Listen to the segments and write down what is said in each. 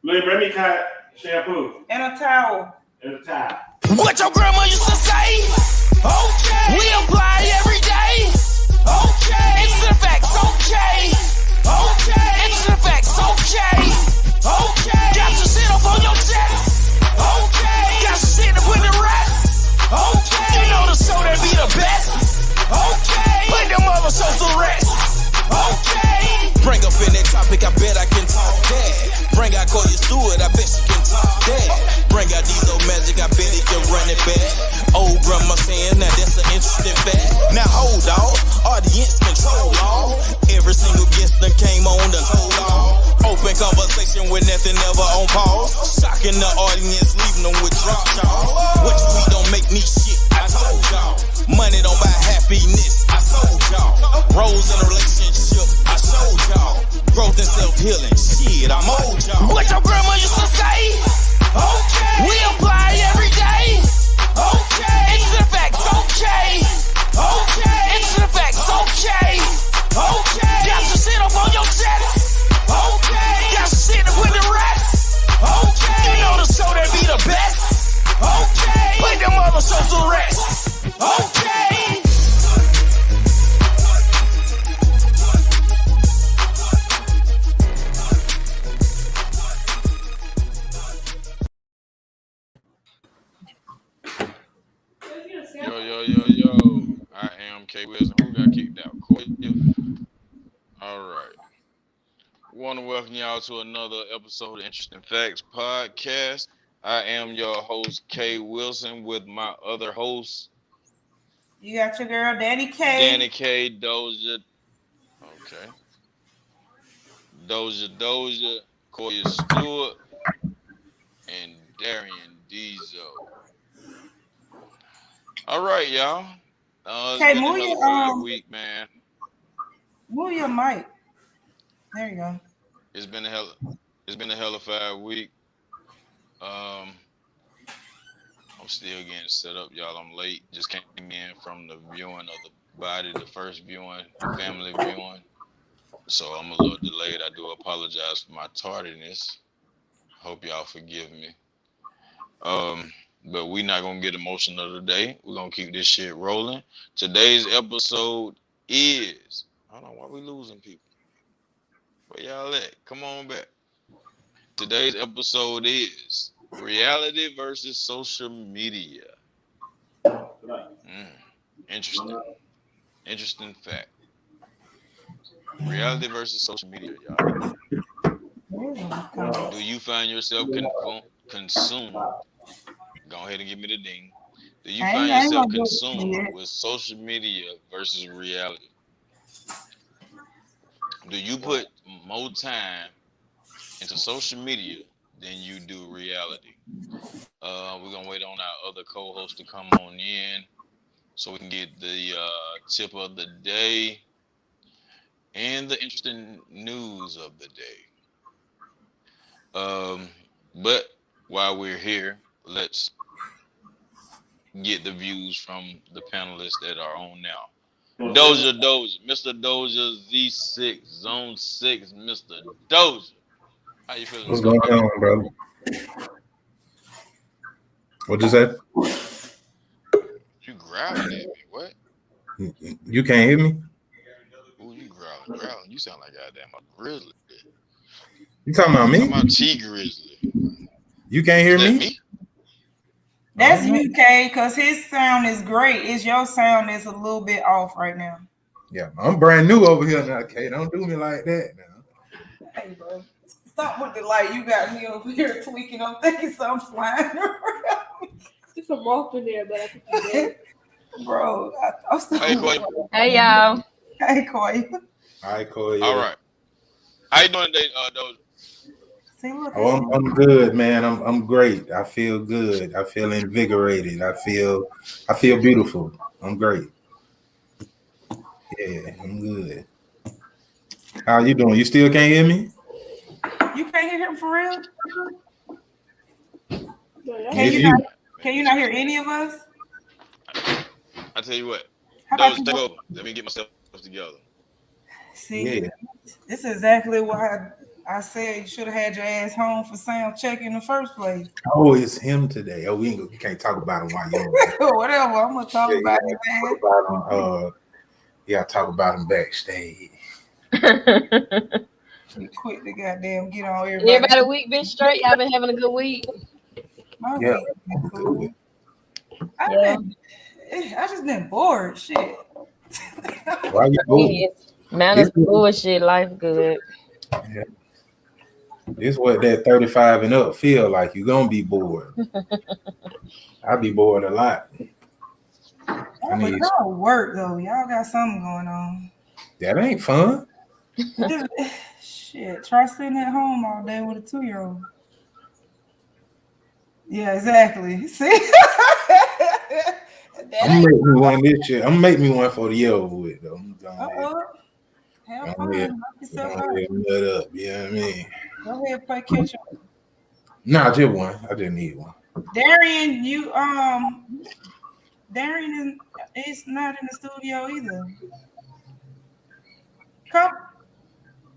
Let me cut shampoo. And a towel. What your grandma used to say? Okay. We apply every day. Okay. It's the facts. Okay. Okay. It's the facts. Okay. Okay. Got your shit up on your chest. Okay. Got your shit to put the rest. Okay. You know the show that be the best. Okay. Put them other shows to rest. Okay. Bring up in that topic, I bet I can talk that. Bring out Cody Stewart, I bet she can talk that. Bring out Diesel Magic, I bet he can run it back. Old grandma saying, now that's an interesting fact. Now hold on, audience control all. Every single guest that came on done told all. Open conversation with nothing ever on pause. Shocking the audience, leaving them with drop y'all. What you eat don't make me shit, I told y'all. Money don't buy happiness, I told y'all. Roles in a relationship, I showed y'all. Growth and self-healing, shit, I'm old y'all. What your grandma used to say? Okay. We apply every day. Okay. It's the facts, okay. Okay. It's the facts, okay. Okay. Got your shit up on your chest. Okay. Got your shit to put the rest. Okay. You know the show that be the best. Okay. Put them other shows to rest. Okay. Yo. I am K Wilson. Who got kicked out? All right. Want to welcome y'all to another episode of Interesting Facts Podcast. I am your host, K Wilson, with my other host. You got your girl, Danny K. Danny K, Doja. Okay. Doja, Corey Stewart, and Darian Diesel. All right, y'all. Okay, move your week, man. Move your mic. There you go. It's been a hellified week. I'm still getting set up, y'all. I'm late. Just came in from the viewing of the body, the first viewing, family viewing. So I'm a little delayed. I do apologize for my tardiness. Hope y'all forgive me. But we're not gonna get emotional today. We're gonna keep this shit rolling. Today's episode is, hold on, why we losing people? Where y'all at? Come on back. Today's episode is reality versus social media. Interesting fact. Reality versus social media, y'all. Do you find yourself consumed? Go ahead and give me the ding. Do you find yourself consumed with social media versus reality? Do you put more time into social media than you do reality? We're gonna wait on our other co-host to come on in so we can get the tip of the day and the interesting news of the day. But while we're here, let's get the views from the panelists that are on now. Doja, Mr. Doja, Z6, Zone 6, Mr. Doja. How you feeling? What's going on, brother? What'd you say? You growling at me, what? You can't hear me? Ooh, you growling. You sound like goddamn a grizzly. You talking about me? I'm about T Grizzly. You can't hear me? That's you, K, because his sound is great. It's your sound is a little bit off right now. Yeah, I'm brand new over here now, K. Don't do me like that now. Hey, bro. Stop with the light. You got me over here tweaking. I'm thinking something flying around. There's a moth in there, but I think you did. Bro, I'm still. Hey, Coy. Hey, y'all. Hey, Coy. Hi, Coy. All right. How you doing today, Doja? Oh, I'm good, man. I'm great. I feel good. I feel invigorated. I feel beautiful. I'm great. Yeah, I'm good. How you doing? You still can't hear me? You can't hear him for real? Can you not hear any of us? I tell you what. Doja, take over. Let me get myself together. See, This is exactly why I said you should have had your ass home for sound check in the first place. Oh, it's him today. Oh, you can't talk about him while you're Whatever. I'm gonna talk about it, man. You gotta talk about him backstage. You quick to goddamn get on everybody. Everybody week been straight. Y'all been having a good week. My Yeah. week been cool. I just been bored. Shit. Why you bored? Yes. Man, it's bullshit. Life good. Yeah. This what that 35 and up feel like. You gonna be bored. I be bored a lot. But y'all work though. Y'all got something going on. That ain't fun. Shit, try sitting at home all day with a 2-year-old. Yeah, exactly. See, I'm gonna make me one this year. I'm gonna make me one for the year over with though. Have fun. Knock yourself out. Nut up. You know what I mean? Go ahead, play catch up. Nah, just one. I just need one. Darian, Darian is not in the studio either. Come,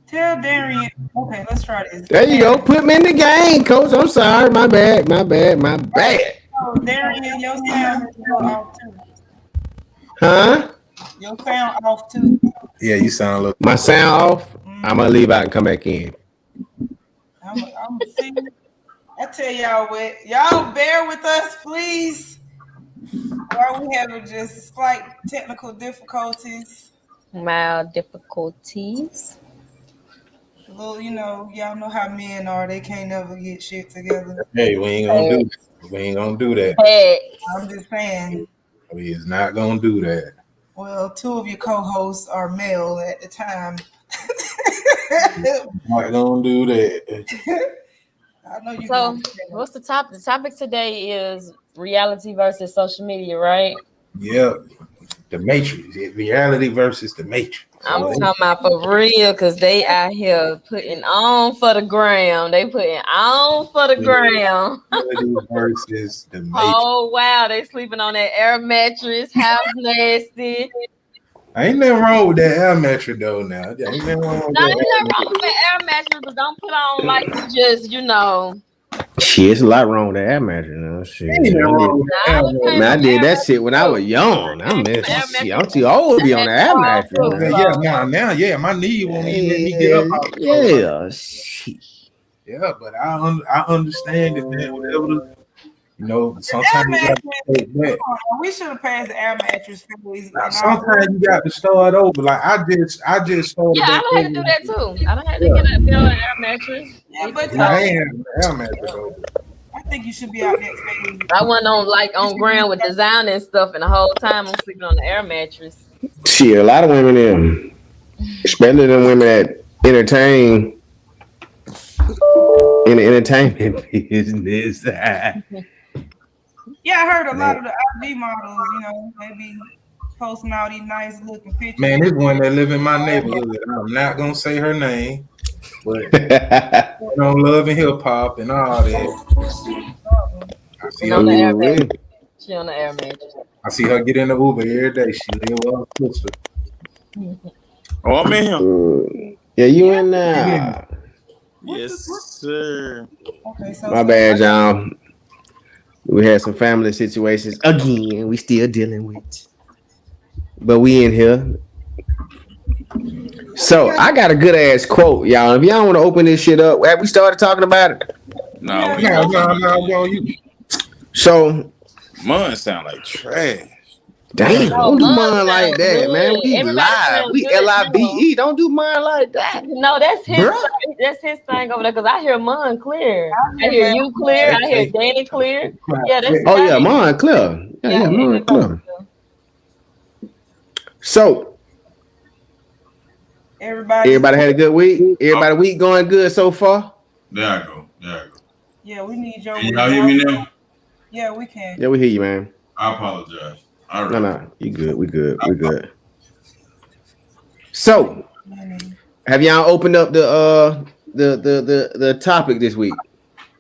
tell Darian. Okay, let's try this. There you go. Put me in the game, coach. I'm sorry. My bad. Oh, Darian, your sound is off too. Huh? Your sound off too. Yeah, you sound a little. My sound off. I'm gonna leave out and come back in. I'm see. I tell y'all what, y'all bear with us, please. While we having just slight technical difficulties. Mild difficulties. Little, y'all know how men are. They can't never get shit together. Hey, we ain't gonna do that. Hey. I'm just saying. We is not gonna do that. Well, 2 of your co-hosts are male at the time. Not gonna do that. I know you. So, what's the topic? The topic today is reality versus social media, right? Yep. The Matrix. Reality versus the Matrix. I'm talking about for real, because they out here putting on for the gram. They putting on for the gram. Reality versus the Matrix. Oh, wow. They sleeping on that air mattress. House nasty. Ain't nothing wrong with that air mattress though. Now, ain't nothing wrong with No, that. ain't nothing wrong with the air mattress, but don't put on like just, Shit, it's a lot wrong with the air mattress now. Shit. Ain't nothing wrong with that air mattress. Man, I did that shit when I was young. I miss shit. I'm too old to be on the air mattress. Now, my knee won't even let me get up. Yeah, shit. Yeah, but I understand it, man. Whatever. Sometimes you got to take that. We should have passed the air mattress phase. Sometimes you got to start over. Like I just started. Yeah, I don't have to do that too. I don't have to get an air mattress. Yeah, but I am air mattress over. I think you should be out next phase. I went on ground with design and stuff, and the whole time I'm sleeping on the air mattress. Shit, a lot of women there, especially them women that entertain in the entertainment business. Yeah, I heard a lot of the IG models, they be posting all these nice looking pictures. Man, this one that live in my neighborhood. I'm not gonna say her name, but love and hip hop and all that. I see her. She on the air mattress. I see her get in the Uber every day. She live with her sister. Oh, I'm in here. Yeah, you in there? Yes, sir. Okay, so My bad, y'all. We had some family situations again. We still dealing with, but we in here. So I got a good ass quote, y'all. If y'all want to open this shit up, have we started talking about it? No. So, Mine sound like trash. damn, don't do mine like that, good. man. We Everybody live. sound We good, LIVE. Don't do mine like that. No, that's his. Bruh. That's his thing over there. Cause I hear mine clear. I hear you clear. I hear Danny clear. Yeah, that's. Oh yeah, mine clear. Yeah, mine clear. So everybody had a good week. Everybody week going good so far. There I go. Yeah, we need your. Can y'all hear me now? Yeah, we can. Yeah, we hear you, man. I apologize. No, you good. We good. So, have y'all opened up the topic this week?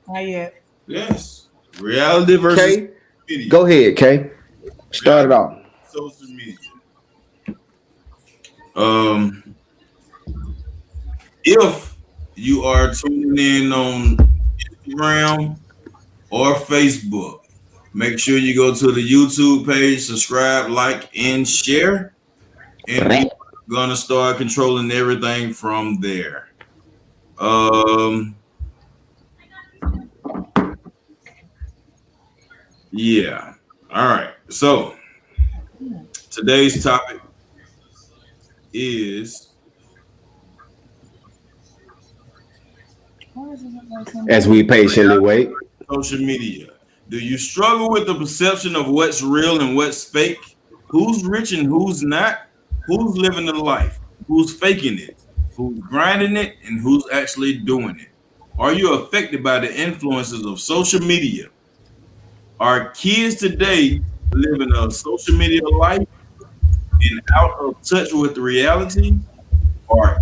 Not yet. Yes. Reality versus Kay, media. go ahead, Kay. Start it off. Social media. If you are tuning in on Instagram or Facebook, make sure you go to the YouTube page, subscribe, like, and share. And we're gonna start controlling everything from there. Yeah. All right. So today's topic is As we patiently wait. social media. Do you struggle with the perception of what's real and what's fake? Who's rich and who's not? Who's living the life? Who's faking it? Who's grinding it? And who's actually doing it? Are you affected by the influences of social media? Are kids today living a social media life and out of touch with reality? Or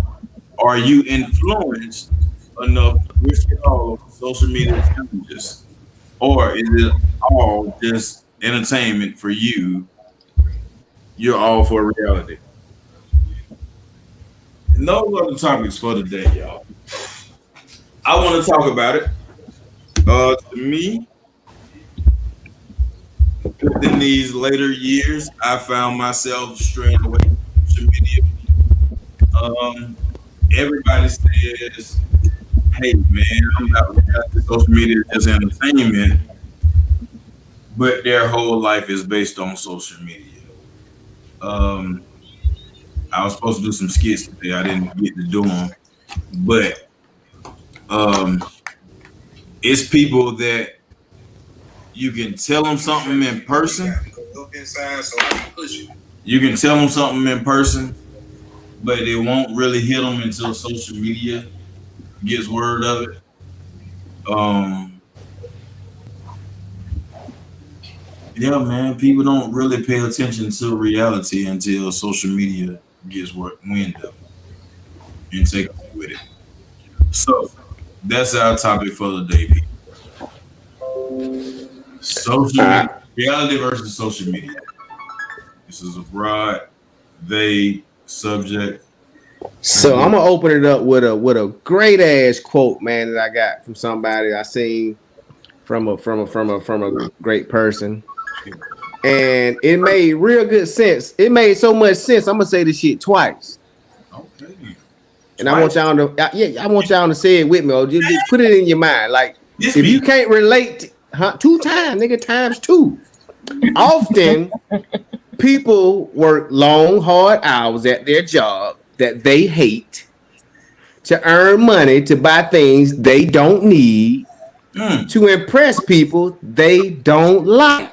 are you influenced enough to risk it all over social media challenges? Or is it all just entertainment for you? You're all for reality. And those are the topics for today, y'all. I want to talk about it. To me, within these later years, I found myself straying away from social media. Everybody says, "Hey, man, I'm not reality. Social media is just entertainment," but their whole life is based on social media. I was supposed to do some skits today. I didn't get to do them, but it's people that you can tell them something in person. You can tell them something in person, but it won't really hit them until social media gets word of it. Yeah, man, people don't really pay attention to reality until social media gets wind of it and take away with it. So that's our topic for the day, people. Social media, reality versus social media. This is a broad, vague subject. So I'm gonna open it up with a great ass quote, man, that I got from somebody I seen from a great person. And it made real good sense. It made so much sense. I'm gonna say this shit twice. Okay. And I want y'all to, I want y'all to say it with me. Or just put it in your mind. Like, This if you can't relate, 2 times, nigga, times 2. Often, people work long, hard hours at their job that they hate to earn money to buy things they don't need to impress people they don't like.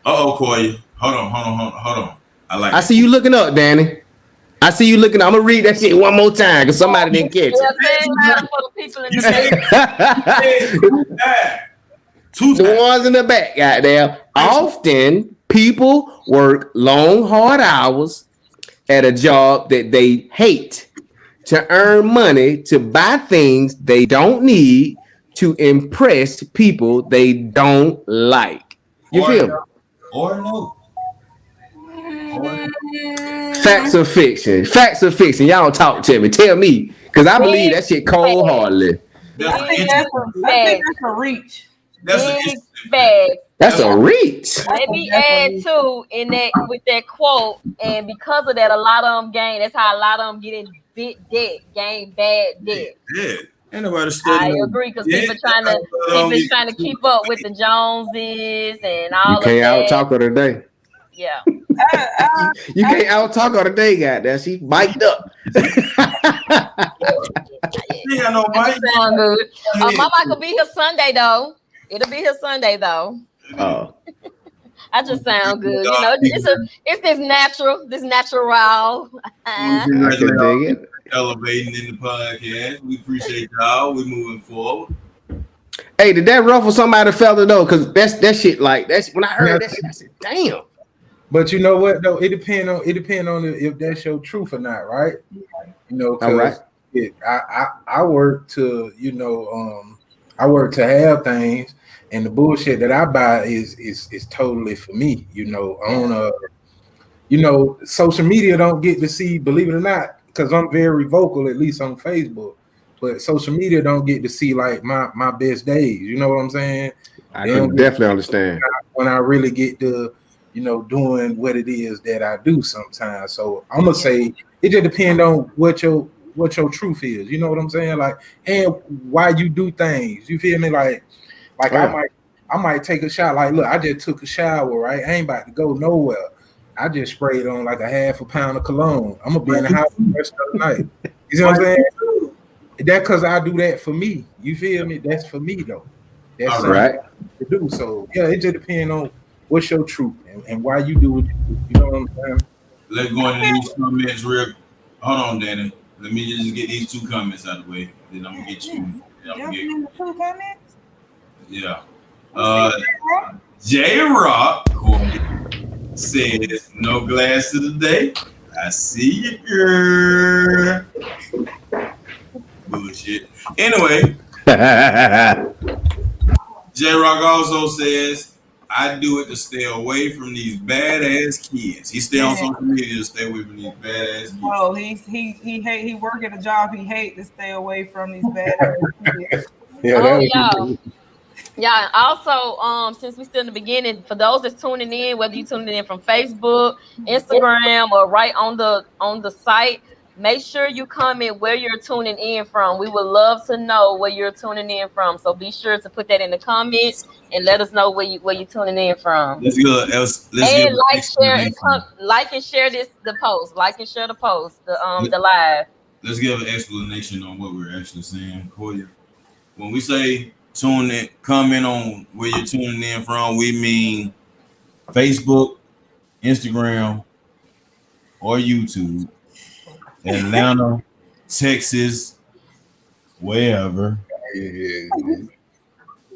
Koya. Hold on. I see you looking up, Danny. I see you looking. I'm gonna read that shit one more time because somebody didn't catch it. For the people in the back. The ones in the back, goddamn. Often people work long, hard hours at a job that they hate to earn money to buy things they don't need to impress people they don't like. You feel me? Or no. Facts or fiction? Facts or fiction? Y'all talk to me. Tell me. Because I believe that shit cold heartedly. I think that's a reach. That's a reach. Let me add too in that with that quote, and because of that, a lot of them gain. That's how a lot of them get in big debt, gain bad debt. Yeah, ain't nobody I studying. agree because people trying to keep up with the Joneses and all. You can't out talk her today. Yeah. You can't out talk her today, goddamn. She mic'd up. Yeah, no mic. Sound good. My mic will be here Sunday though. It'll be here Sunday though. Oh. I just sound good. You know, it's this natural. I can dig it. Elevating in the podcast. We appreciate y'all. We moving forward. Hey, did that ruffle somebody feather though? Because that shit like that's when I heard that shit, I said, damn. But you know what though? It depends on if that's your truth or not, right? You know, all right. I work to, I work to have things, and the bullshit that I buy is totally for me. You know, on social media don't get to see, believe it or not, because I'm very vocal, at least on Facebook. But social media don't get to see like my best days. You know what I'm saying? I can definitely understand when I really get to, doing what it is that I do sometimes. So I'm gonna say it just depends on what your truth is. You know what I'm saying? Like, and why you do things. You feel me? Like I might take a shot. Like, look, I just took a shower, right? I ain't about to go nowhere. I just sprayed on like a half a pound of cologne. I'm gonna be in the house the rest of the night. You know what I'm saying? That because I do that for me. You feel me? That's for me though. That's something right to do. So yeah, it just depends on what's your truth and why you do what you do. You know what I'm saying? Let's go into these comments real. Hold on, Danny. Let me just get these 2 comments out of the way. Then I'm gonna get you. In the 2 comments? Yeah. J Rock says no glass today. I see you, girl. Bullshit. Anyway, J Rock also says, I do it to stay away from these badass kids. He stay on social media to stay away from these badass kids. Oh, he work at a job he hate to stay away from these badass kids. Yeah, also, since we still in the beginning, for those that's tuning in, whether you tuning in from Facebook, Instagram, or right on the site, make sure you comment where you're tuning in from. We would love to know where you're tuning in from. So be sure to put that in the comments and let us know where you're tuning in from. Let's go. And like and share the post. Like and share the post, the live. Let's give an explanation on what we're actually saying, Koya. When we say tune in, comment on where you're tuning in from, we mean Facebook, Instagram, or YouTube, Atlanta, Texas, wherever. J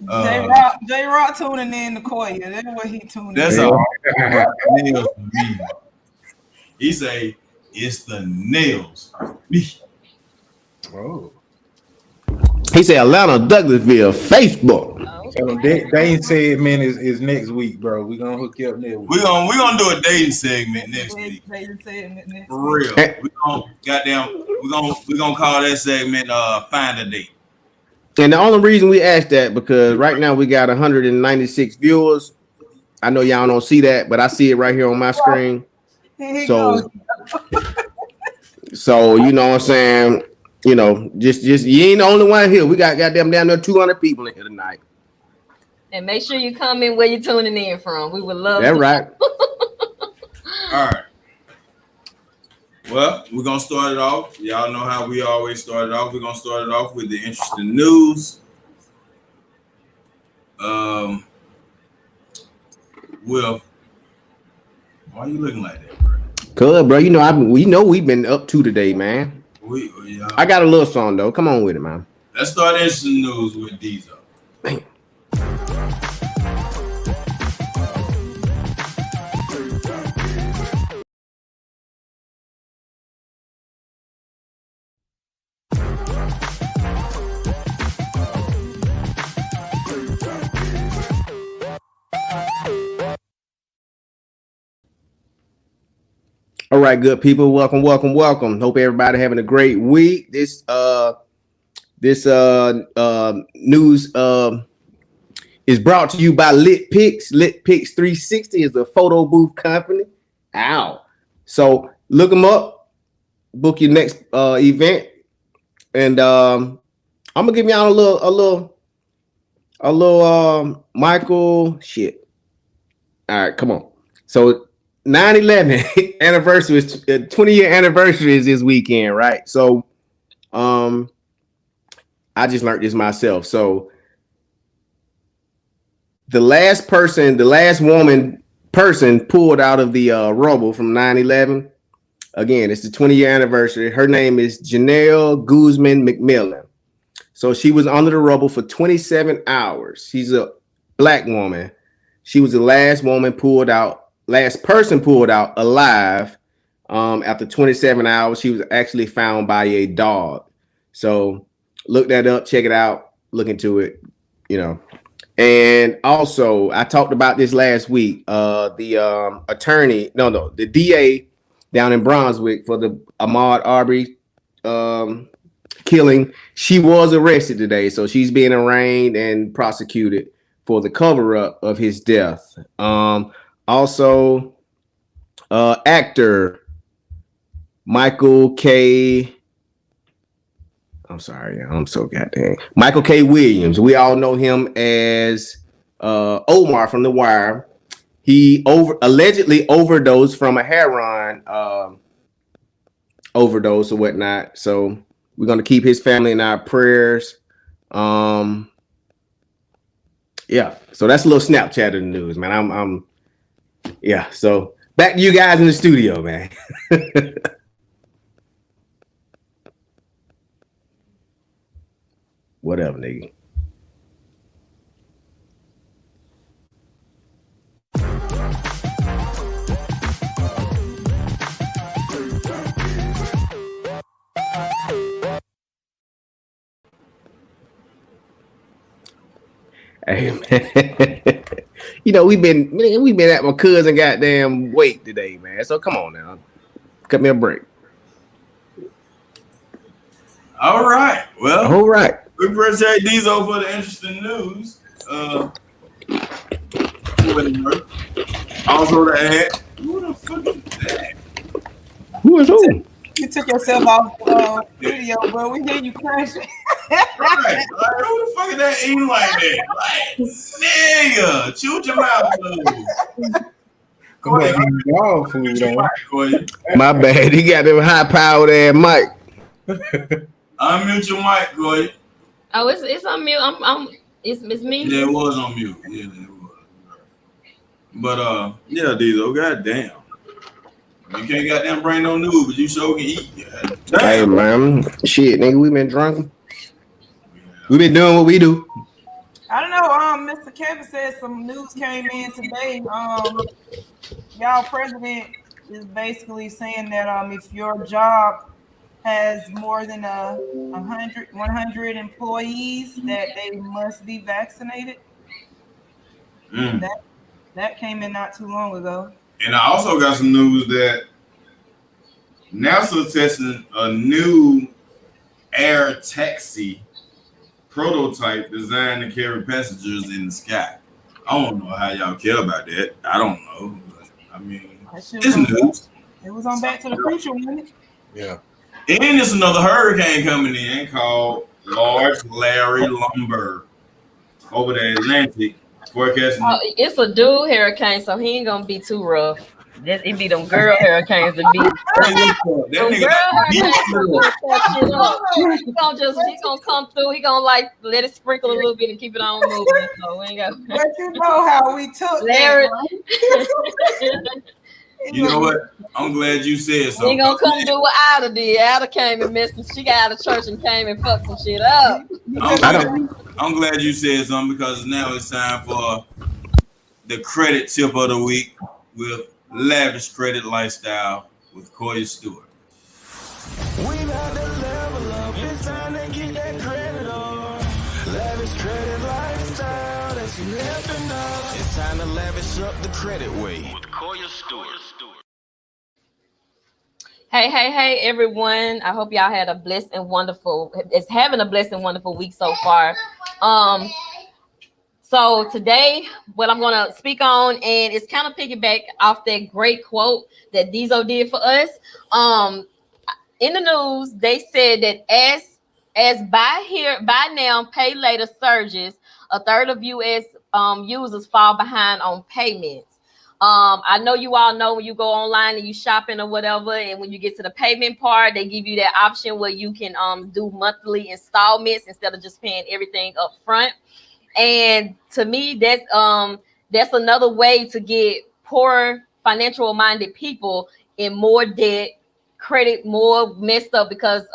Rock tuning in to Koya. That's what he tuning in. That's all. Nails for me. He say it's the nails for me. Oh. He said Atlanta, Douglasville, Facebook. Dating segment is next week, bro. We're gonna hook you up next week. We're gonna do a dating segment next week. For real. We're gonna call that segment Find a Date. And the only reason we asked that because right now we got 196 viewers. I know y'all don't see that, but I see it right here on my screen. So you know what I'm saying? You know, just you ain't the only one here. We got goddamn down there 200 people in here tonight. And make sure you comment where you're tuning in from. We would love that. Right. All right. Well, we're gonna start it off. Y'all know how we always start it off. We're gonna start it off with the interesting news. Will, why are you looking like that, bro? Good, bro. You know, we know we've been up to today, man. I got a little song though. Come on with it, man. Let's start interesting news with Diesel. Man. All right, good people. Welcome. Hope everybody having a great week. This news is brought to you by Lit Pics. Lit Pics 360 is a photo booth company. Ow. So look them up, book your next event. And I'm gonna give y'all a little Michael shit. All right, come on. So 9/11 anniversary is 20-year anniversary is this weekend, right? So I just learned this myself. So the last woman pulled out of the rubble from 9/11. Again, it's the 20-year anniversary. Her name is Janelle Guzman McMillan. So she was under the rubble for 27 hours. She's a black woman. She was the last person pulled out alive. After 27 hours, she was actually found by a dog. So look that up, check it out, look into it, you know. And also, I talked about this last week. The DA down in Brunswick for the Ahmaud Arbery killing. She was arrested today, so she's being arraigned and prosecuted for the cover-up of his death. Also, actor Michael K. I'm sorry, I'm so goddamn. Michael K. Williams. We all know him as Omar from The Wire. He allegedly overdosed from a heroin overdose or whatnot. So we're gonna keep his family in our prayers. Yeah. So that's a little Snapchat of the news, man. I'm yeah. So back to you guys in the studio, man. Whatever, nigga. Hey man, you know we've been at my cousin goddamn wake today, man. So come on now, cut me a break. All right. Well, All right. we appreciate Diesel for the interesting news. Also to add, who the fuck is that? Who is who? You took yourself off video, bro. We hear you crashing. Right. Like, who the fuck is that eating like that? Like, nigga, chew your mouth closed. Come on, dog food, though. My bad. He got them high powered ass mic. Unmute your mic, Goy. Oh, it's on mute. It's me. Yeah, it was on mute. Yeah, it was. But yeah, Diesel, goddamn. You can't goddamn bring no news, but you sure can eat. Yeah. Hey man, shit, nigga, we been drunk. We been doing what we do. I don't know. Mr. Kevin said some news came in today. Y'all president is basically saying that if your job has more than 100 employees, that they must be vaccinated. That came in not too long ago. And I also got some news that NASA testing a new air taxi prototype designed to carry passengers in the sky. I don't know how y'all care about that. I don't know. But, I mean, it's news. It was on Back to the Future, wasn't it? Yeah. And there's another hurricane coming in called Large Larry Lumber over the Atlantic. Forecasting. It's a dude hurricane, so he ain't gonna be too rough. It be them girl hurricanes that be. He's gonna come through. He gonna like let it sprinkle a little bit and keep it on moving. So we ain't got. But you know how we took Larry. You know what? I'm glad you said something. He gonna come do what Ada did. Ada came and messed. She got out of church and came and fucked some shit up. I'm glad you said something because now it's time for the credit tip of the week with Lavish Credit Lifestyle with Koya Stewart. We about to level up. It's time to get that credit on. Lavish Credit Lifestyle. That's nothing up. It's time to lavish up the credit way with Koya Stewart. Hey, everyone. I hope y'all had a blessed and wonderful, it's having a blessed and wonderful week so far. So today, what I'm going to speak on, and it's kind of piggyback off that great quote that Diesel did for us. In the news, they said that as buy now, pay later surges, a third of U.S. Users fall behind on payments. I know you all know when you go online and you shopping or whatever, and when you get to the payment part, they give you that option where you can do monthly installments instead of just paying everything up front. And to me, that's another way to get poor, financial minded people in more debt, credit more messed up. Because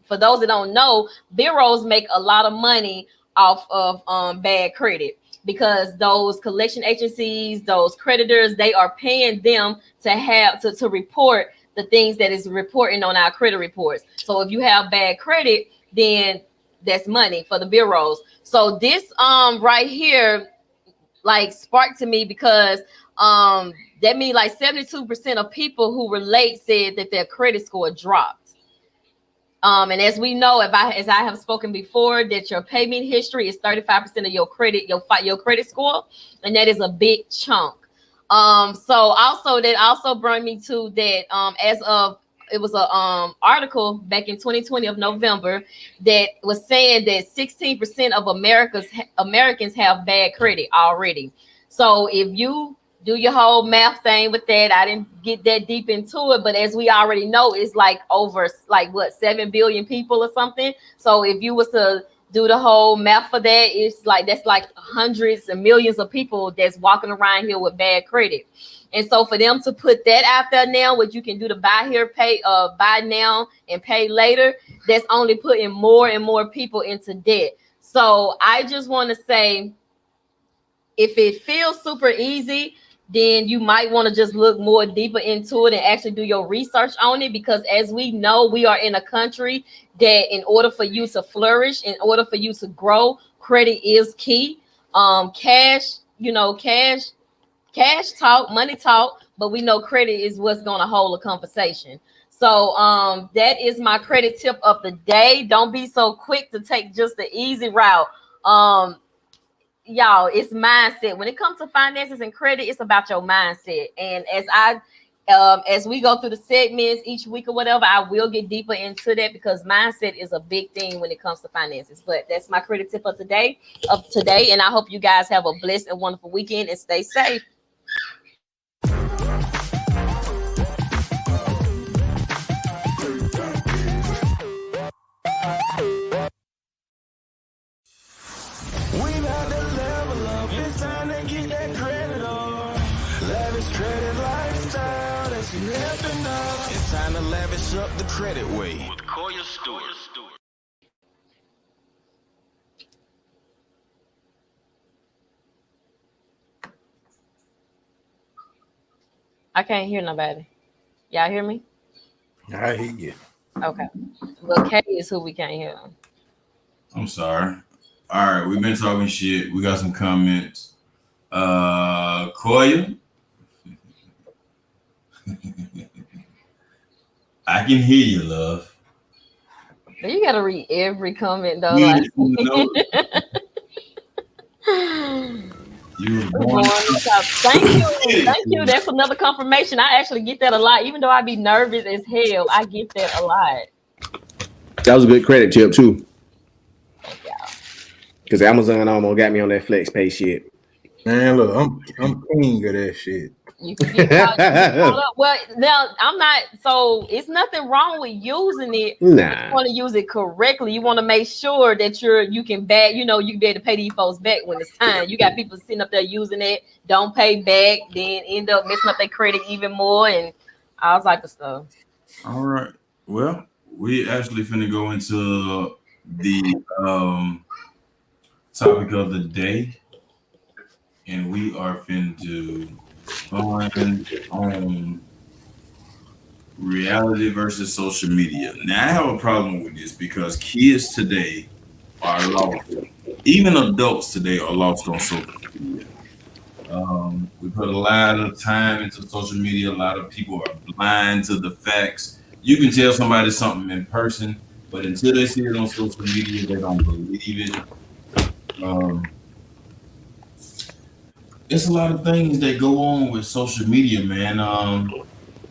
for those that don't know, bureaus make a lot of money off of bad credit. Because those collection agencies, those creditors, they are paying them to report the things that is reporting on our credit reports. So if you have bad credit, then that's money for the bureaus. So this right here like sparked to me because That means like 72% of people who relate said that their credit score dropped. And as we know, as I have spoken before, that your payment history is 35% of your credit score, and that is a big chunk. So also that also brought me to that as of it was a article back in 2020 of November that was saying that 16% of Americans have bad credit already. So if you do your whole math thing with that, I didn't get that deep into it, but as we already know, it's like over like what 7 billion people or something. So if you was to do the whole math for that, it's like that's like hundreds and millions of people that's walking around here with bad credit. And so for them to put that out there now, what you can do to buy now and pay later, that's only putting more and more people into debt. So I just want to say, if it feels super easy, then you might want to just look more deeper into it and actually do your research on it, because as we know, we are in a country that in order for you to flourish, in order for you to grow, credit is key. Cash talk, money talk, but we know credit is what's going to hold a conversation. So that is my credit tip of the day. Don't be so quick to take just the easy route. Y'all, it's mindset. When it comes to finances and credit, it's about your mindset. And as we go through the segments each week or whatever, I will get deeper into that, because mindset is a big thing when it comes to finances. But that's my credit tip of today. And I hope you guys have a blessed and wonderful weekend and stay safe. It's time to lavish up the credit way with Koya Stewart. I can't hear nobody. Y'all hear me? I hear you. Okay. Well, K is who we can't hear. I'm sorry. All right, we've been talking shit. We got some comments. Koya. I can hear you, love. You gotta read every comment though. You Like, you was born Thank you. That's another confirmation. I actually get that a lot, even though I be nervous as hell. I get that a lot. That was a good credit tip too. Because Amazon almost got me on that flex pay shit. Man, look, I'm king of that shit. You can get caught up. Well, now I'm not. So it's nothing wrong with using it. Nah. You want to use it correctly. You want to make sure that you can back. You can be able to pay these folks back when it's time. You got people sitting up there using it, don't pay back, then end up messing up their credit even more, and all type of stuff. All right. Well, we actually finna go into the topic of the day, and we are finna on reality versus social media. Now, I have a problem with this because kids today are lost. Even adults today are lost on social media. We put a lot of time into social media. A lot of people are blind to the facts. You can tell somebody something in person, but until they see it on social media, they don't believe it. It's a lot of things that go on with social media, man.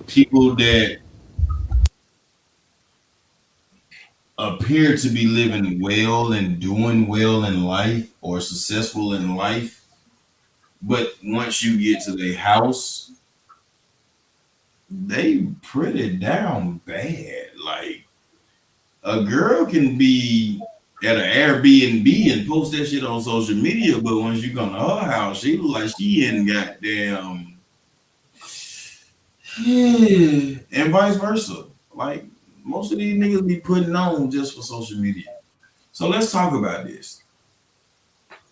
People that appear to be living well and doing well in life or successful in life, but once you get to their house, they pretty down bad. Like, a girl can be at an Airbnb and post that shit on social media, but once you come to her house, she look like she ain't goddamn. Yeah, and vice versa. Like, most of these niggas be putting on just for social media. So let's talk about this.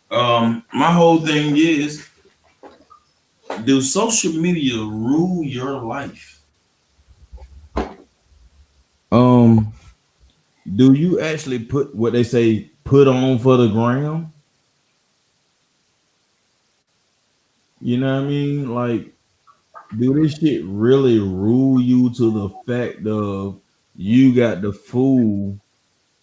My whole thing is, do social media rule your life? Do you actually put what they say put on for the gram? You know what I mean? Like, do this shit really rule you to the fact of you got to fool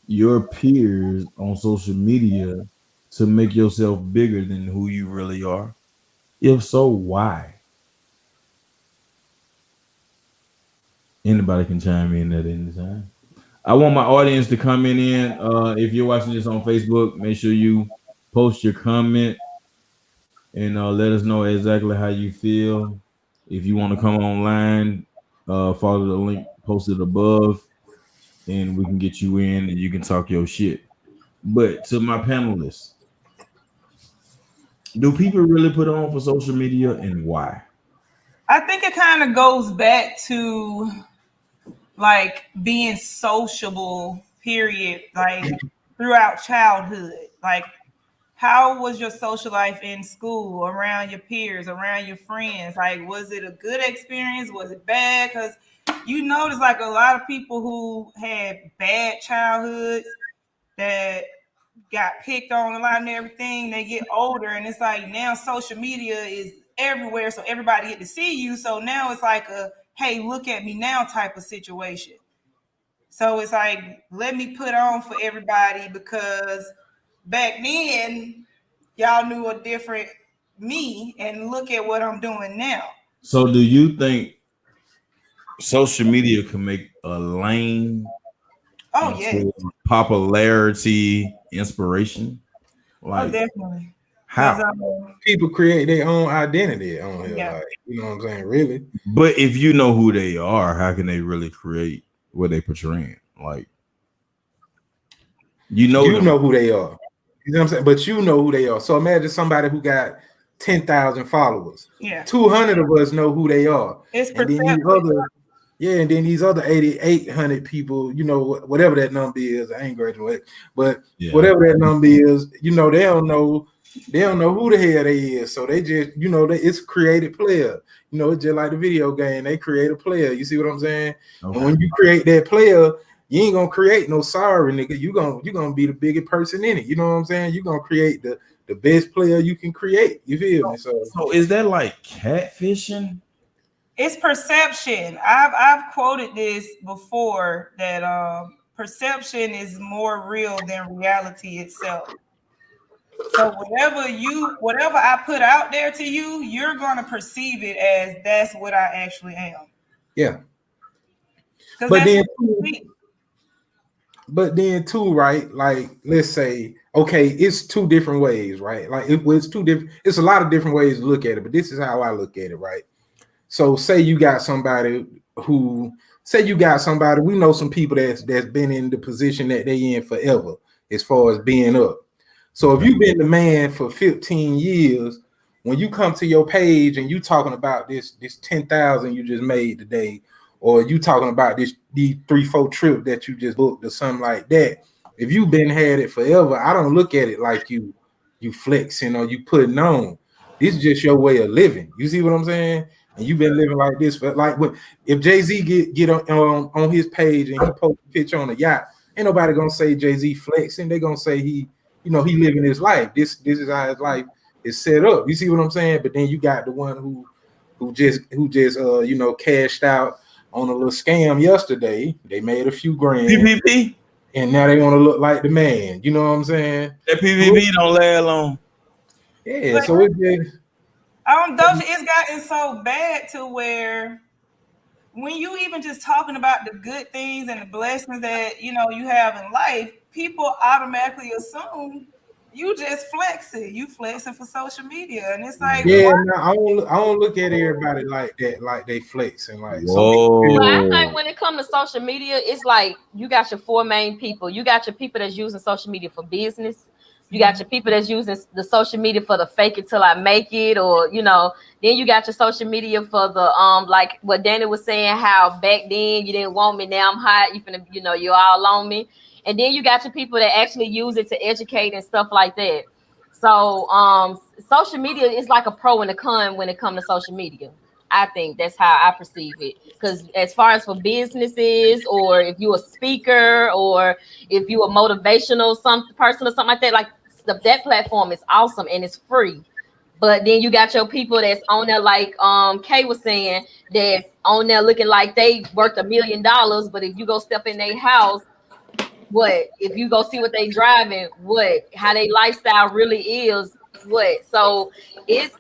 your peers on social media to make yourself bigger than who you really are? If so, why? Anybody can chime in at any time. I want my audience to comment in. If you're watching this on Facebook, make sure you post your comment and let us know exactly how you feel. If you want to come online, follow the link posted above, and we can get you in and you can talk your shit. But to my panelists, do people really put on for social media and why? I think it kind of goes back to like being sociable, period, like throughout childhood. Like, how was your social life in school, around your peers, around your friends? Like, was it a good experience? Was it bad? Because you notice like a lot of people who had bad childhoods that got picked on a lot and everything, they get older and it's like now social media is everywhere, so everybody get to see you. So now it's like a hey, look at me now type of situation. So it's like, let me put on for everybody because back then y'all knew a different me and look at what I'm doing now. So, do you think social media can make a lane Oh yeah. into popularity, inspiration? Oh Like, definitely. Because how? People create their own identity on here, yeah. like you know what I'm saying? Really, But if you know who they are, how can they really create what they portraying? Like, you know you them. know who they are. You know what I'm saying? But you know who they are. So imagine somebody who got 10,000 followers. Yeah. 200 of us know who they are. It's And then these perception. other, yeah, and then these other 800 people, you know, whatever that number is, I ain't graduated, but Yeah. whatever that number is, you know, they don't know who the hell they is. So they just, you know, it's a created player. You know, it's just like the video game. They create a player. You see what I'm saying? Okay. And when you create that player, you ain't gonna create no sorry nigga. You gonna be the biggest person in it. You know what I'm saying? You gonna create the best player you can create. You feel me? So is that like catfishing? It's perception. I've quoted this before that perception is more real than reality itself. So whatever I put out there to you, you're gonna perceive it as that's what I actually am. Yeah. Because But that's then what you see. But then too, right? Like, let's say, okay, it's two different ways, right? Like, it's two different. It's a lot of different ways to look at it, but this is how I look at it, right? So, say you got somebody we know some people that's been in the position that they in forever, as far as being up. So, if you've been the man for 15 years, when you come to your page and you talking about this 10,000 you just made today, or you talking about these 3-4 trip that you just booked or something like that, if you've been had it forever, I don't look at it like you flexing or you putting on. This is just your way of living. You see what I'm saying? And you've been living like this for like if Jay-Z get on his page and he post a picture on a yacht, ain't nobody gonna say Jay-Z flexing. They're gonna say he living his life. This is how his life is set up. You see what I'm saying? But then you got the one who just cashed out on a little scam yesterday. They made a few grand. PPP? And now they want to look like the man. You know what I'm saying? That PPP don't last long. Yeah, But so it just Doja, it's gotten so bad to where when you even just talking about the good things and the blessings that you have in life, people automatically assume you just flexing. You flexing for social media, and it's like, yeah. No, I don't look at everybody like that, like they flexing. Like Whoa. Well, I think when it comes to social media, it's like you got your four main people. You got your people that's using social media for business. You got your people that's using the social media for the fake it till I make it, or then you got your social media for the like what Danny was saying, how back then you didn't want me, now I'm hot, you're all on me. And then you got your people that actually use it to educate and stuff like that. So social media is like a pro and a con when it comes to social media. I think that's how I perceive it. Because as far as for businesses, or if you're a speaker, or if you're a motivational person or something like that, that platform is awesome and it's free. But then you got your people that's on there, like Kay was saying, that's on there looking like they worth $1 million. But if you go step in their house, what? If you go see what they driving, what? How they lifestyle really is, what? So it's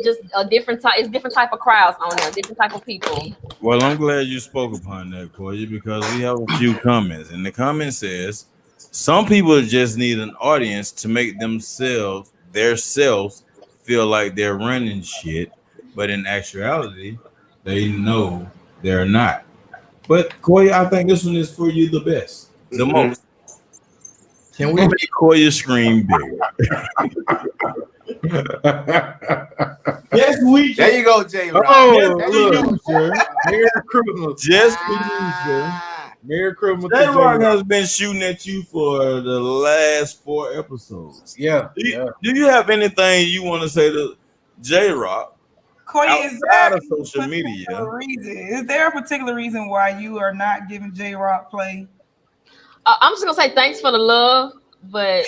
just a different type. It's different type of crowds on there, different type of people. Well, I'm glad you spoke upon that, Koya, because we have a few comments. And the comment says some people just need an audience to make themselves their selves feel like they're running shit, but in actuality, they know they're not. But Koya, I think this one is for you the best, the most. Can we make Koya scream bigger? Yes, we can. There you go, J. Rock. Oh, There you look, go, sir. Merry Christmas. Just Merry Christmas. J to Rock J-Rock. has been shooting at you for the last 4 episodes. Yeah, Do you have anything you want to say to J Rock Koya, is outside there of social a media? particular reason? Is there a particular reason why you are not giving J-Rock play? I'm just gonna say thanks for the love, but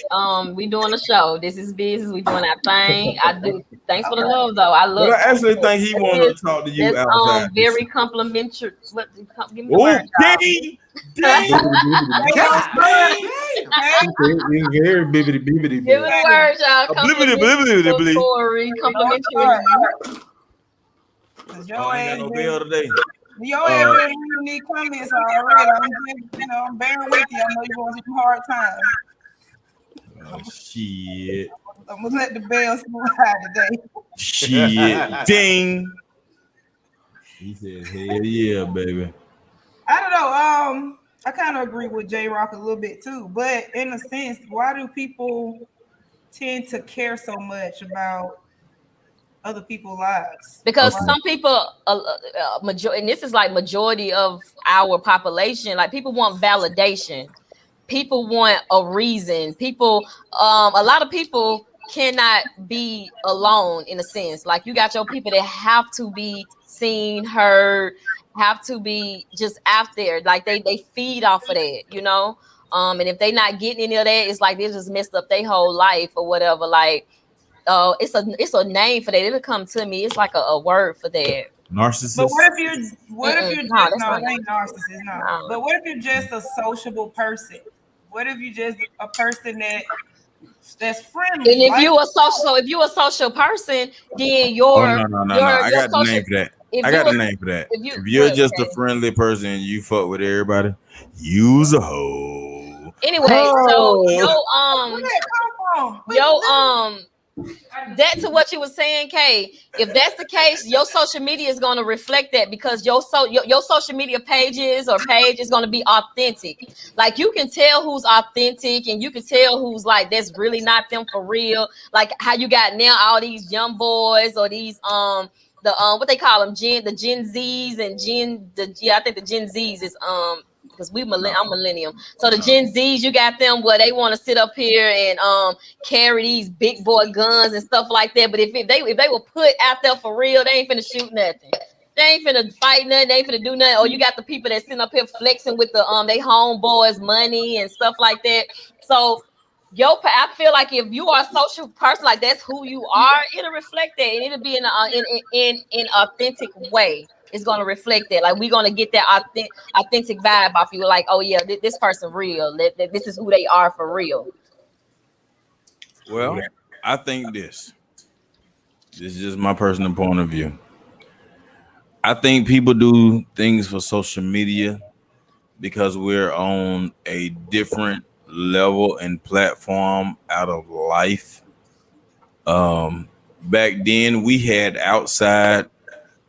we doing a show. This is business. We doing our thing. I do. Thanks for the love, though. I love. But I actually think he wanted to talk to you It's outside. very complimentary. What? Give me the Oh, word, y'all. ding! It's very bibbity bibbity. Give me the word, y'all. Blibbity, blibbity, blibbity. Complimentary. Complimentary. Oh, I ain't got no bill today. Your ass been reading these comments already. I'm bearing with you. I know you're going through some hard times. Oh, shit. I'm gonna let the bell slide today. Shit. Ding. He said, hell yeah, baby. I don't know. I kind of agree with J Rock a little bit too, but in a sense, why do people tend to care so much about other people's lives? Because some people, and this is like majority of our population, like people want validation. People want a reason. People, a lot of people cannot be alone in a sense. Like you got your people that have to be seen, heard, have to be just out there. Like they feed off of that, you know. And if they not getting any of that, it's like they just messed up their whole life or whatever. Like, it's a name for that. It'll come to me. It's like a word for that. Narcissist. But what if you're just not it ain't narcissist, no. No. But what if you're just a sociable person? What if you just a person that's friendly? And if you a social person, then your no. I got the name for that. I got the name for that. If you're just a friendly person, you fuck with everybody. Use a hoe. Anyway, that to what you were saying, Kay. If that's the case, your social media is going to reflect that because your social media page is going to be authentic. Like you can tell who's authentic, and you can tell who's like that's really not them for real. Like how you got now all these young boys or these what they call them the Gen Zs and I think the Gen Zs is because I'm millennium. So the Gen Zs, you got them where they want to sit up here and carry these big boy guns and stuff like that. But if they were put out there for real, they ain't finna shoot nothing. They ain't finna fight nothing. They ain't finna do nothing. Or you got the people that sitting up here flexing with the they homeboys money and stuff like that. So I feel like if you are a social person, like that's who you are, it'll reflect that, and it'll be in an authentic way. It's gonna reflect that. Like we're gonna get that authentic vibe off you. Like, oh yeah, this person real. This is who they are for real. Well, I think this is just my personal point of view. I think people do things for social media because we're on a different level and platform out of life. Back then we had outside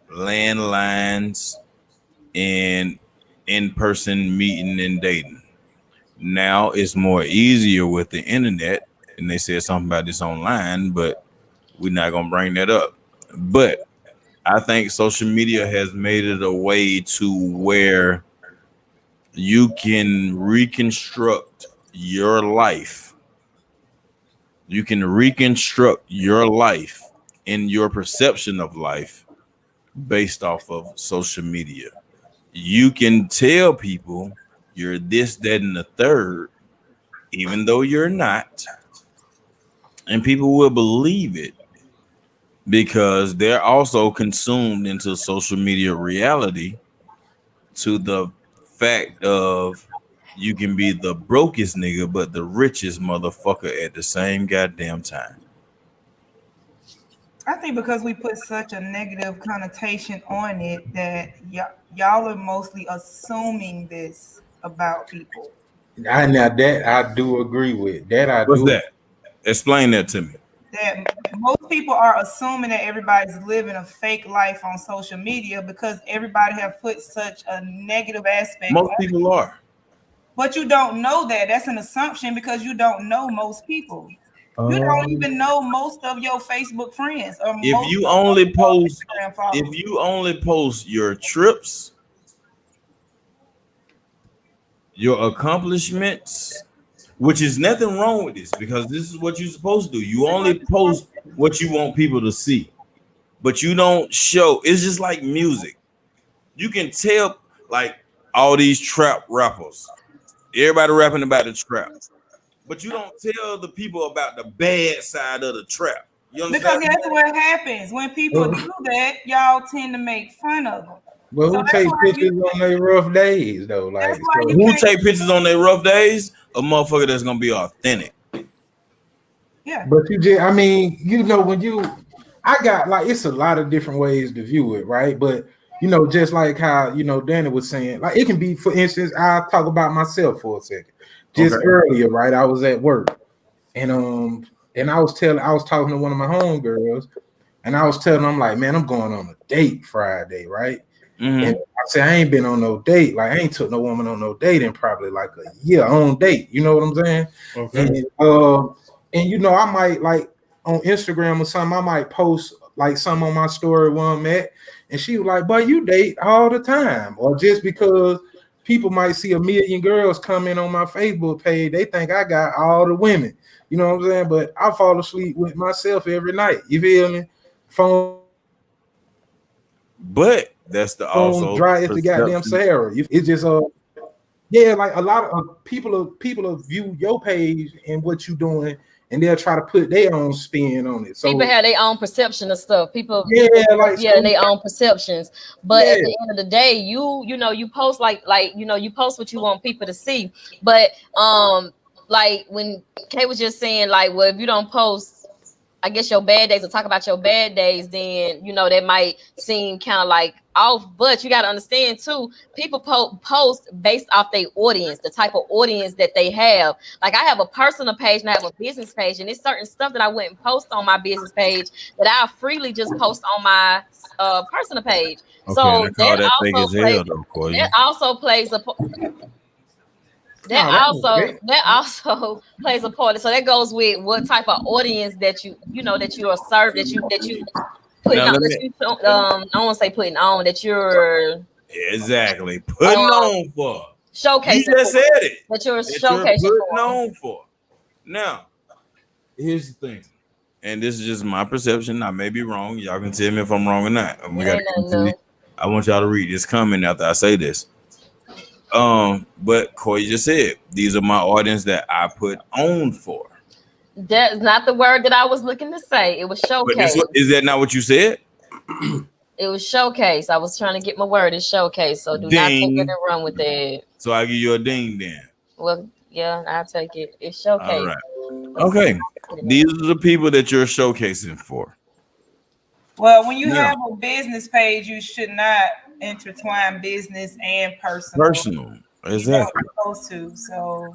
landlines and in-person meeting and dating. Now it's more easier with the internet, and they said something about this online, but we're not gonna bring that up. But I think social media has made it a way to where you can reconstruct your life. You can reconstruct your life and your perception of life based off of social media. You can tell people you're this, that, and the third, even though you're not, and people will believe it because they're also consumed into social media reality to the fact of you can be the brokest nigga but the richest motherfucker at the same goddamn time. I think because we put such a negative connotation on it that y'all are mostly assuming this about people. Now that I do agree with that. I What's do. that? Explain that to me. That most people are assuming that everybody's living a fake life on social media because everybody have put such a negative aspect Most on it. people are. But you don't know that. That's an assumption because you don't know most people. You don't even know most of your Facebook friends or If most you of only your post Instagram followers. if you only post your trips, your accomplishments, which is nothing wrong with this because this is what you're supposed to do. You only post what you want people to see, but you don't show. It's just like music. You can tell, like all these trap rappers, everybody rapping about the trap, but you don't tell the people about the bad side of the trap. You Because understand? that's what happens when people do that. Y'all tend to make fun of them. But So who that's take why pictures on their rough days though? Like, That's why so, you Who can't. take pictures on their rough days? A motherfucker that's gonna be authentic. Yeah. but you just, I mean, you know, when you, I got like, it's a lot of different ways to view it, right? But you know, just like how Danny was saying, like it can be, for instance, I'll talk about myself for a second. Just Okay. earlier, right? I was at work, and I was talking to one of my homegirls, and I was telling them like, man, I'm going on a date Friday, right? Mm-hmm. And I said, I ain't been on no date. Like, I ain't took no woman on no date in probably like a year on date. You know what I'm saying? Okay. And you know, I might like on Instagram or something, I might post like something on my story where I'm at. And she was like, but you date all the time. Or just because people might see a million girls coming on my Facebook page, they think I got all the women. You know what I'm saying? But I fall asleep with myself every night. You feel me? Phone But that's the also dry as the goddamn perception. Sahara. It's just yeah, like a lot of people view your page and what you doing, and they'll try to put their own spin on it. So People have their own perception of stuff. People, yeah, like yeah, so, their own perceptions. But yeah. at the end of the day, you know, you post like you post what you want people to see. But like when Kay was just saying, like, well, if you don't post, I guess your bad days or talk about your bad days, then you know that might seem kind of like off. But you got to understand too, people post based off their audience, the type of audience that they have. Like I have a personal page and I have a business page, and it's certain stuff that I wouldn't post on my business page that I freely just post on my personal page. Okay, So they call that fake as hell though, that also plays a that also plays a part. So that goes with what type of audience that you know that you are served, that you putting now on, let that me you I don't want to say putting on, that you're exactly putting on for. You showcasing just for, said it. that you're That you're showcasing putting for. on for. Now, here's the thing, and this is just my perception. I may be wrong. Y'all can tell me if I'm wrong or not. And we got to continue. I want y'all to read this comment after I say this. But Corey just said these are my audience that I put on for. That's not the word that I was looking to say. It was showcase. Is that not what you said? It was showcase. I was trying to get my word. It's showcase. So do not take it and run with it. So I give you a ding then. Well, yeah, I'll take it. It's showcase. All right. Okay. These are the people that you're showcasing for. Well, when you have a business page, you should not intertwine business and personal. Exactly. Supposed to. So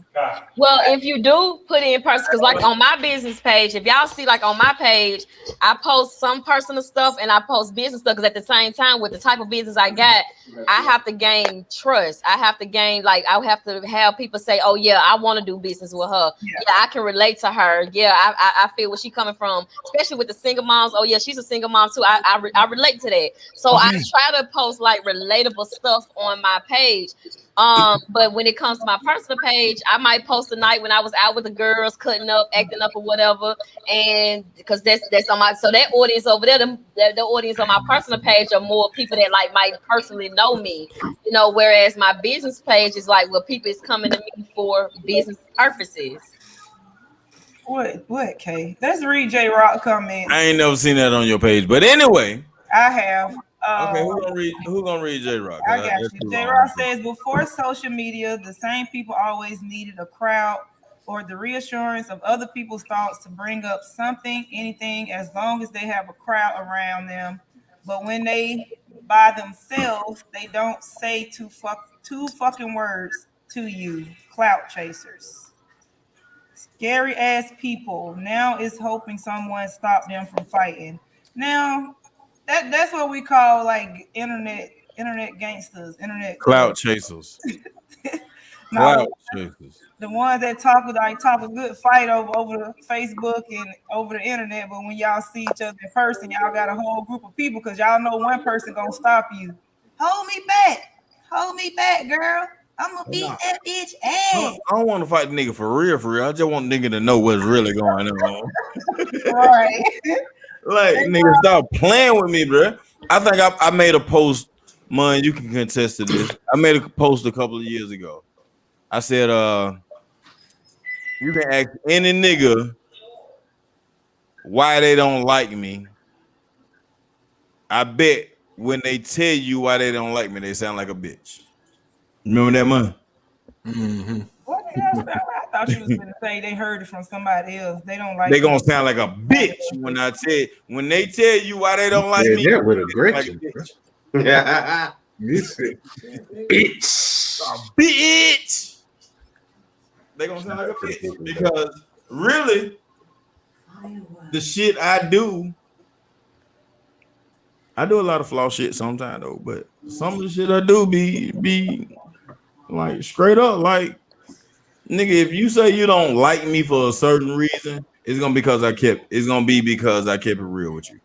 well, if you do put it in person, because like on my business page, if y'all see like on my page, I post some personal stuff and I post business stuff, because at the same time with the type of business I got, I have to gain trust. I have to gain, like, I have to have people say, oh yeah, I want to do business with her. Yeah, I can relate to her. Yeah, I feel where she's coming from, especially with the single moms. Oh yeah, she's a single mom too. I relate to that. So I try to post like relatable stuff on my page. But when it comes to my personal page, I might post a night when I was out with the girls, cutting up, acting up, or whatever. And because that's on my, so that audience over there, the audience on my personal page are more people that like might personally know me, you know. Whereas my business page is like, well, people is coming to me for business purposes. What, Kay? Let's read J Rock comments. I ain't never seen that on your page, but anyway. I have. Okay, who gonna read J Rock? I got you. J Rock says before social media, the same people always needed a crowd or the reassurance of other people's thoughts to bring up something, anything, as long as they have a crowd around them. But when they by themselves, they don't say two fucking words to you. Clout chasers. Scary ass people. Now is hoping someone stop them from fighting. Now that's what we call like internet gangsters, internet Cloud chasers. no, Cloud chasers. the ones that talk a good fight over the Facebook and over the internet, but when y'all see each other in person, y'all got a whole group of people because y'all know one person gonna stop you. Hold me back, girl. I'm gonna beat that bitch ass. I don't want to fight the nigga for real. I just want nigga to know what's really going on. Right. Like, nigga, stop playing with me, bro. I think I made a post, man. You can contest to this. I made a post a couple of years ago. I said, you can ask any nigga why they don't like me. I bet when they tell you why they don't like me, they sound like a bitch. Remember that, man? Mm-hmm. What the hell? I thought you was gonna say they heard it from somebody else. They don't like. They gonna sound like a bitch when they tell you why they don't like me. Yeah, with aggression. Yeah. Bitch. Bitch. They gonna sound like a bitch because really, the shit I do a lot of flaw shit sometimes though, but some of the shit I do be like straight up like, nigga, if you say you don't like me for a certain reason, it's gonna be because I kept it real with you.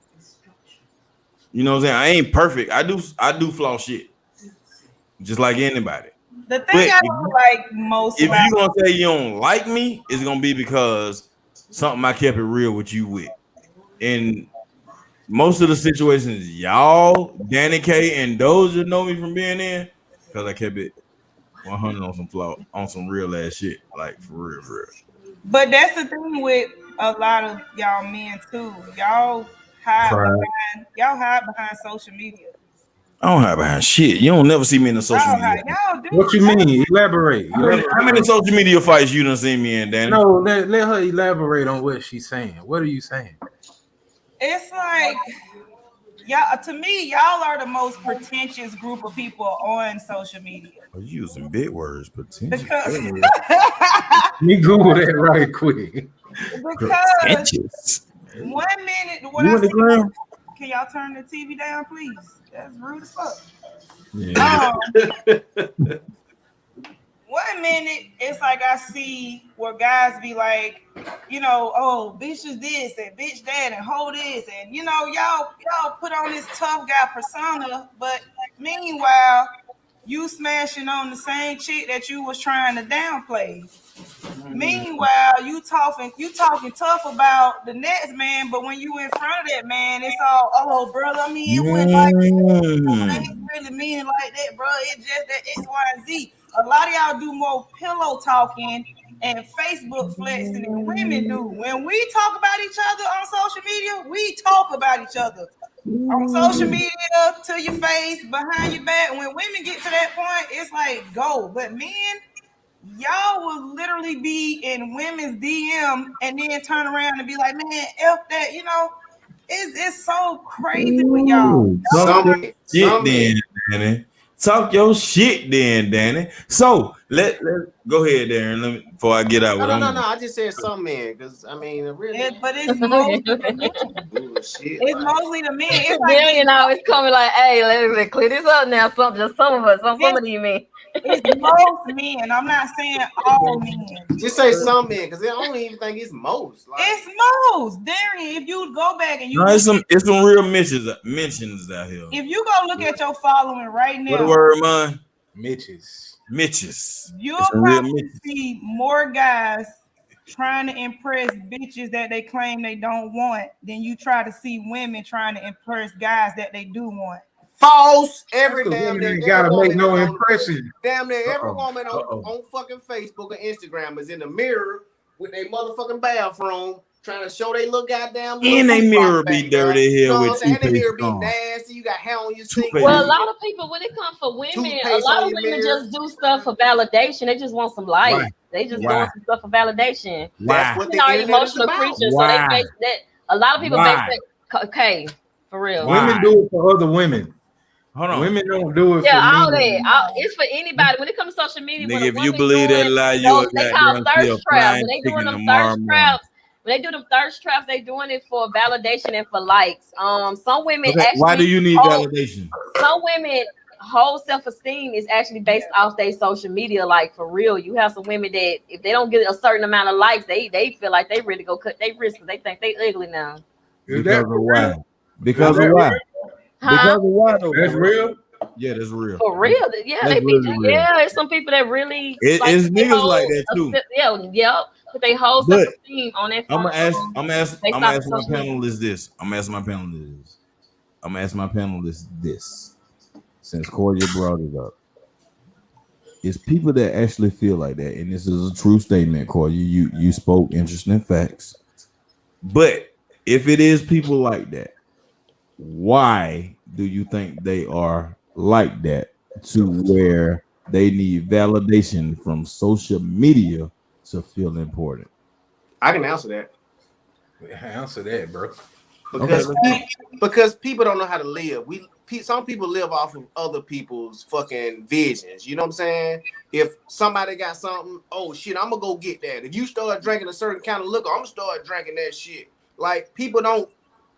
You know what I'm saying? I ain't perfect. I do flaw shit, just like anybody. The thing I don't like most. If you gonna say you don't like me, it's gonna be because something I kept it real with you with. And most of the situations, y'all, Danny K and Doja know me from being in, because I kept it 100 on some real ass shit, like for real. But that's the thing with a lot of y'all men too. Y'all hide behind social media. I don't hide behind shit. You don't never see me in the social media. Y'all do. What you mean? Elaborate. How many social media fights you done seen me in, Danny? No, let her elaborate on what she's saying. What are you saying? It's like, y'all, to me, y'all are the most pretentious group of people on social media. Are you using big words, pretentious? Because me Google that right quick. Because 1 minute, what you I in the see, ground? can y'all turn the TV down, please? That's rude as fuck. Yeah. 1 minute, it's like I see where guys be like, you know, oh, bitch is this and bitch that and hold this, and you know, y'all put on this tough guy persona, but meanwhile, you smashing on the same chick that you was trying to downplay. Meanwhile, you talking tough about the next man, but when you in front of that man, it's all, oh, bro, I mean, it wasn't like that. I ain't really mean it like that, bro. It's just that X, Y, and Z. A lot of y'all do more pillow talking and Facebook flexing than women do. When we talk about each other on social media, we talk about each other. On social media, to your face, behind your back. When women get to that point, it's like, go. But men, y'all will literally be in women's DM and then turn around and be like, man, F that, you know. It's so crazy with y'all. Danny. Talk your shit then, Danny. So let go ahead, Darren. Let me before I get out. No. I just said some men because I mean, really. But it's mostly the men. It's mostly the men. It's like Then it's coming like, hey, let's clear this up now. Some of us, some of you mean. It's most men. I'm not saying all men. Just say some men, because I don't even think it's most. Like, it's most. Darian, if you go back and you it's some real mentions out here. If you go look at your following right now, what the word, man? Mitches. You'll probably see more guys trying to impress bitches that they claim they don't want than you try to see women trying to impress guys that they do want. False. Every damn near gotta make no impression. Damn near every woman on fucking Facebook or Instagram is in the mirror with their motherfucking bathroom, trying to show they little goddamn. And they mirror be back, dirty you here know with what I'm saying? And the toothpaste mirror be on. nasty. You got hair on your sink. Well, a lot of people, when it comes for women, Toothpaste a lot on of your women mirror. just do stuff for validation. They just want some light. Why? They just Why? doing some stuff for validation. That's what Women the are internet is emotional about. creatures, Why? so they base that. A lot of people Why? base that. Okay, for real. Why? Women do it for other women. Hold on. Women don't do it Yeah, for all men. that. It's for anybody. When it comes to social media, when Nigga, a if you woman believe that doing lie, you those, a they call goddamn see a thirst traps. flying When they chicken doing them tomorrow thirst morning. traps, when they do them thirst traps, they doing it for validation and for likes. Some women Okay, actually. why do you need hold- validation? Some women whole self-esteem is actually based off their social media. Like for real, you have some women that if they don't get a certain amount of likes, they feel like they ready to go cut their wrist because they think they ugly now. Is Because that of for why? real? Because Is of that why? real? Because Huh? of why though? That's bro? real. Yeah, that's real. For real, yeah, That's they be really real. yeah. It's some people that really It's they niggas like hold that too. yeah, but they whole But self-esteem on that I'm phone. gonna ask Based my off social media. panelists this. I'm gonna ask my panelists this. Since Corey brought it up, it's people that actually feel like that, and this is a true statement, Corey. You spoke interesting facts. But if it is people like that, why do you think they are like that to where they need validation from social media to feel important? I can answer that. Answer that, bro. Because people don't know how to live. Some people live off of other people's fucking visions. You know what I'm saying? If somebody got something, oh shit, I'm gonna go get that. If you start drinking a certain kind of liquor, I'm gonna start drinking that shit. Like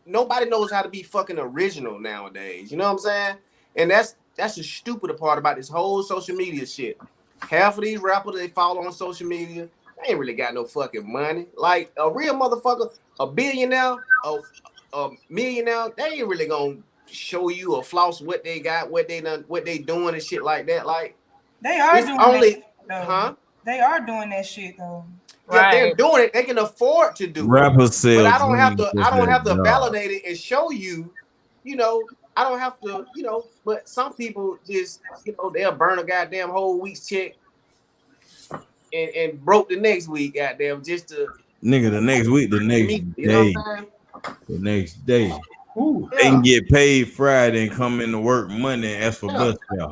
nobody knows how to be fucking original nowadays. You know what I'm saying? And that's the stupid part about this whole social media shit. Half of these rappers they follow on social media, they ain't really got no fucking money. Like a real motherfucker, a billionaire, a millionaire, they ain't really gonna show you or floss what they got, what they done, what they doing and shit like that. Like They are it's doing only, that, though. huh? They are doing that shit though. Yeah, they're Right. doing it. They can afford to do it. Rappers sell But I don't have dreams. to. I don't have to validate it and show you. You know, I don't have to. You know, but some people just, they'll burn a goddamn whole week's check and broke the next week, goddamn, just to Nigga, the next week, the next meet. You know day, what I'm saying? the next day. Ooh. They can get paid Friday and come into work Monday and ask for bus fare.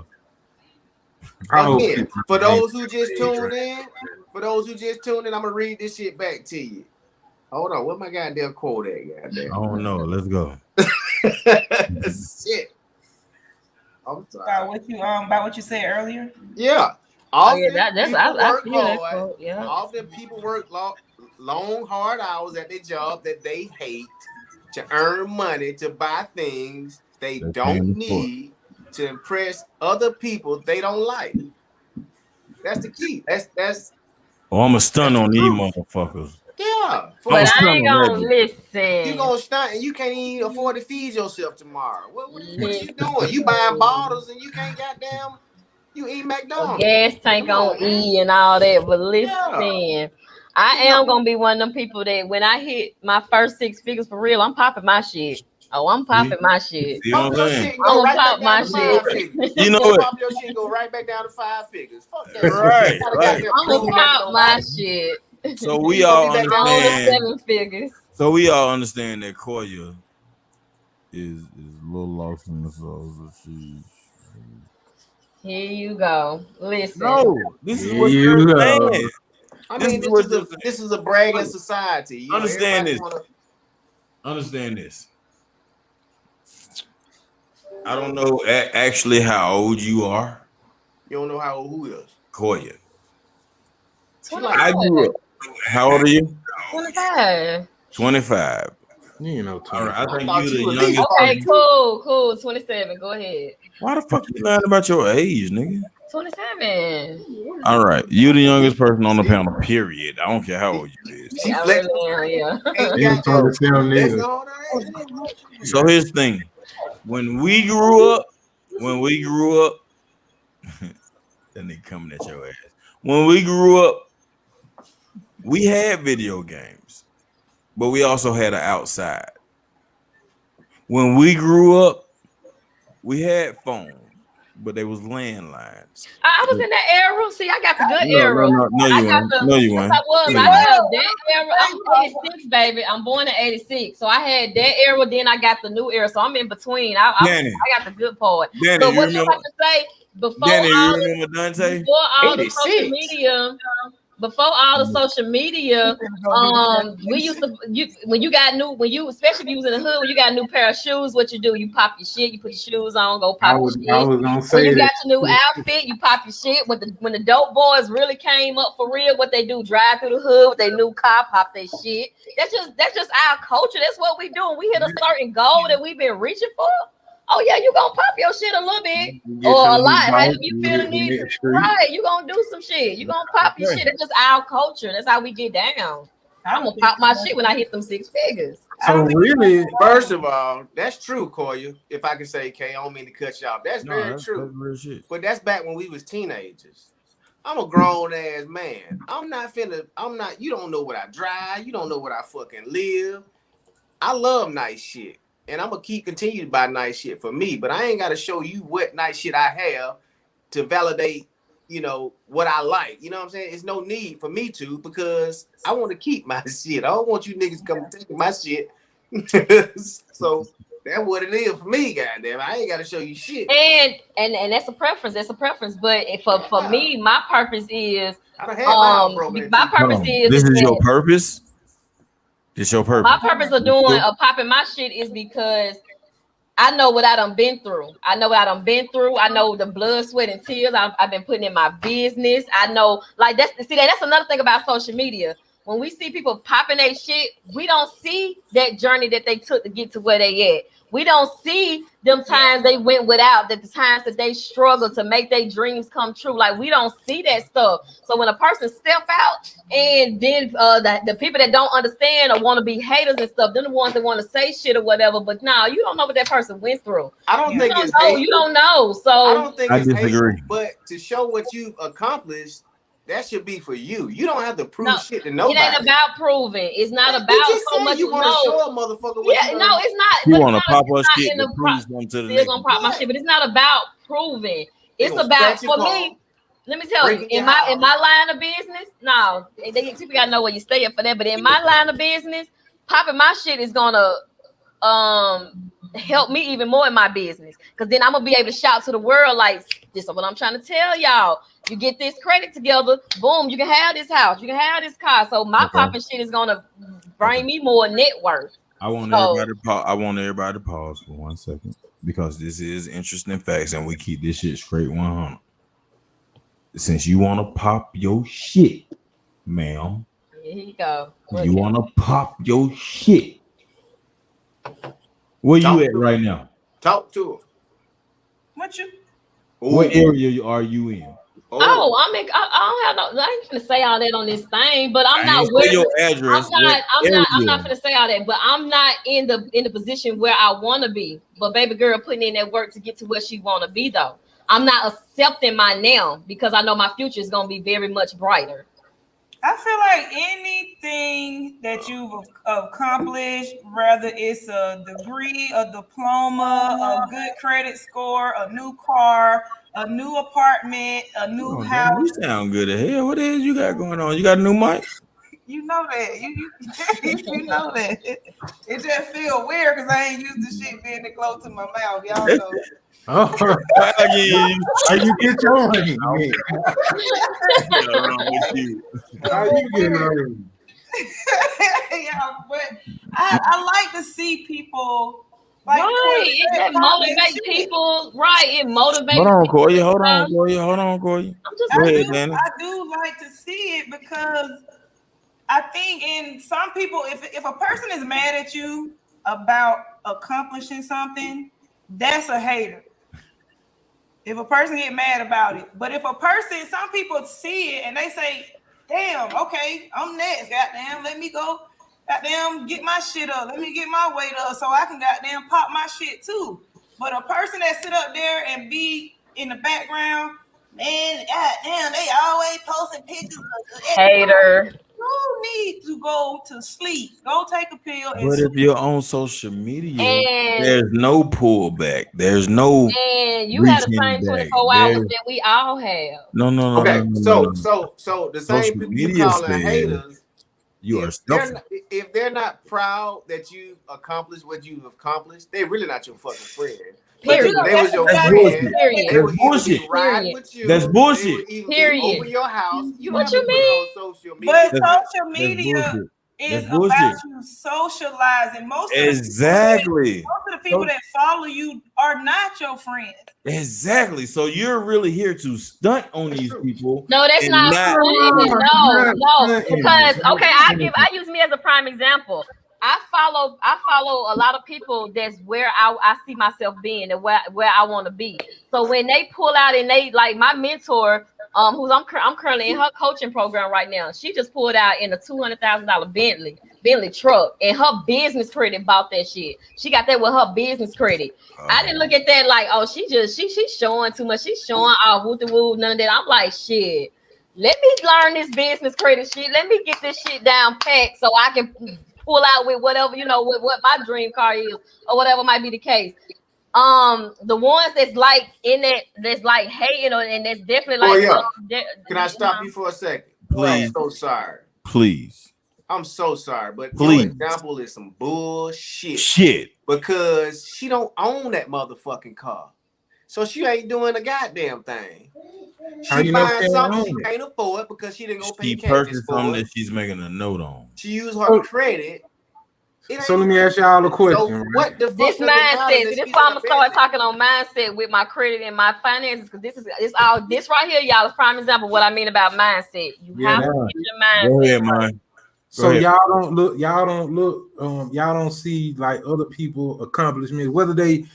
Again, for those who just tuned in, I'm gonna read this shit back to you. Hold on, what my goddamn quote at? Goddamn. I don't know. Let's go. Shit. I'm sorry. About what you said earlier. Yeah. I Work feel that hard. quote, yeah. Often people work long, hard hours at their job that they hate to earn money to buy things they don't need to impress other people they don't like. That's the key. That's. Oh, I'm a stun on these motherfuckers. Yeah. But I ain't gonna listen. You gonna stunt and you can't even afford to feed yourself tomorrow. What are you doing? You buying bottles and you can't goddamn. You eat McDonald's. Gas tank on E and all that. But listen, I am gonna be one of them people that when I hit my first 6 figures for real, I'm popping my shit. Oh, I'm popping my shit. You know what I'm saying? Go right pop back down my to shit. 5 figures. You know what? Pop your shit, go right back down to 5 figures. Fuck that. Right, Right. I'm gonna pop my shit. So we all On understand. 7 figures. So we all understand that Koya is a little lost in the sauce. Here you go. Listen. No, this is what you're saying. I mean, this is a bragging society. You understand this. Understand this. I don't know actually how old you are. You don't know how old who is? Koya. 25. I grew up. How old are you? 25. 25. You know, all right, I think you the youngest. Okay, cool. 27. Go ahead. Why the fuck you lying about your age, nigga? 27. All right, you the youngest person on the panel. Period. I don't care how old you is. I really am, yeah. So here's the thing: when we grew up, then they coming at your ass. When we grew up, we had video games, but we also had an outside. When we grew up, we had phones, but they was landlines. I was in that era. See, I got the good No, era. no, I you got weren't. the, No, you yes, weren't. I was. No, I you weren't. had that era. I'm 86, baby. I'm born in 86. So I had that era, then I got the new era. So I'm in between. I got the good part. Danny, But you what you remember? about to say before Danny, you all remember Dante? before all the 86. social media, we used to when you got new especially if you was in the hood, when you got a new pair of shoes, what you do? You pop your shit, you put your shoes on, go pop your shit. I was gonna When say you that. got your new outfit, you pop your shit. When the dope boys really came up for real, what they do? Drive through the hood with their new car, pop their shit. That's just our culture. That's what we do. We hit a certain goal that we've been reaching for. Oh yeah, you gonna pop your shit a little bit Get or your a new lot. How bike, you you feeling hit the it? next street. Right, you gonna do some shit. You gonna pop your shit. That's just our culture. That's how we get down. I'm gonna pop my shit when I hit them 6 figures. So really, First of all, that's true, Koya. If I can say, Kay, I don't mean to cut you off. That's very true. That's real shit. But that's back when we was teenagers. I'm a grown ass man. You don't know what I drive. You don't know what I fucking live. I love nice shit. And I'm gonna continue to buy nice shit for me, but I ain't gotta show you what nice shit I have to validate, what I like. You know what I'm saying? It's no need for me to, because I want to keep my shit. I don't want you niggas come take my shit. So that's what it is for me, goddamn. I ain't gotta show you shit. And that's a preference. That's a preference. But for me, my purpose is This is your purpose. It's your purpose. My purpose of popping my shit is because I know what I done been through. I know the blood, sweat, and tears I've been putting in my business. I know, that's another thing about social media. When we see people popping their shit, we don't see that journey that they took to get to where they at. We don't see them times they went without, the times that they struggled to make their dreams come true. Like, we don't see that stuff. So when a person step out, and then the people that don't understand or want to be haters and stuff, they're the ones that want to say shit or whatever. But no, you don't know what that person went through. I don't think it's hate. You don't know. So I don't think it's disagree. Hate, but to show what you've accomplished, that should be for you. You don't have to prove shit to nobody. It ain't about proving. It's not about so much. You want to show a motherfucker what it's not. You want to pop us shit to prove something to the Still gonna pop my shit, but it's not about proving. It's about, for me, let me tell you, in my line of business, no, people gotta know where you stay at for that. But in my line of business, popping my shit is gonna help me even more in my business, because then I'm gonna be able to shout to the world like, this is what I'm trying to tell y'all. You get this credit together, boom, you can have this house, you can have this car. So my popping shit is gonna bring me more net worth. I want everybody to pause for 1 second, because this is interesting facts, and we keep this shit straight 100. Since you want to pop your shit, ma'am. Here you go. You want to pop your shit. Where you at right now? Talk to him. What area are you in? I'm in. I don't have no. I ain't gonna say all that on this thing, but I'm not. Say your address. I'm not gonna say all that, but I'm not in the position where I want to be. But baby girl putting in that work to get to where she want to be, though. I'm not accepting my now, because I know my future is gonna be very much brighter. I feel like anything that you've accomplished, whether it's a degree, a diploma, a good credit score, a new car, a new apartment, a new house. Man, you sound good as hell. What the hell you got going on? You got a new mic? You know that. You know that. It just feel weird because I ain't used to shit being close to my mouth. Y'all know. Oh, you get your ring. How you get a ring? Yeah, but I like to see people like it motivates people. Right, it motivates. Hold on, Corey. I do like to see it, because I think in some people, if a person is mad at you about accomplishing something, that's a hater. If a person get mad about it. But if a person, some people see it and they say, damn, okay, I'm next, goddamn, let me go, goddamn, get my shit up, let me get my weight up so I can goddamn pop my shit too. But a person that sit up there and be in the background, man, goddamn, they always posting pictures of hater. You need to go to sleep. Go take a pill. And But if sleep. you're on social media, And there's no pullback. There's no you have the reaching same back. 24 hours that we all have. No. Okay, so the same Social people you media calling says haters, you are if they're not proud that you've accomplished what you've accomplished, they're really not your fucking friend. Period. If they was your That's friend, Period. they would either bullshit. be riding with you. That's bullshit. They would even Period. be over your house. You don't What have you to put it on social media. But social That's media bullshit. is That's bullshit. about you socializing. Most of Exactly. the people that follow you are not your friends. Exactly. So you're really here to stunt on these people. No, that's and not stunting. No, stunting. because okay, I use me as a prime example. I follow a lot of people that's where I see myself being and where I want to be. So when they pull out and they like my mentor, who's I'm currently in her coaching program right now. She just pulled out in a $200,000 Bentley truck, and her business credit bought that shit. She got that with her business credit. I didn't look at that like, oh, she's showing too much. She's showing all woo woo, none of that. I'm like, shit. Let me learn this business credit shit. Let me get this shit down packed so I can pull out with whatever, what my dream car is or whatever might be the case. The ones that's like in it, that's like hating on, and that's definitely like. Can I stop you for a second? Please. I'm so sorry. Please. I'm so sorry, but Please. your example is some bullshit. Shit. Because she don't own that motherfucking car, so she ain't doing a goddamn thing. She finds something she can't afford because she didn't go pay cash for something it. that she's making a note on. She used her credit. So let me ask y'all a question. So what the fuck this mindset? This is why I'm gonna start talking on mindset with my credit and my finances, because this right here, y'all, is prime example of what I mean about mindset. You have to get your mindset. Go ahead, man. So y'all don't see like other people accomplishments, whether they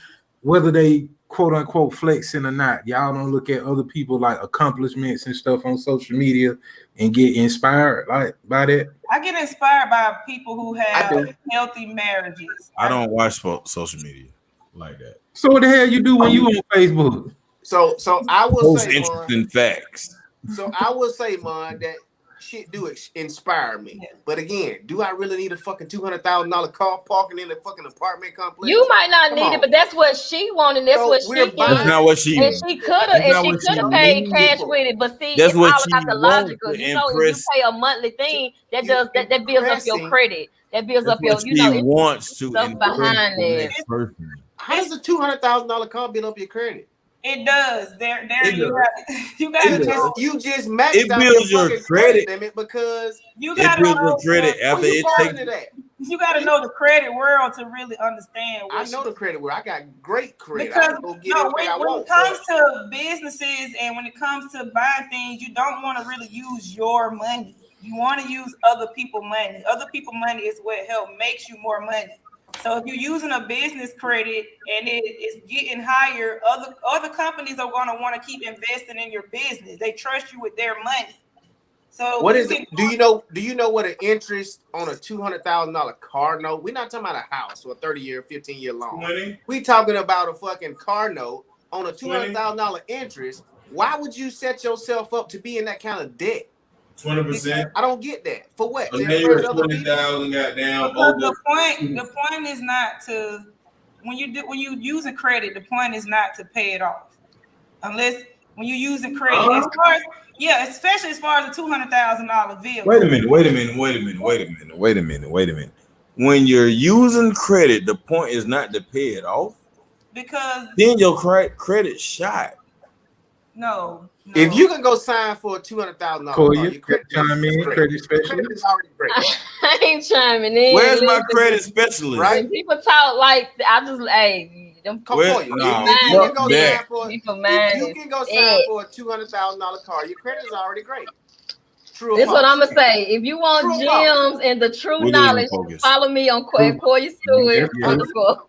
quote unquote flexing or not. Y'all don't look at other people like accomplishments and stuff on social media and get inspired like by that. I get inspired by people who have healthy marriages. I don't watch social media like that. So what the hell you do when you on Facebook? So I will say, interesting facts. So I will say, man, that shit do inspire me. Yeah. But again, do I really need a fucking $200,000 car parking in a fucking apartment complex? You might not need it, but that's what she wanted. That's what she buying. That's not what she. And she could have paid cash with it. But see, it's all about the logical. You know, if you pay a monthly thing, that builds up your credit. That builds up your, wants to stuff behind it. How does a $200,000 car build up your credit? It does. You just maxed it out builds your credit limit because you got to build your credit after it takes. You got to know the credit world to really understand. I know the credit world. I got great credit. Because when it comes to businesses and when it comes to buying things, you don't want to really use your money. You want to use other people's money. Other people's money is what makes you more money. So if you're using a business credit and it is getting higher, other companies are going to want to keep investing in your business. They trust you with their money. So what is it? Do you know what an interest on a $200,000 car note? We're not talking about a house or a 30-year, 15-year loan. We talking about a fucking car note on a $200,000 interest. Why would you set yourself up to be in that kind of debt? 20%. I don't get that. For what? So you're 20,000 goddamn. The point is not to when you use a credit. The point is not to pay it off, unless when you use a credit. Especially as far as a $200,000 vehicle. Wait a minute. When you're using credit, the point is not to pay it off. Because then your credit shot. No. If you can go sign for a $200,000 car, your credit specialist is already great. I ain't chiming in. Where's my credit specialist? Right? When people talk like them come for you. If you can go sign for a $200,000 car, your credit is already great. True. That's what I'm gonna say. If you want gems and the true knowledge, follow me on Corey Stewart _.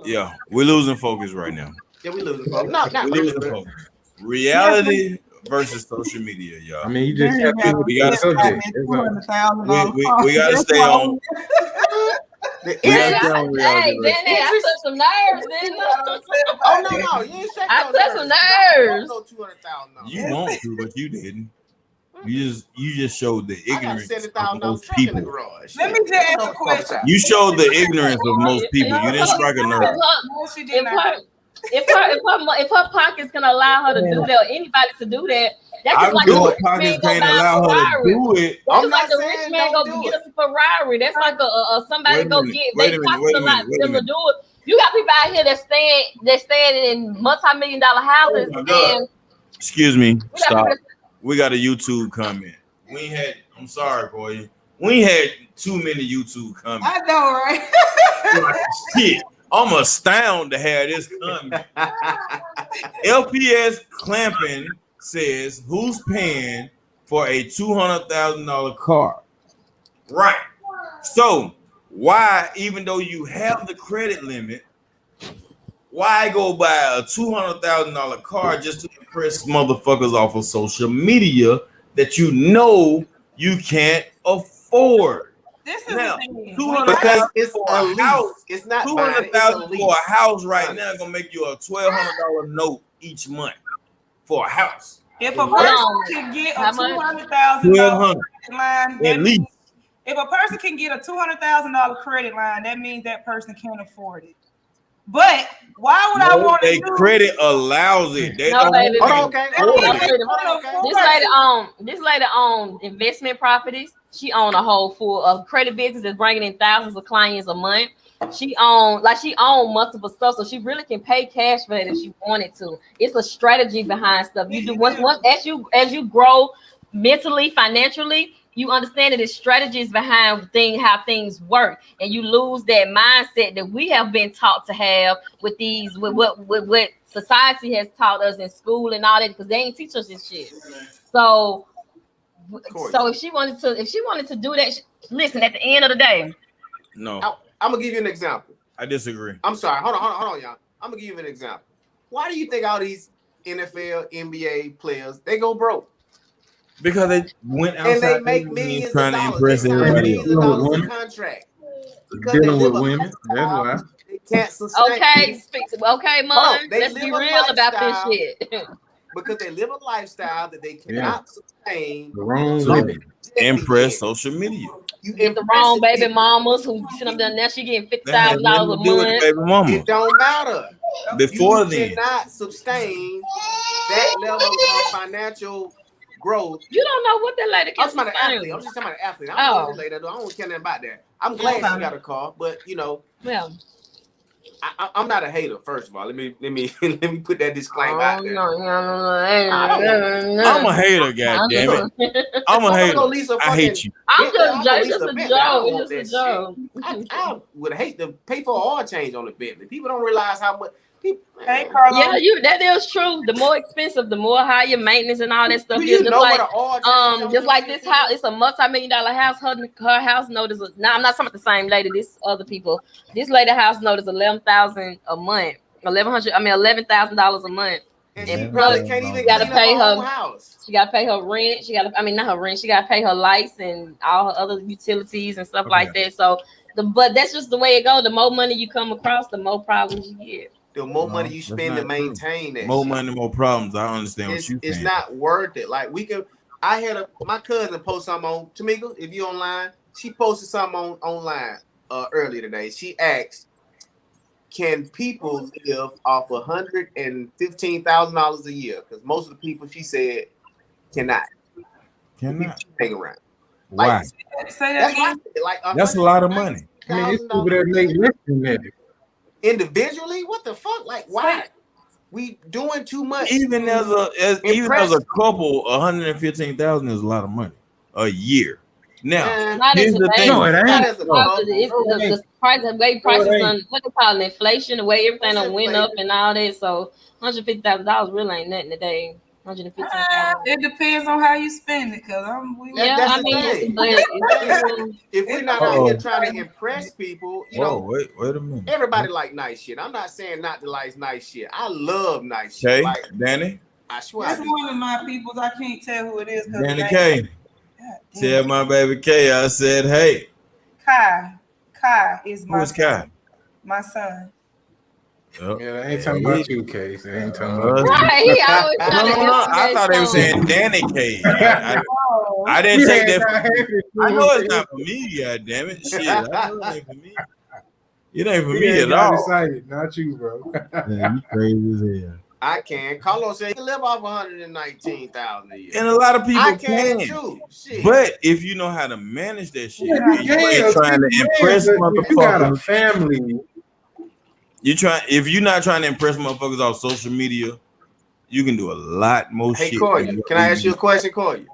Yeah, we're losing focus right now. Yeah, we're losing focus. Not we're losing focus. Reality versus social media, y'all. I mean, you just we gotta stay on. I took some nerves, didn't I? Oh no, you ain't I took some nerves. You want to, but you didn't. You just showed the I got ignorance of $70,000 most truck in the people. garage. Let me just ask a question. You showed the ignorance of most people. You didn't strike a nerve. No, she did not. If her pockets can allow her to do that, or anybody to do that, that's I just like do the it. rich man Pockets go can't buy a allow her to Ferrari. do it. That's I'm just like not the rich saying man don't go do get it. us a Ferrari. That's like a somebody Wait a go minute, get wait they a minute, pockets wait a a lot minute, wait for a them to minute. do it. You got people out here that's staying in multi-million-dollar houses, Oh my God. and Excuse me. we got people Stop. that We got a YouTube comment. We ain't had. I'm sorry, boy. We ain't had too many YouTube comments. I know, right? Shit. I'm astounded to have this comment. LPS Clamping says, "Who's paying for a $200,000 car?" Right. So why, even though you have the credit limit, why go buy a $200,000 car just to impress motherfuckers off of social media that you know you can't afford? This is Now, the thing. Because 200,000 it's for a a lease. house. It's not buying it. It's a 200,000 lease. for a house right Honest. now is gonna make you a $1,200 note each month for a house. If a person on. can get a How much? $200,000 $1,200 credit line, at that least. means if a person can get a $200,000 credit line, that means that person can't afford it. But why would I No, want to they do? credit allows it. They No, don't baby. Hold on, want okay. to afford Hold on, it. okay. Hold on, okay. This lady own investment properties. She own a whole full of credit business that's bringing in thousands of clients a month. She own multiple stuff, so she really can pay cash for that if she wanted to. It's a strategy behind stuff. You do once as you grow mentally, financially, you understand that it's strategies behind how things work, and you lose that mindset that we have been taught to have with what society has taught us in school and all that, because they ain't teach us this shit. So if she wanted to do that, listen, at the end of the day, No, I'm gonna give you an example. I disagree. I'm sorry. Hold on, y'all. I'm gonna give you an example. Why do you think all these NFL, NBA players they go broke? Because they went outside And they make millions trying of to dollars. impress They sign everybody millions else. of dollars in contract. Because they Dealing live with a women. That's lifestyle why. they can't sustain. okay, Mom, They let's live be a real about this lifestyle shit. because they live a lifestyle that they cannot sustain. The wrong So, women. impress social media. You Get the impress wrong it, baby it- mamas who sit up there now. She getting That has $50,000 nothing a to do with the month. baby mama. It don't matter. Before You then, cannot sustain that level of financial growth. You don't know what that lady I'm can talking about an athlete. sustain. I'm just talking about an athlete. I don't know what this lady do. I don't care nothing about that. I'm glad she got a car, but you know, Yeah. I'm not a hater. First of all, let me put that disclaimer out there. I'm a hater, goddammit. I'm a hater. I hate you. It's just a joke. It's just a joke. I would hate to pay for an oil change on the Bentley. People don't realize how much. Hey, Carlo. Yeah, that is true. The more expensive, the more higher maintenance and all that stuff. Do you just know like, what an oil change on just like this this house, it's a multi-million-dollar house. Her house note is I'm not talking about the same lady. This other people. This lady house note is $11,000 a month. $11,000 a month. And she probably can't even gotta clean pay up her her own house. She gotta pay her rent. Not her rent. She gotta pay her lights and all her other utilities and stuff like that. So but that's just the way it goes. The more money you come across, the more problems you get. The more money you spend to maintain that. More money, more problems. I understand what you It's saying. not worth it. Like I had my cousin post something on Tamika. If you online, she posted something online earlier today. She asked, "Can people live off $115,000 a year?" Because most of the people, she said, cannot. Hang around. Why? Say that again. That's a lot of money. I mean, it's people that make less than that. Individually, what the fuck? Like, why? We doing too much. Even as a couple, 115,000 is a lot of money a year. Now, here's the thing. No, it ain't. The price, the way prices on what they call it, inflation, the way everything done went up and all that. So $150,000 really ain't nothing today. $115,000. It depends on how you spend it, cause if we're not out here trying to impress people, you know. Wait a minute. Everybody like nice shit. I'm not saying not to like nice shit. I love nice shit. Okay, Danny. I swear. That's one of my peoples. I can't tell who it is. Danny K. Tell my baby K. I said, hey. Kai is my Who's Kai? son. My son. Yeah, they ain't talking about you, Case. They ain't talking about Right, he always No. I thought they were saying Danny K. I didn't take that. I know it's It not for me. God damn it, shit. I know it ain't for me. It ain't for me ain't at got all. excited, not you, bro. Yeah, you crazy as hell. I can. Carlos said he can live off 119,000 a year. And a lot of people I can can. too. Shit. But if you know how to manage that shit, Yeah, and you ain't trying to impress if you got a motherfuckers. family. If you're not trying to impress motherfuckers off social media, you can do a lot more Hey, shit. Corey, can I ask you a question, Corey?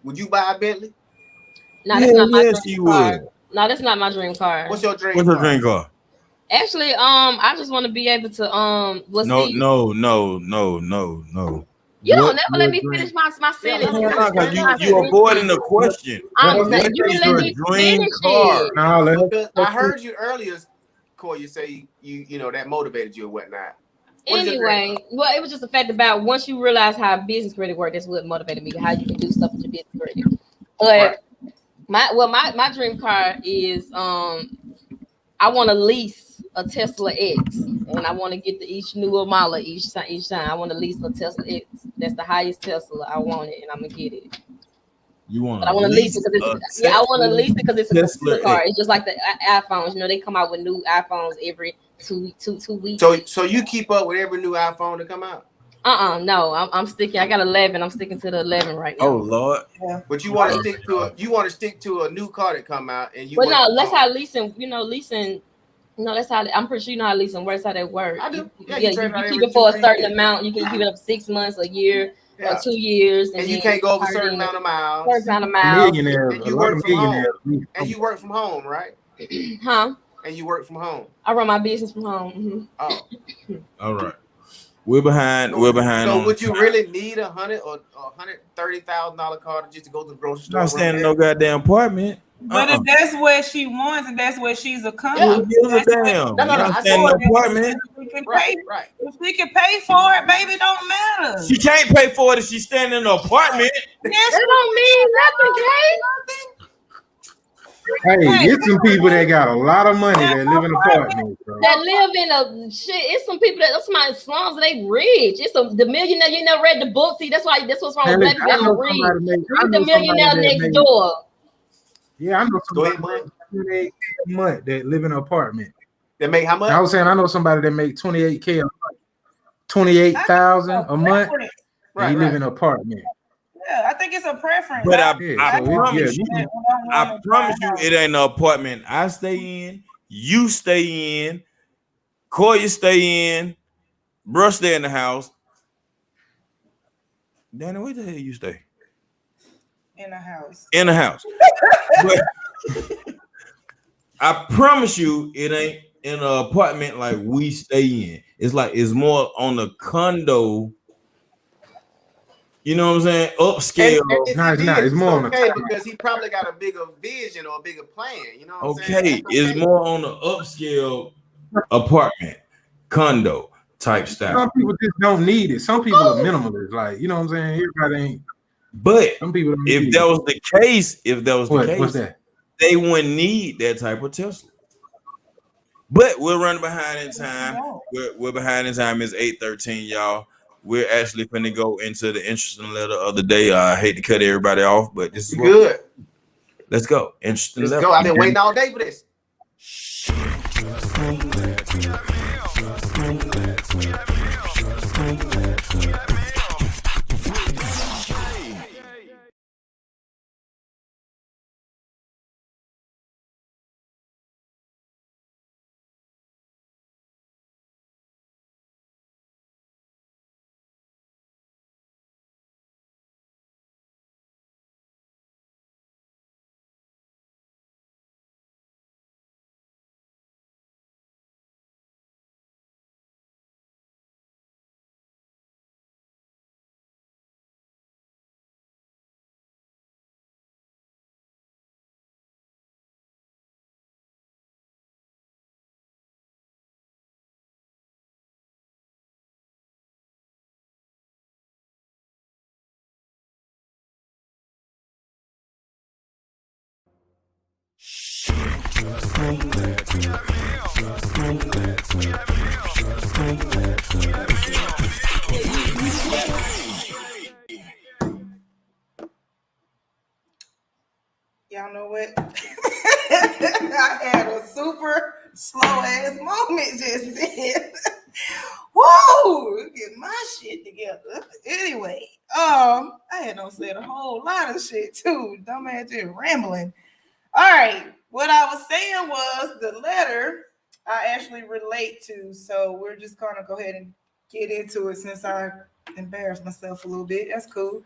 Would you buy a Bentley? No, that's not my Yes, dream you car. would. No, that's not my dream car. What's your dream What's car? your dream car? Actually, I just want to be able to No. You don't never let me finish my sentence. You avoiding the question. You What didn't is let your me dream finish car? it. No, Because I heard you earlier, Corey, you say you know that motivated you or whatnot. Anyway, well, it was just the fact about once you realize how business credit works, that's what motivated me, how you can do stuff with your business credit. But my dream car is I want to lease a Tesla X, and I want to get each new model each time. I want to lease a Tesla X. That's the highest Tesla. I want it, and I'm gonna get it. You want? But I want to lease it because I want to lease it because it's a computer car. It's just like the iPhones. You know, they come out with new iPhones every two weeks. So you keep up with every new iPhone to come out? No, I'm sticking. I got 11. I'm sticking to the 11 right now. Oh Lord! But you want to stick to a new car that come out, and you. But no, that's how leasing. You know, leasing. No, that's how. I'm pretty sure you know how leasing works. How that works. I do. You keep it for a certain amount. You can keep it up 6 months, a year, or 2 years, and you can't go over a certain amount of miles. Millionaires, and you work from home. And you work from home, right? Huh? And you work from home. I run my business from home. Oh. All right. We're behind. So would you really need $100,000 or $130,000 car just to go to the grocery store? Not staying in no goddamn apartment. But if that's what she wants and that's what she's accomplished, Who gives a damn? I stay in no apartment. Right. If she can pay for it, baby, don't matter. She can't pay for it if she's staying in an apartment. Yes, That don't mean nothing, Kay. Hey, it's some people that got a lot of money that live in apartments, bro. That live in a shit. It's some people that's my slums. They rich. It's the millionaire. You never read the book. See, that's what's wrong with black people. Read the millionaire next door. Yeah, I know somebody that $28K a month that live in an apartment. That make how much? I was saying I know somebody that make $28K a month, $28,000 a month. Right, he live in an apartment. Yeah, I think it's a preference. But I promise you, it ain't an apartment I stay in. You stay in. Koya stay in. Bruh stay in the house. Danny, where the hell you stay? In a house. In the house. But I promise you, it ain't in an apartment like we stay in. It's more on the condo. You know what I'm saying? Upscale. It's more on the because he probably got a bigger vision or a bigger plan. You know what I'm Okay, saying? it's more on the upscale apartment, condo type style. Some people just don't need it. Some people are minimalists, like, you know what I'm saying? Everybody ain't. But some people if that was the case, what's that? They wouldn't need that type of Tesla. But we're running behind in time. We're behind in time. It's 8:13, y'all. We're actually going to go into the interesting letter of the day. I hate to cut everybody off, but this is good. Let's go. Interesting letter. Let's go. I've been waiting all day for this. a super slow ass moment just then. Whoa, get my shit together. Anyway, I had no said a whole lot of shit too. Dumbass just rambling. All right, what I was saying was the letter I actually relate to, so we're just gonna go ahead and get into it since I embarrassed myself a little bit. That's cool.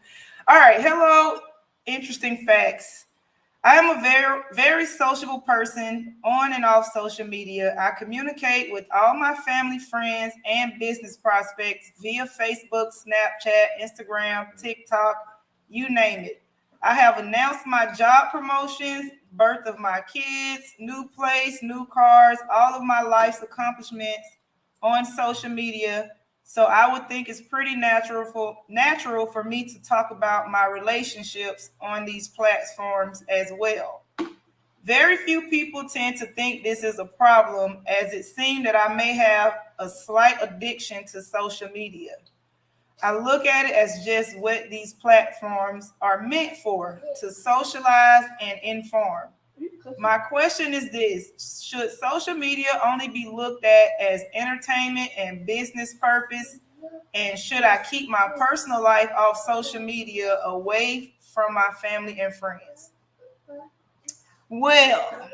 All right, hello, interesting facts. I am a very, very sociable person on and off social media. I communicate with all my family, friends, and business prospects via Facebook, Snapchat, Instagram, TikTok, you name it. I have announced my job promotions, birth of my kids, new place, new cars, all of my life's accomplishments on social media. So I would think it's pretty natural for me to talk about my relationships on these platforms as well. Very few people tend to think this is a problem, as it seems that I may have a slight addiction to social media. I look at it as just what these platforms are meant for, to socialize and inform. My question is this: should social media only be looked at as entertainment and business purpose? And should I keep my personal life off social media away from my family and friends? Well,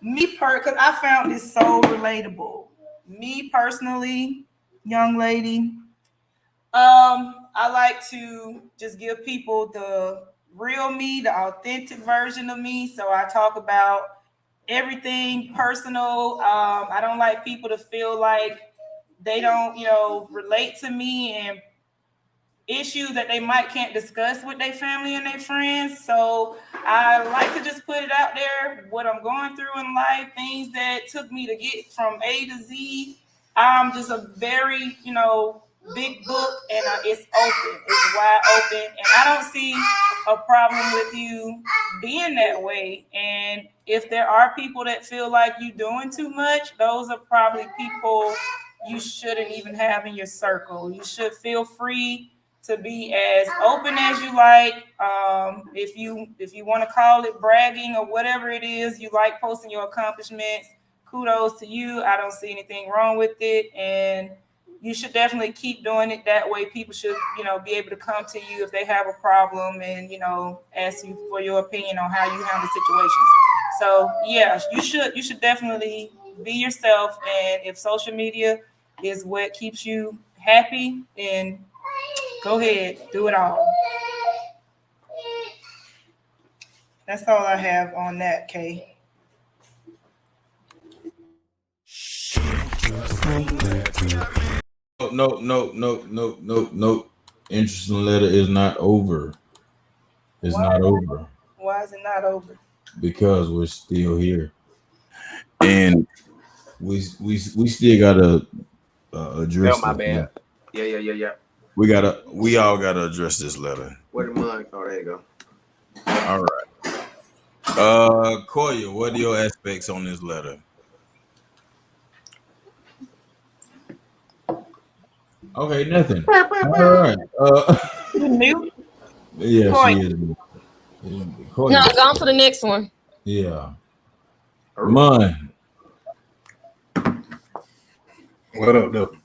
because I found this so relatable. Me personally, young lady, I like to just give people the real me, the authentic version of me. So I talk about everything personal. I don't like people to feel like they don't, relate to me and issues that they might can't discuss with their family and their friends. So I like to just put it out there, what I'm going through in life, things that took me to get from A to Z. I'm just a very, big book, and it's open, it's wide open, and I don't see a problem with you being that way. And if there are people that feel like you're doing too much, those are probably people you shouldn't even have in your circle. You should feel free to be as open as you like. If you want to call it bragging or whatever it is, you like posting your accomplishments, kudos to you. I don't see anything wrong with it, and you should definitely keep doing it that way. People should, be able to come to you if they have a problem and, ask you for your opinion on how you handle situations. So yeah, you should definitely be yourself. And if social media is what keeps you happy, then go ahead, do it all. That's all I have on that, Kay. No. Interesting letter is not over. It's not over Why is it not over? because we're still here, and we still gotta address my this. bad. Yeah. We all gotta address this letter. Where the mine? Oh, there you go. All right. Koya, what are your aspects on this letter? Okay, nothing. All right. Mute. Yeah, Koya. she is. Koya. No, go on to the next one. Yeah. Mine. What up, though?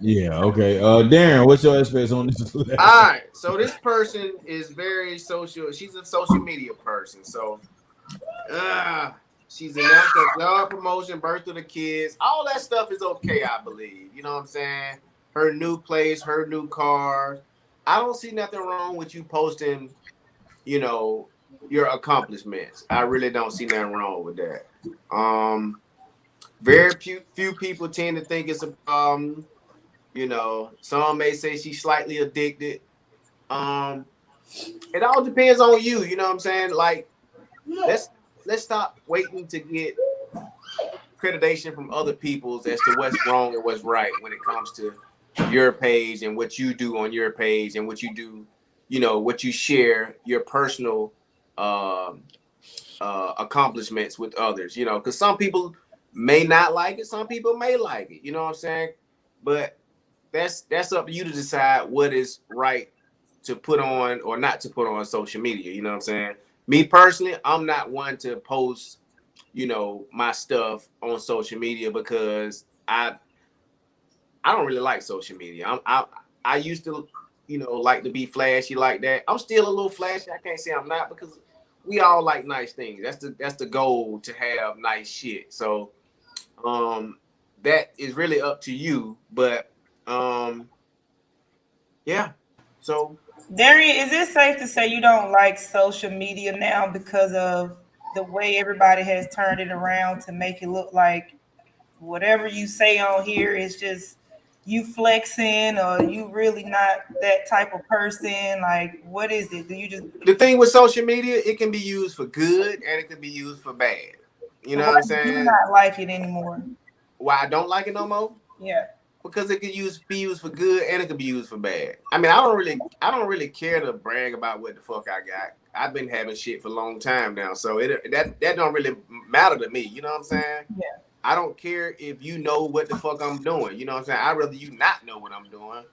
Yeah, okay. Darren, what's your aspects on this letter? All right, so this person is very social. She's a social media person. So she's announced her job promotion, birth of the kids. All that stuff is okay, I believe. You know what I'm saying? Her new place, her new car. I don't see nothing wrong with you posting, your accomplishments. I really don't see nothing wrong with that. Very few people tend to think it's a problem. Some may say she's slightly addicted. It all depends on you. You know what I'm saying? Like, let's stop waiting to get accreditation from other people's as to what's wrong and what's right when it comes to your page and what you do on your page and what you do, what you share, your personal accomplishments with others. Because some people may not like it, some people may like it. You know what I'm saying? But that's up to you to decide what is right to put on or not to put on social media. You know what I'm saying? Me personally, I'm not one to post my stuff on social media because I don't really like social media. I used to, like to be flashy like that. I'm still a little flashy. I can't say I'm not because we all like nice things. That's the goal, to have nice shit. So that is really up to you. But yeah. So Darian, is it safe to say you don't like social media now because of the way everybody has turned it around to make it look like whatever you say on here is just you flexing, or you really not that type of person? Like, what is it? Do you just the thing with social media, it can be used for good and it can be used for bad. You know why what I'm do you saying? not like it anymore? Why I don't like it no more? Yeah. Because it could be used for good and it could be used for bad. I mean, I don't really care to brag about what the fuck I got. I've been having shit for a long time now, so that don't really matter to me. You know what I'm saying? Yeah. I don't care if you know what the fuck I'm doing. You know what I'm saying? I'd rather you not know what I'm doing.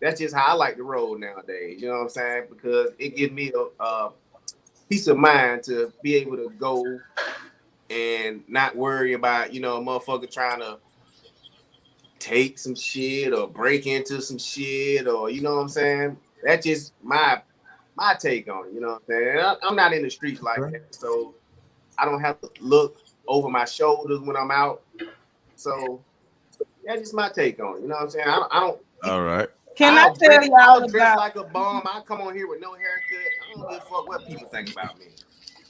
That's just how I like to roll nowadays. You know what I'm saying? Because it gives me a peace of mind to be able to go and not worry about, a motherfucker trying to take some shit or break into some shit, or you know what I'm saying? That's just my take on it. You know what I'm saying? I'm not in the streets like that, so I don't have to look over my shoulders when I'm out. So that's just my take on it. You know what I'm saying? I don't. All right. Can I tell y'all I'll dress about? like a bum. I come on here with no haircut. I don't give a fuck what people think about me.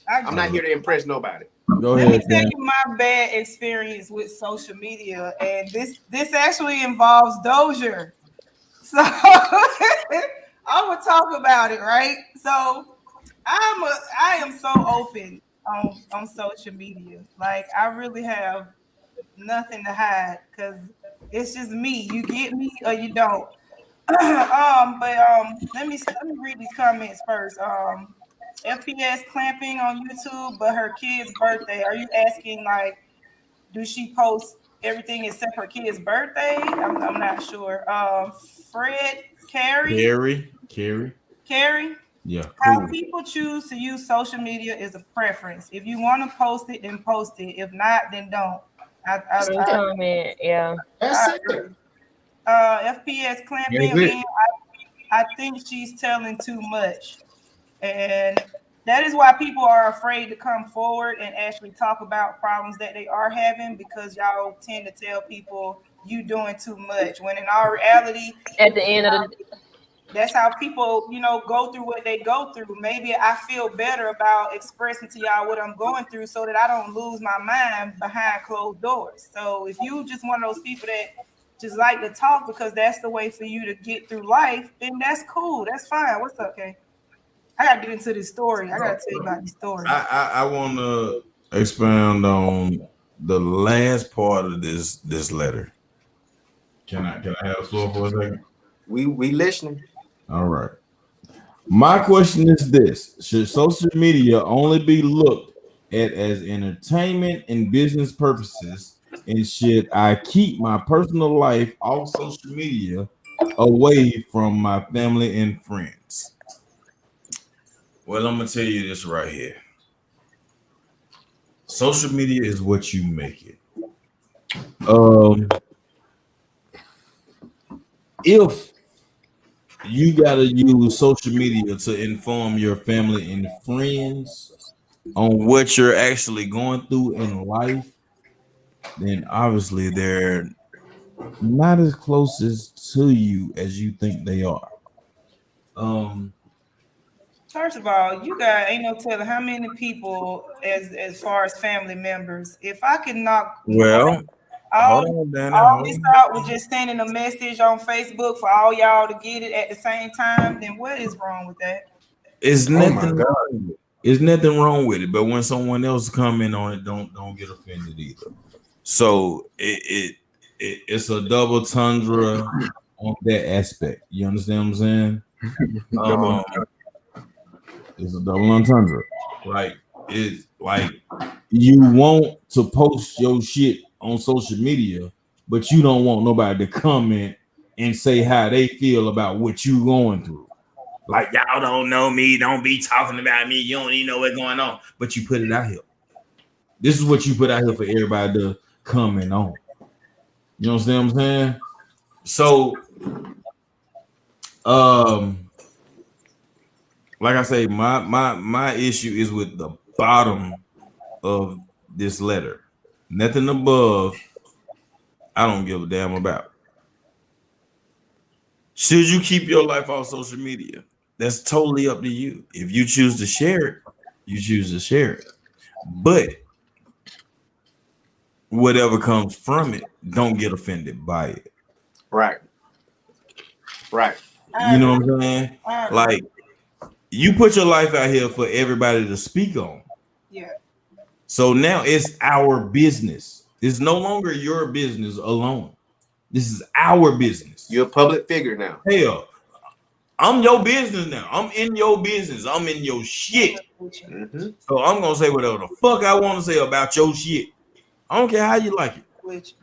I'm I'm not here to impress nobody. Go Let me ahead, tell Dan. you my bad experience with social media, and this actually involves Dozier. So I'm gonna talk about it, right? So I am so open on social media. Like, I really have nothing to hide because it's just me. You get me or you don't. Let me read these comments first. FPS clamping on YouTube, but her kid's birthday. Are you asking, like, do she post everything except her kid's birthday? I'm not sure. Fred Carey. Yeah, How cool. people choose to use social media is a preference. If you want to post it, then post it. If not, then don't. True comment. Yeah. That's I it. agree. FPS clamping, That's it. man. I think she's telling too much. And that is why people are afraid to come forward and actually talk about problems that they are having, because y'all tend to tell people you doing too much. When in our reality, At the end of the that's how people, go through what they go through. Maybe I feel better about expressing to y'all what I'm going through so that I don't lose my mind behind closed doors. So if you just one of those people that just like to talk because that's the way for you to get through life, then that's cool. That's fine. What's up, Kay? I gotta get into this story. I gotta tell you about this story. I want to expound on the last part of this letter. Can I have the floor for a second? We listening. All right. My question is this: should social media only be looked at as entertainment and business purposes, and should I keep my personal life off social media away from my family and friends? Well, I'm gonna tell you this right here. Social media is what you make it. If you gotta use social media to inform your family and friends on what you're actually going through in life, then obviously they're not as closest to you as you think they are. First of all, you got ain't no telling how many people as far as family members. If I could knock Well, all, hold on, Danny. all Hold this on. out with just sending a message on Facebook for all y'all to get it at the same time, then what is wrong with that? It's Oh my nothing God. wrong with it. It's nothing wrong with it. But when someone else comment on it, don't get offended either. So it's a double tundra on that aspect. You understand what I'm saying? It's a double entendre. Like, it's like you want to post your shit on social media, but you don't want nobody to comment and say how they feel about what you going through. Like, y'all don't know me, don't be talking about me, you don't even know what's going on, but you put it out here. This is what you put out here for everybody to comment on. You know what I'm saying? So, like I say, my issue is with the bottom of this letter. Nothing above, I don't give a damn about. Should you keep your life on social media? That's totally up to you. If you choose to share it, you choose to share it. But whatever comes from it, don't get offended by it. Right. You know what I'm saying? Like, you put your life out here for everybody to speak on. Yeah. So now it's our business. It's no longer your business alone. This is our business. You're a public figure now. Hell, I'm your business now. I'm in your business. I'm in your shit. Mm-hmm. So I'm gonna say whatever the fuck I want to say about your shit. I don't care how you like it.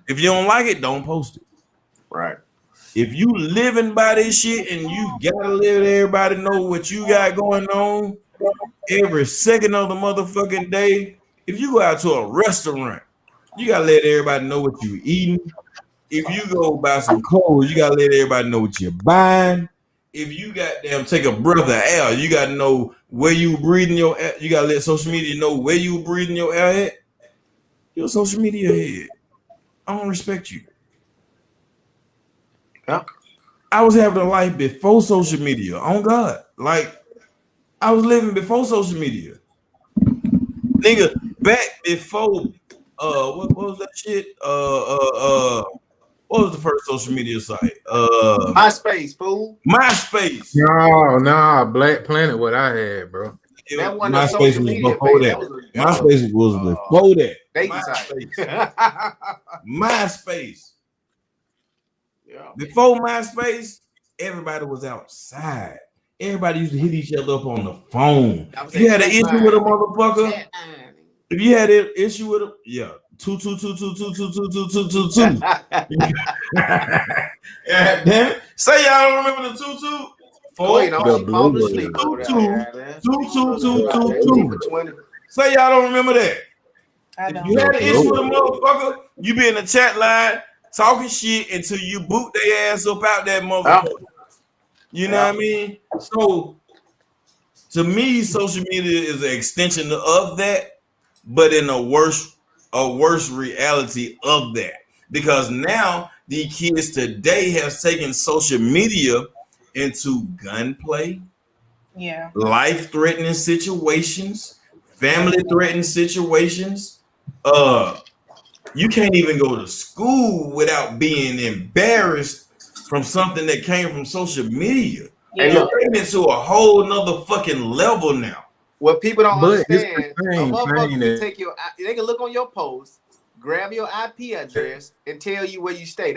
If you don't like it, don't post it. Right. If you living by this shit and you gotta let everybody know what you got going on every second of the motherfucking day, if you go out to a restaurant, you gotta let everybody know what you eating. If you go buy some clothes, you gotta let everybody know what you're buying. If you goddamn take a breath of air, you gotta know where you breathing your air. You gotta let social media know where you breathing your air at. You're a social media head. I don't respect you. Yeah. I was having a life before social media. On God. Like, I was living before social media. Nigga, back before what was that shit? What was the first social media site? MySpace, fool. MySpace. No, Black Planet, what I had, bro. That wasn't a MySpace social was media before page. that. That MySpace was before that. dating site. MySpace. Yeah. Before MySpace, everybody was outside. Everybody used to hit each other up on the phone. If you had an issue with a motherfucker, if you had an issue with him, yeah, 22222222222. Damn it. Say y'all don't remember the 22? Say y'all don't remember that. If you had an issue with a motherfucker, you be in the chat line talking shit until you boot their ass up out that motherfucker. You know what I mean? So to me, social media is an extension of that, but in a worse reality of that. Because now the kids today have taken social media into gunplay, life-threatening situations, family-threatening situations. You can't even go to school without being embarrassed from something that came from social media. And you're into a whole nother fucking level now. What people don't understand, a motherfucker can take they can look on your post, grab your IP address, and tell you where you stay.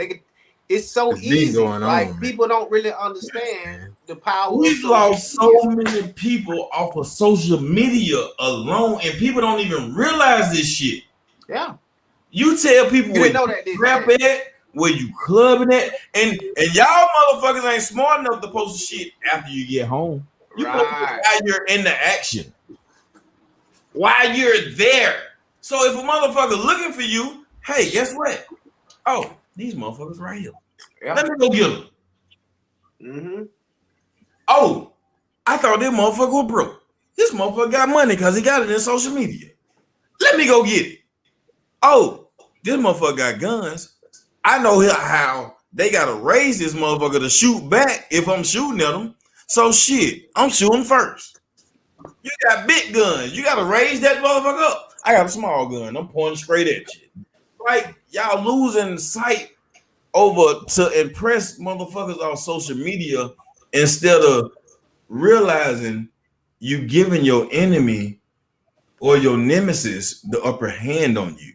It's so easy. Like, people don't really understand the power. We've lost so many people off of social media alone, and people don't even realize this shit. Yeah. You tell people where you rap at, where you clubbing at, and y'all motherfuckers ain't smart enough to post the shit after you get home. You post it while you're in the action, while you're there. So if a motherfucker looking for you, hey, guess what? Oh, these motherfuckers right here. Yeah. Let me go get them. Mm-hmm. Oh, I thought this motherfucker was broke. This motherfucker got money because he got it in social media. Let me go get it. Oh, this motherfucker got guns. I know how they gotta raise this motherfucker to shoot back if I'm shooting at them. So shit, I'm shooting first. You got big guns. You gotta raise that motherfucker up. I got a small gun. I'm pointing straight at you. Like, y'all losing sight over to impress motherfuckers on social media instead of realizing you giving your enemy or your nemesis the upper hand on you.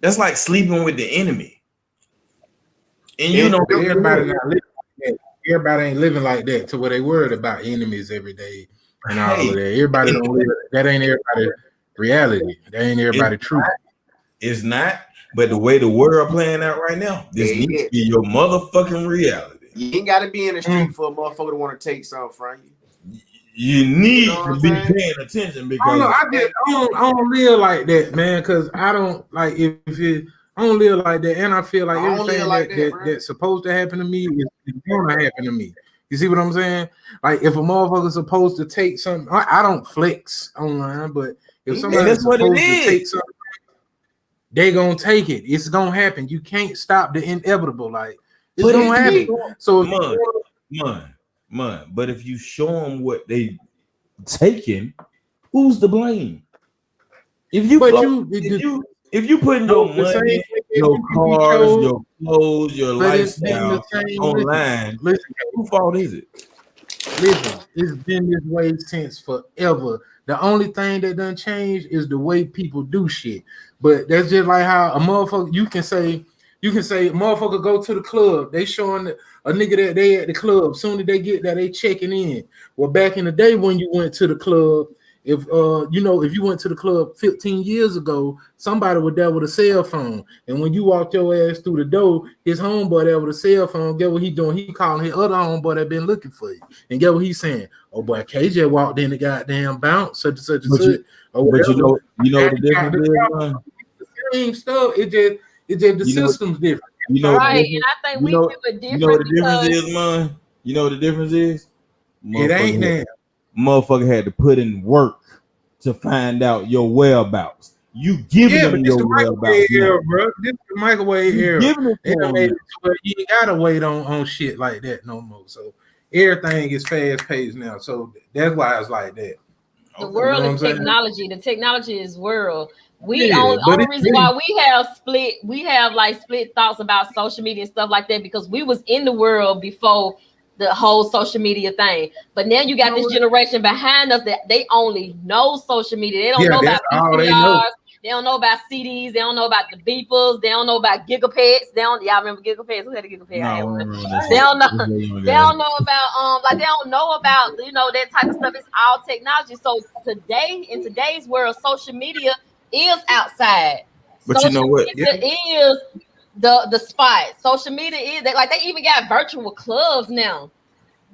That's like sleeping with the enemy. And you know, everybody ain't living like that to where they worried about enemies every day and all of that. Everybody don't live. That ain't everybody reality. That ain't everybody truth. It's not. But the way the world playing out right now, this needs to be your motherfucking reality. You ain't got to be in the street for a motherfucker to want to take something from you. you need know what to I'm be saying? paying attention I don't know. because I don't live like that, man. Because I don't like if it. I don't live like that, and I feel like I don't live everything like that, that, that bro. that's supposed to happen to me is gonna happen to me. You see what I'm saying? Like if a motherfucker's supposed to take something, I don't flex online, but if and somebody's that's what it supposed to take is. something, they gonna take it. It's gonna happen. You can't stop the inevitable. Like it's But gonna if happen. you So man, but if you show them what they taking, who's to blame? If you but float, if you putting your the same money, thing that your you can be cars, told, your clothes, your but it's been the lifestyle same. online, Listen, whose fault is it? listen, it's been this way since forever. The only thing that done changed is the way people do shit. But that's just like how a motherfucker you can say motherfucker go to the club. They showing a nigga that they at the club. Soon as they get there, they checking in. Well, back in the day when you went to the club, if if you went to the club 15 years ago, somebody was there with a cell phone. And when you walked your ass through the door, his homeboy there with a cell phone, get what he doing? He calling his other homeboy that been looking for you. And get what he's saying? Oh boy, KJ walked in the goddamn bounce, such and such and But such. Or but whatever. you know the difference is, man. The same stuff. It just the You know, system's different. you know, Right, the and difference, I think we do it you know what different the difference because is, man. You know what the difference is? It ain't that. Motherfucker had to put in work to find out your whereabouts. You giving Yeah, them but this your the whereabouts microwave era, now. bro. This the microwave You era. giving it They to done them made now. it to where you ain't gotta wait on shit like that no more. So everything is fast paced now. So that's why it's like that. the Okay. You know world what I'm is saying? technology. The technology is world. We Yeah, but only it's reason why we have like split thoughts about social media and stuff like that because we was in the world before the whole social media thing. But now you got this generation behind us that they only know social media. They don't know that's about all they know. VCRs. They don't know about CDs. They don't know about the beepers. They don't know about gigapets. Y'all remember gigapets? Who had a gigapet? I had one. They don't know. They don't know about like they don't know about that type of stuff. It's all technology. So today in today's world, social media is outside. But you know Social what? media is the spot. Social media is they even got virtual clubs now.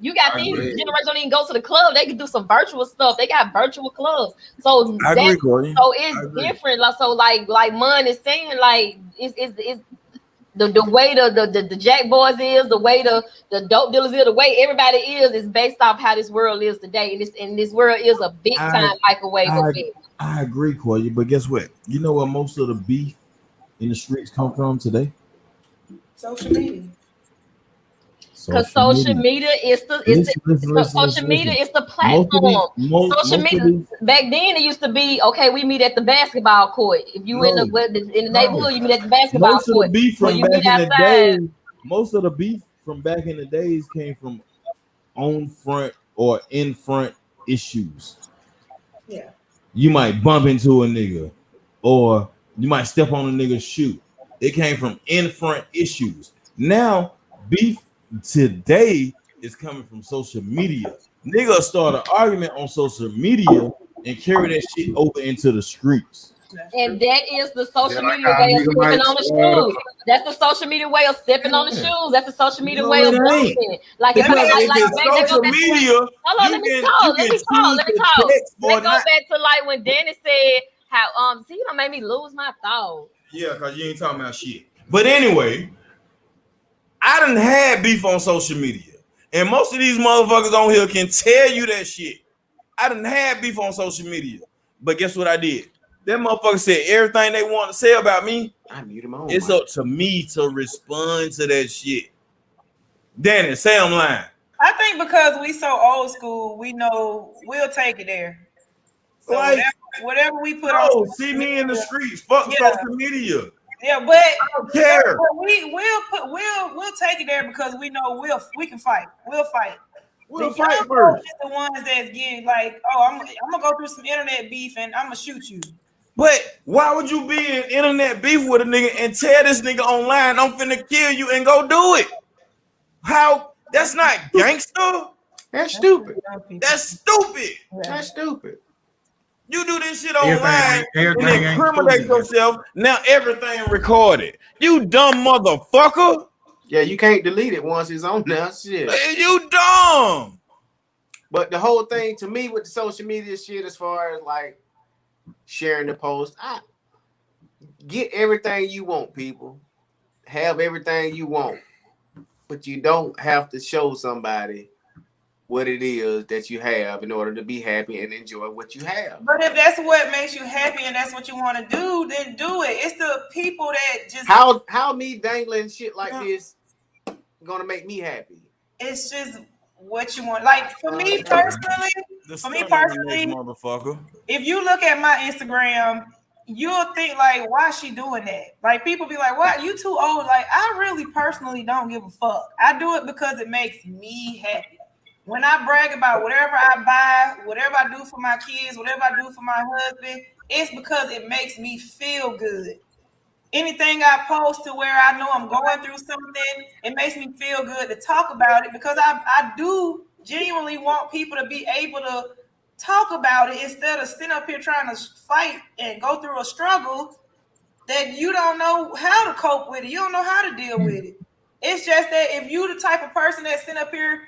You got I these agree. generations don't even go to the club. They can do some virtual stuff. They got virtual clubs. So I agree, Corey. so I it's agree. different. Like Mun is saying, like it's the way the jack boys is, the way the dope dealers is, the way everybody is based off how this world is today. And this world is a big time microwave effect. I agree, Corey. But guess what? You know where most of the beef in the streets come from today? Social media. Because social media is social media is the platform. Social media back then it used to be okay. We meet at the basketball court. If you in the neighborhood, you meet at the basketball Most of court. the beef When from you back meet in the outside, day, most of the beef from back in the days came from on front or in front issues. Yeah. You might bump into a nigga, or you might step on a nigga's shoe. It came from in front issues. Now beef today is coming from social media. Niggas start an argument on social media and carry that shit over into the streets. and that is the social like media how way of nigga stepping might on the swear. shoes. That's the social media way of stepping on the shoes. That's the social media No, way of it ain't. bumping. Like if Because if like it's back, they go social back to media, hold on, you let me can talk. Let me choose to talk. text or Let's go not. back to like when Danny said how see you don't make me lose my thought. Yeah, because you ain't talking about shit. But anyway, I done had beef on social media. And most of these motherfuckers on here can tell you that shit. I done had beef on social media. But guess what I did? That motherfucker said everything they want to say about me. I muted my own It's mic. up to me to respond to that shit. Danny, say I'm lying. I think because we so old school, we know we'll take it there. So Like, whatever we put on social see me media, in the streets. Fuck yeah. social media. Yeah, but I don't care. but we'll take it there because we know we can fight. We'll fight. We'll The fight young first. folks is the ones that's getting like, oh, I'm gonna go through some internet beef and I'm gonna shoot you. But why would you be in internet beef with a nigga and tell this nigga online I'm finna kill you and go do it? How? That's not gangster. That's stupid. That's stupid. That's stupid. You do this shit Everything online ain't and incriminate supposed to yourself. Now everything recorded. You dumb motherfucker. Yeah, you can't delete it once it's on now. Shit. You dumb. But the whole thing to me with the social media shit, as far as like sharing the post, I get everything you want, people. Have everything you want, but you don't have to show somebody what it is that you have in order to be happy and enjoy what you have. But if that's what makes you happy and that's what you want to do, then do it. It's the people that just how me dangling shit like this gonna make me happy? It's just what you want. Like for me personally, motherfucker. If you look at my Instagram, you'll think like, why is she doing that? Like people be like, what? You too old. Like I really personally don't give a fuck. I do it because it makes me happy. When I brag about whatever I buy, whatever I do for my kids, whatever I do for my husband, it's because it makes me feel good. Anything I post to where I know I'm going through something, it makes me feel good to talk about it because I do genuinely want people to be able to talk about it instead of sitting up here trying to fight and go through a struggle that you don't know how to cope with it. You don't know how to deal with it. It's just that if you the type of person that's sitting up here,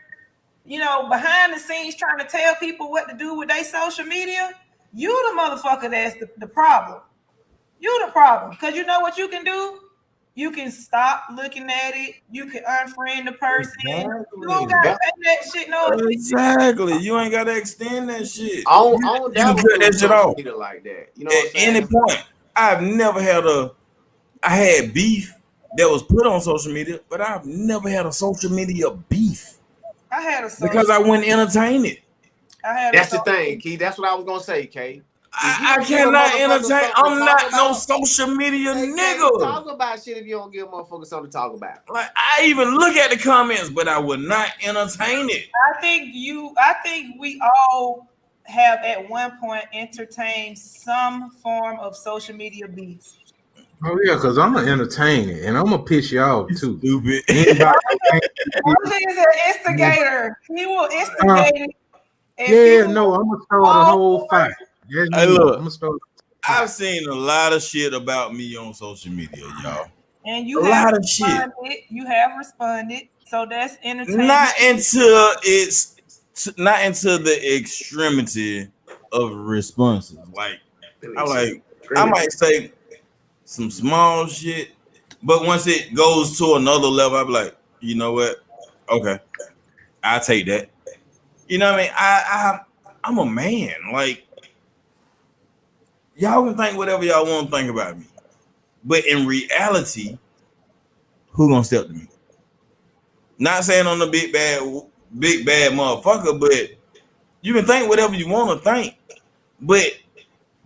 behind the scenes trying to tell people what to do with their social media, you the motherfucker that's the problem. You the problem. Because you know what you can do? You can stop looking at it. You can unfriend the person. Exactly. You don't gotta pay that shit no. Exactly. You ain't gotta extend that shit. I You can cut that shit off. Like that. You know At any point, I've never had I had beef that was put on social media, but I've never had a social media beef. I had a because I wouldn't entertain it. That's the thing, Key. That's what I was gonna say, Kay. I cannot entertain. I'm not no social media nigga. Talk about shit if you don't give a motherfucker something to talk about. Like I even look at the comments, but I would not entertain it. I think we all have at one point entertained some form of social media beef. Oh yeah, because I'm gonna entertain it and I'm gonna piss you off too. Stupid. OJ is an instigator. He will instigate it. Yeah, no, I'm gonna start the whole fight. Hey, look, I've seen a lot of shit about me on social media, y'all. And you have responded. You have responded, so that's entertaining. Not into the extremity of responses. Like I might say some small shit, but once it goes to another level, I'm like, you know what? Okay, I'll take that. You know what I mean? I'm a man. Like, y'all can think whatever y'all want to think about me, but in reality, who gonna step to me? Not saying I'm the big bad motherfucker, but you can think whatever you want to think, but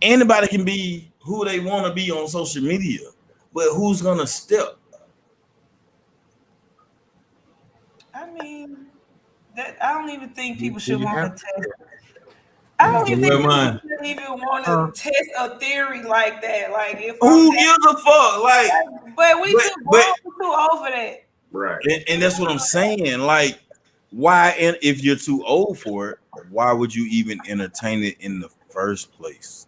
anybody can be who they want to be on social media, but who's gonna step? I mean, I don't even think people should want to test. I don't even think people should even want to test a theory like that. Like, if who gives a fuck? Like, but we too old for that. Right. And that's what I'm saying. Like, why? And if you're too old for it, why would you even entertain it in the first place?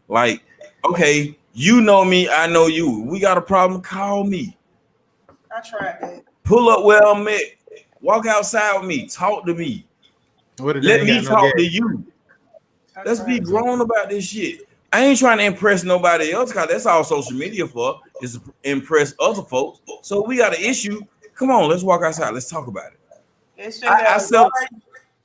Like, okay, you know me, I know you. We got a problem, call me. I tried that. Pull up where I'm at. Walk outside with me. Talk to me. Let me talk to you. Let's be grown about this shit. I ain't trying to impress nobody else because that's all social media for, is to impress other folks. So we got an issue. Come on, let's walk outside. Let's talk about it.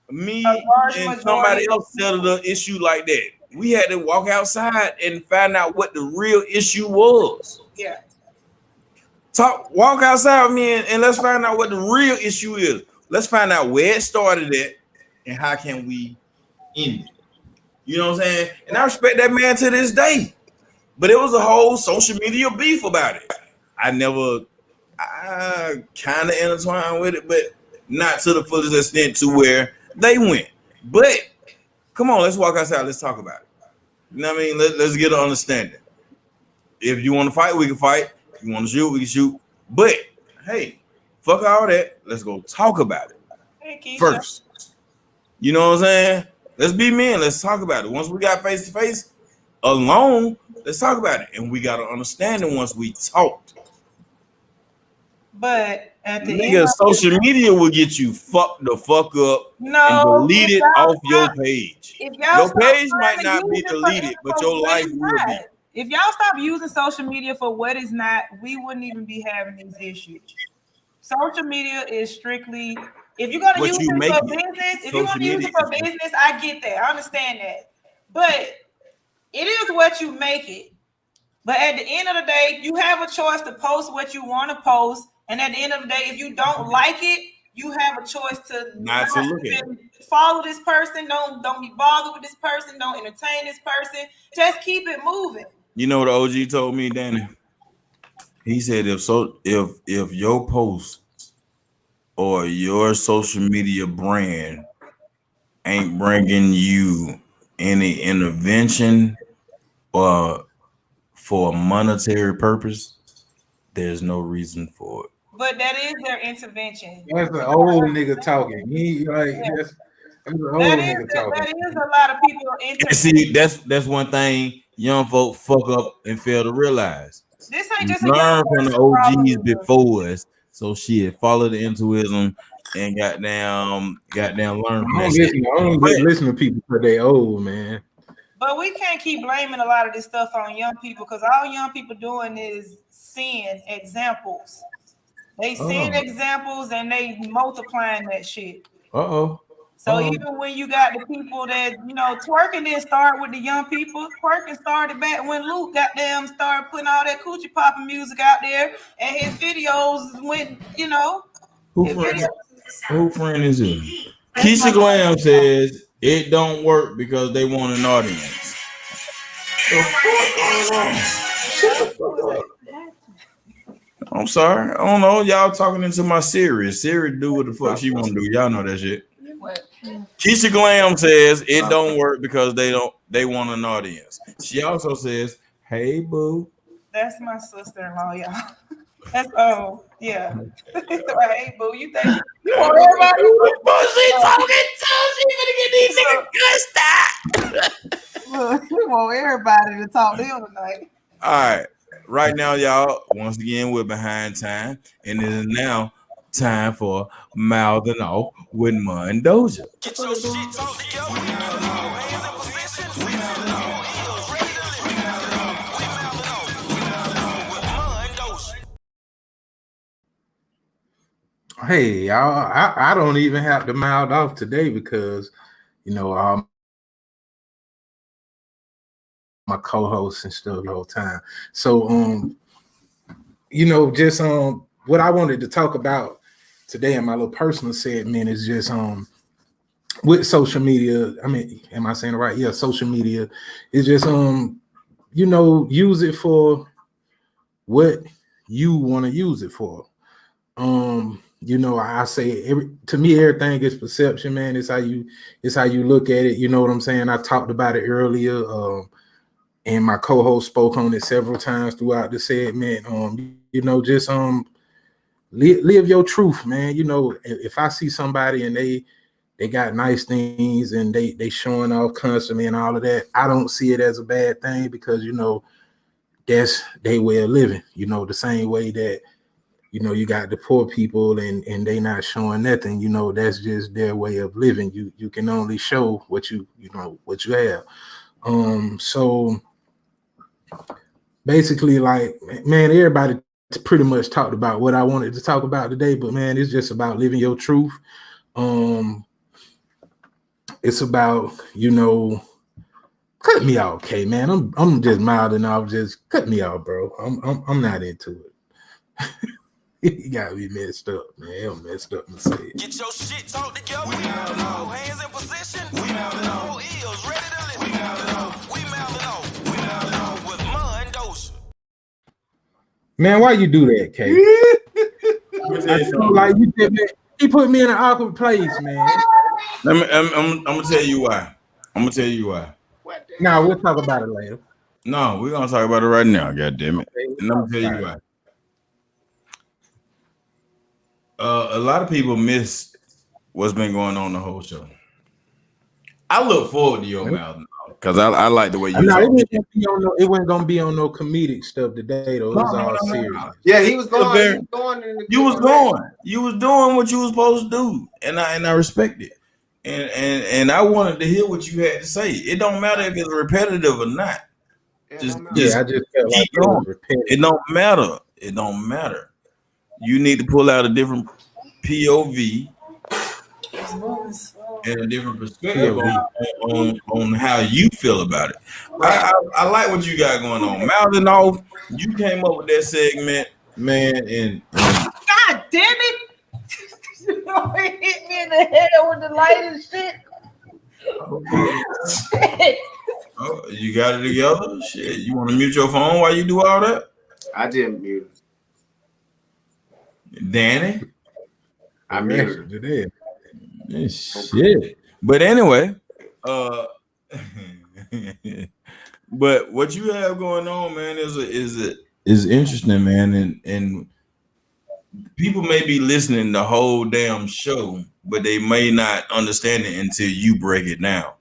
Me and somebody else settled an issue like that. We had to walk outside and find out what the real issue was. Yeah. Walk outside with me and let's find out what the real issue is. Let's find out where it started at and how can we end it. You know what I'm saying? And I respect that man to this day. But it was a whole social media beef about it. I kind of intertwined with it, but not to the fullest extent to where they went. But come on, let's walk outside. Let's talk about it. You know what I mean? Let's get an understanding. If you want to fight, we can fight. If you want to shoot, we can shoot. But hey, fuck all that. Let's go talk about it first. You know what I'm saying? Let's be men. Let's talk about it. Once we got face to face alone, let's talk about it. And we got to understand it once we talked. But At the end Nigga, of social media will get you fucked the fuck up and no, delete if it y'all off your stop, page. if y'all Your stop page trying might to not use be it for deleted, but info your what life it's will be. not. If y'all stop using social media for what it's not, we wouldn't even be having these issues. Social media is strictly if you're gonna What use you it make for it. business, if you're Social gonna use media it for is business, I get that. I understand that. But it is what you make it. But at the end of the day, you have a choice to post what you want to post. And at the end of the day, if you don't like it, you have a choice to not to look at it. follow this person. Don't be bothered with this person. Don't entertain this person. Just keep it moving. You know what OG told me, Danny? He said if your post or your social media brand ain't bringing you any intervention or for a monetary purpose, there's no reason for it. But that is their intervention. That's an old nigga talking. He like that's an old nigga talking. That is a lot of people And intervening. see, that's one thing young folk fuck up and fail to realize. This ain't We just a young learn from the person OGs problem. before us, so shit, follow the intuition and goddamn learn from that shit. I don't listen to people because they old, man. But we can't keep blaming a lot of this stuff on young people because all young people doing is seeing examples. They seeing examples and they multiplying that shit. So even when you got the people that, twerking didn't start with the young people. Twerking started back when Luke goddamn started putting all that coochie popping music out there and his videos went, Who friend is it? Keisha Glam says it don't work because they want an audience. I'm sorry. I don't know. Y'all talking into my Siri. Siri do what the fuck she want to do. Y'all know that shit. What? Keisha Glam says it don't work because they want an audience. She also says, "Hey boo." That's my sister-in-law, y'all. That's yeah. Hey boo, you think you want everybody? We want everybody to talk to him tonight. All right. Right now, y'all, once again, we're behind time, and it is now time for Mouthing Off with Mun Doja. Get your shit talk together. We mouthing off. Hands in position. We mouthing off. Heels ready to lift. We mouthing off. We mouthing off. We mouthing off with Mun Doja. Hey, y'all, I don't even have to mouth off today because, my co-hosts and stuff the whole time. So, just what I wanted to talk about today in my little personal segment is just with social media. I mean, am I saying it right? Yeah, social media is just use it for what you want to use it for. I say to me everything is perception, man. It's how you look at it. You know what I'm saying? I talked about it earlier. And my co-host spoke on it several times throughout the segment. Just live your truth, man. If I see somebody and they got nice things and they showing off constantly and all of that, I don't see it as a bad thing because that's their way of living. The same way that you got the poor people and they not showing nothing. That's just their way of living. You can only show what you have. So basically, like, man, everybody pretty much talked about what I wanted to talk about today, but man, it's just about living your truth. It's about, cut me off, okay, man. I'm just mouthing off, just cut me off, bro. I'm not into it. You gotta be messed up, man. I'm messed up and say it. Get your shit talk together. We mouthing off. Hands in position. We mouthing off. Heels ready to lift. We mouthing off. We mouthing off. We mouthing off with Mun Doja. Man, why you do that, Kay? Like you said, man, he put me in an awkward place, man. I'm gonna tell you why. Now we'll talk about it later. No, we're gonna talk about it right now. God damn it! And I'm gonna tell you why. A lot of people miss what's been going on the whole show. I look forward to your mouth. Because I like the way you No, talk. it wasn't gonna be on no comedic stuff today though. It was all serious. Yeah, he was going. You was doing what you was supposed to do, and I respect it. And I wanted to hear what you had to say. It don't matter if it's repetitive or not. I just felt like it was repetitive. It don't matter. It don't matter. You need to pull out a different POV and a different perspective on how you feel about it. I like what you got going on. Mouthing off, you came up with that segment, man, and God damn it! You know, it hit me in the head with the light and shit. oh, you got it together? Shit, you want to mute your phone while you do all that? I didn't mute it. Danny? I muted it. Shit. But anyway, but what you have going on, man, is interesting, man, and people may be listening the whole damn show, but they may not understand it until you break it down.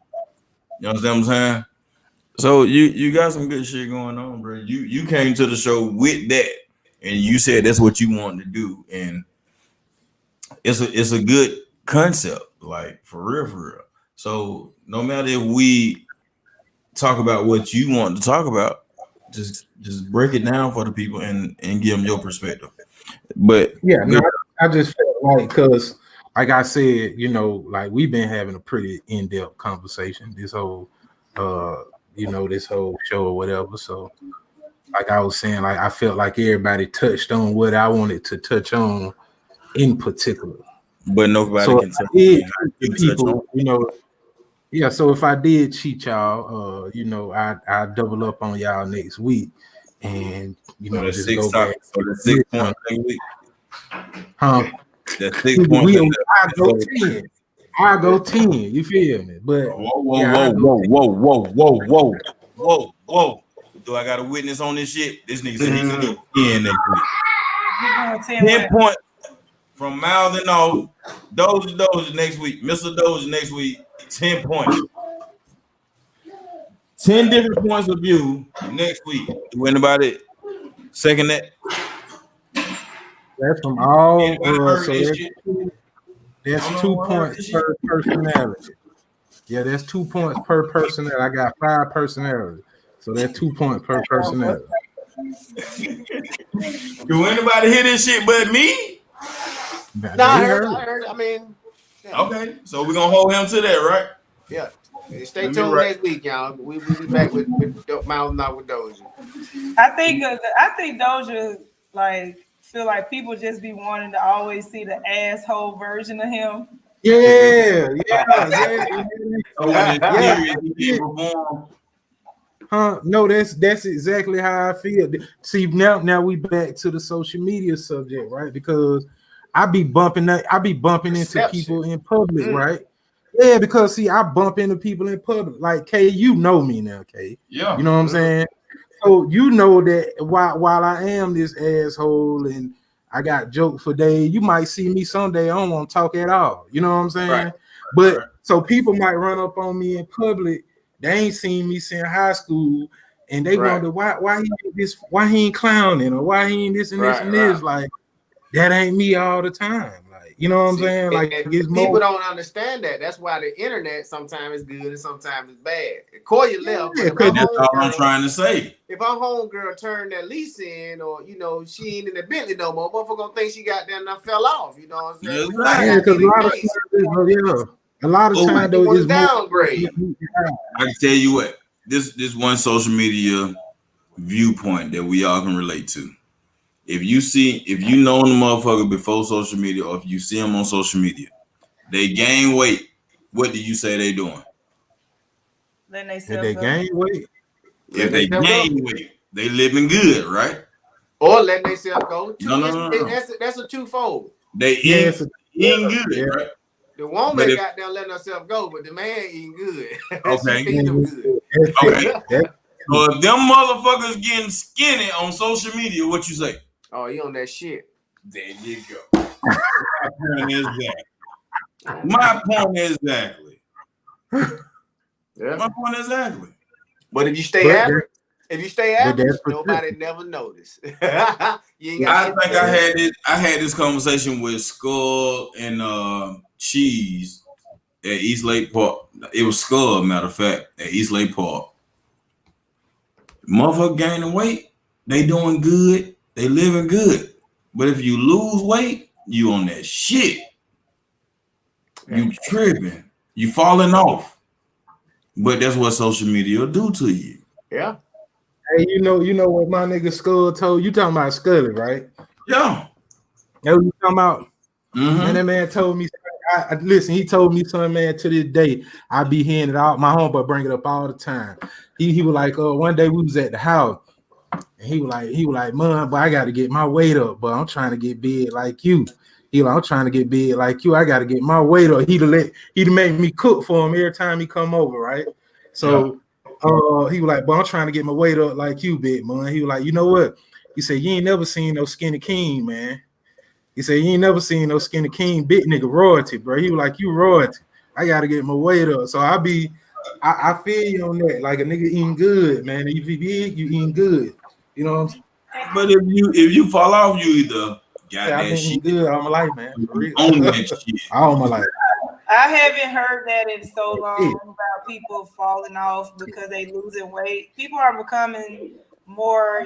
You understand what I'm saying? So you got some good shit going on, bro. You came to the show with that, and you said that's what you wanted to do, and it's a good concept, like for real. So no matter if we talk about what you want to talk about, just break it down for the people and give them your perspective. But yeah, no, I just felt like, because like I said, you know, like we've been having a pretty in-depth conversation this whole this whole show or whatever. So like I was saying, like I felt like everybody touched on what I wanted to touch on in particular. But nobody so can touch people, you know. Yeah, so if I did cheat y'all, I double up on y'all next week, and just go back. So the 6 point next week. Huh? The 6 points. I go 10. I go 10. You feel me? But whoa. Do I got a witness on this shit? This nigga said he's gonna go 10 next week. 10 points from mouthing off. Doja next week. Mr. Doja next week. 10 points. 10 different points of view next week. Do anybody second that? That's from all. That's 2 points per personality. Yeah, that's 2 points per personality. I got 5 personalities, so that's 2 points per personality. Do anybody hear this shit but me? No, I heard. I mean, yeah. Okay, so we're gonna hold him to that, right? Yeah. Stay tuned next week, y'all. We'll be back with Mouthing Off with Doja. I think Doja feel like people just be wanting to always see the asshole version of him. Yeah. No, that's exactly how I feel. See, now we back to the social media subject, right? Because I be bumping into people in public, right? Yeah, because see, I bump into people in public. Like Kay, you know me now, Kay. Yeah. You know what I'm saying? So you know that while I am this asshole and I got jokes for days, you might see me someday I don't want to talk at all. You know what I'm saying? Right. But so people might run up on me in public. They ain't seen me since high school, and they wonder why he ain't clowning, or why he ain't this and this and this. Like that ain't me all the time. Like, you know what I'm saying? Like people don't understand that. That's why the internet sometimes is good and sometimes it's bad. Corey left. That's all I'm trying to say. If our homegirl turned that lease in, or she ain't in the Bentley no more, motherfucker gonna think she got there and fell off. You know what I'm saying? Yeah, because a lot of times though is downgrade. I can tell you what, this one social media viewpoint that we all can relate to. If you know the motherfucker before social media, or if you see them on social media, they gain weight. What do you say they doing? Then they gain weight. If they gain weight, they living good, right? Or letting themselves go. No. That's a twofold. They eating good, right? The woman got down letting herself go, but the man eating good. Okay. Good. Okay. So if them motherfuckers getting skinny on social media, what you say? Oh, you on that shit. There you go. My point is exactly. Yeah. My point exactly. But if you stay But average, that's nobody never noticed. You ain't I got think I had this conversation with Skull and Cheese at East Lake Park. It was Skull, matter of fact, at East Lake Park. Motherfucker gaining weight, they doing good, they living good. But if you lose weight, you on that shit. You tripping. You falling off. But that's what social media will do to you. Yeah. Hey, you know what my nigga Skull told you? Talking about Scully, right? Yeah. That what you talking about? Mm-hmm. Man, that man told me. Listen, he told me something, man. To this day, I be hearing it out. My homeboy bring it up all the time. He was like, one day we was at the house, and he was like, man, but I got to get my weight up, but I'm trying to get big like you. He like, I'm trying to get big like you. I got to get my weight up. He'd make me cook for him every time he come over, right? So, he was like, but I'm trying to get my weight up like you, big man. He was like, you know what? He said, you ain't never seen no skinny king, man. He said, you ain't never seen no skinny king, big nigga royalty, bro. He was like, you royalty. I got to get my weight up. So I feel you on that. Like a nigga eating good, man. If you big, you eating good. You know what I'm saying? But if you fall off, you either got I've that been shit. eating good all my life, man. For real. Own that shit. All my life. I haven't heard that in so long about people falling off because they losing weight. People are becoming more,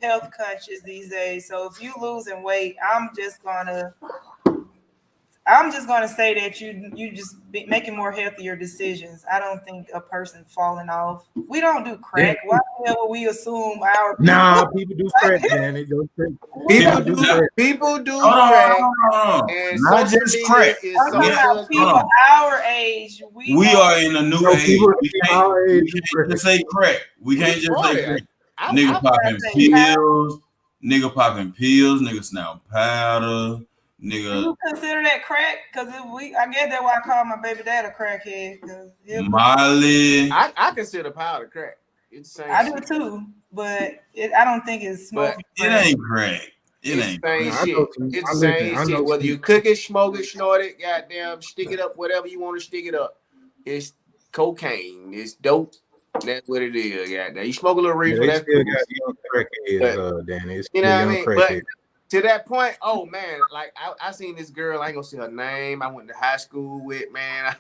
health conscious these days. So if you losing weight, I'm just gonna say that you just be making more healthier decisions. I don't think a person falling off. We don't do crack. Why the hell would we assume our people? Nah, people do crack, man. They go crack. People do crack. And not social just media crack. is I'm talking about people our age. We are in a new age. We can't just say crack. We can't just say crack. Nigga popping pills. Nigga snap powder. Nigga. Do you consider that crack? Because I guess that's why I call my baby dad a crackhead. Molly. I consider powder crack. It's the same I shit. do too, but I don't think it's smoking. It ain't crack. It ain't same shit. It's the same shit. Whether you cook it, smoke it, snort it, goddamn, stick it up, whatever you want to stick it up. It's cocaine. It's dope. That's what it is. Goddamn. You smoke a little reefer. That's cool. Danny. You know what I mean? But to that point, oh man, like I seen this girl. I ain't gonna say her name. I went to high school with, man.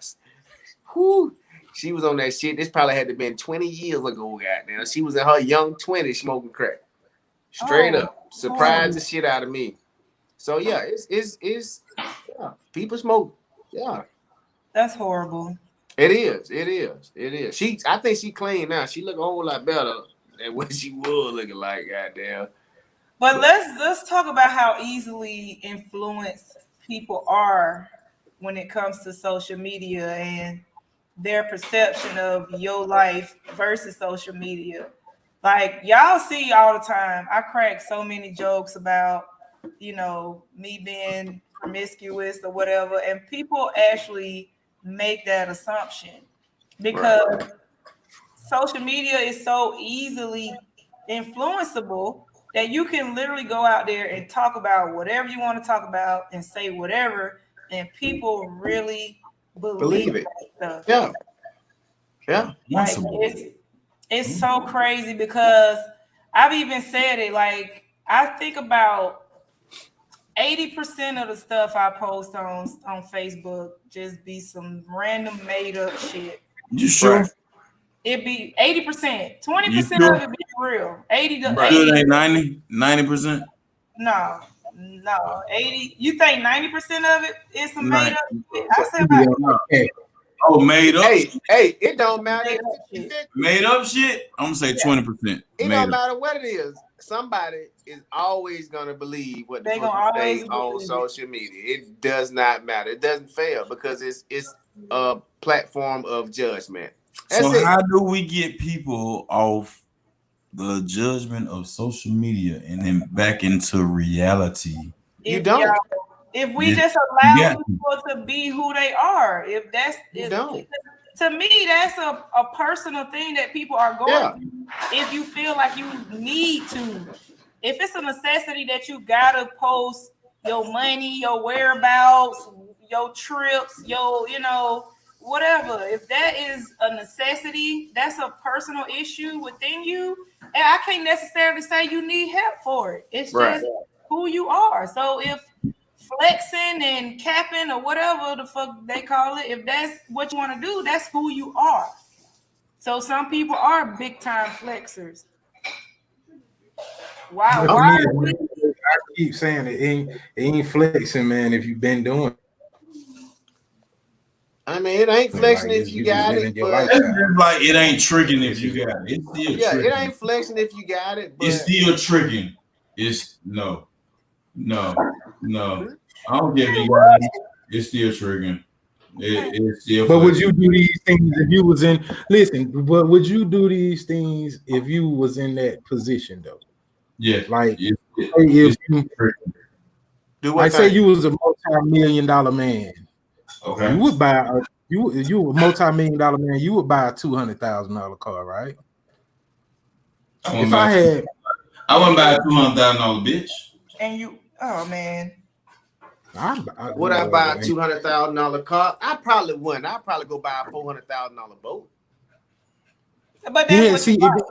She was on that shit. This probably had to been 20 years ago. Goddamn, she was in her young 20s smoking crack. Straight up, surprised the shit out of me. So yeah, it's people smoke. Yeah, that's horrible. It is. I think she clean now. She look a whole lot better than what she was looking like. Goddamn. But let's talk about how easily influenced people are when it comes to social media and their perception of your life versus social media. Like y'all see all the time. I crack so many jokes about, me being promiscuous or whatever, and people actually make that assumption because social media is so easily influenceable that you can literally go out there and talk about whatever you want to talk about and say whatever, and people really believe it. That stuff. Yeah. Like, it's so crazy because I've even said it. Like I think about 80% of the stuff I post on Facebook just be some random made up shit. You sure? It'd be 80%. 20% of it be real. 80 to 80. 90%? No. 80. You think 90% of it is some made up shit? I said about made up. Hey, it don't matter. Made up shit? I'm gonna say 20%. It don't matter what it is. Somebody is always gonna believe what they gonna say on social media. It does not matter. It doesn't fail because it's a platform of judgment. How do we get people off the judgment of social media and then back into reality? You don't. If we just allow people to be who they are, to me, that's a personal thing that people are going through. If you feel like you need to, if it's a necessity that you gotta post your money, your whereabouts, your trips, your, whatever. If that is a necessity, that's a personal issue within you. And I can't necessarily say you need help for it. It's just who you are. So if flexing and capping or whatever the fuck they call it, if that's what you want to do, that's who you are. So some people are big time flexers. Wow. For me, I keep saying it ain't flexing, man. If you've been doing, I mean, it ain't flexing if you got it, but like it ain't tricking if you got it. It's still tricking. it ain't flexing if you got it, but It's still tricking. It's no. I don't care if you got it. It's still tricking. It's still. But would you do these things if you was in? Listen, but would you do these things if you was in that position though? Yeah, like if you do what? Say you was a multi-million-dollar man. Okay, you would buy you a multi-million-dollar man. You would buy a $200,000 car, right? I wouldn't buy a $200,000 bitch. And you, oh man. Would I buy a $200,000 car? I probably wouldn't. I'd probably go buy a $400,000 boat. But that's what you like.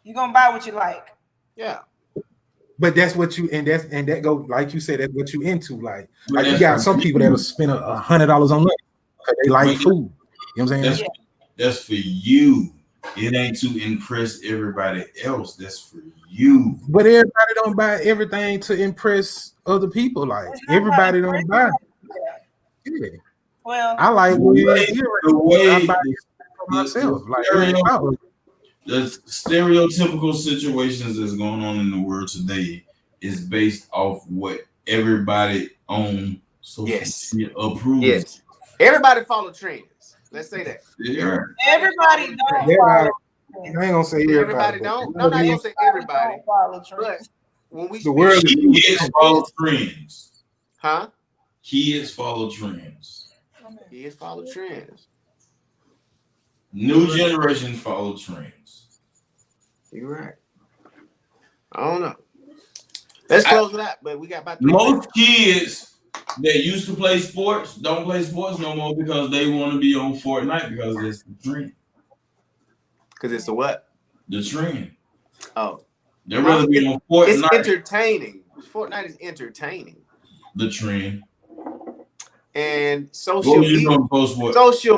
You're gonna buy what you like. Yeah. But that's what you and that go like you said, that's what you into. Like you got some people that'll spend $100 on lunch because they like food. You know what I'm saying? That's for you. It ain't to impress everybody else. That's for you. But everybody don't buy everything to impress other people. Like everybody don't buy. Yeah. Well, I like the way I buy myself. The stereotypical situations that's going on in the world today is based off what everybody on social media approves. Yes. Everybody follow trends. Let's say that. Yeah. Everybody don't follow. I ain't gonna say everybody don't. No, I'm not gonna say everybody. But when we the world kids follow trends. Huh? Kids follow trends. Kids follow trends. New generations follow trends. You're right. I don't know. Let's close it out, but we got about most kids that used to play sports don't play sports no more because they want to be on Fortnite because it's the trend. Because it's the what? The trend. Oh. They'd rather be on Fortnite. It's entertaining. Fortnite is entertaining. The trend. And social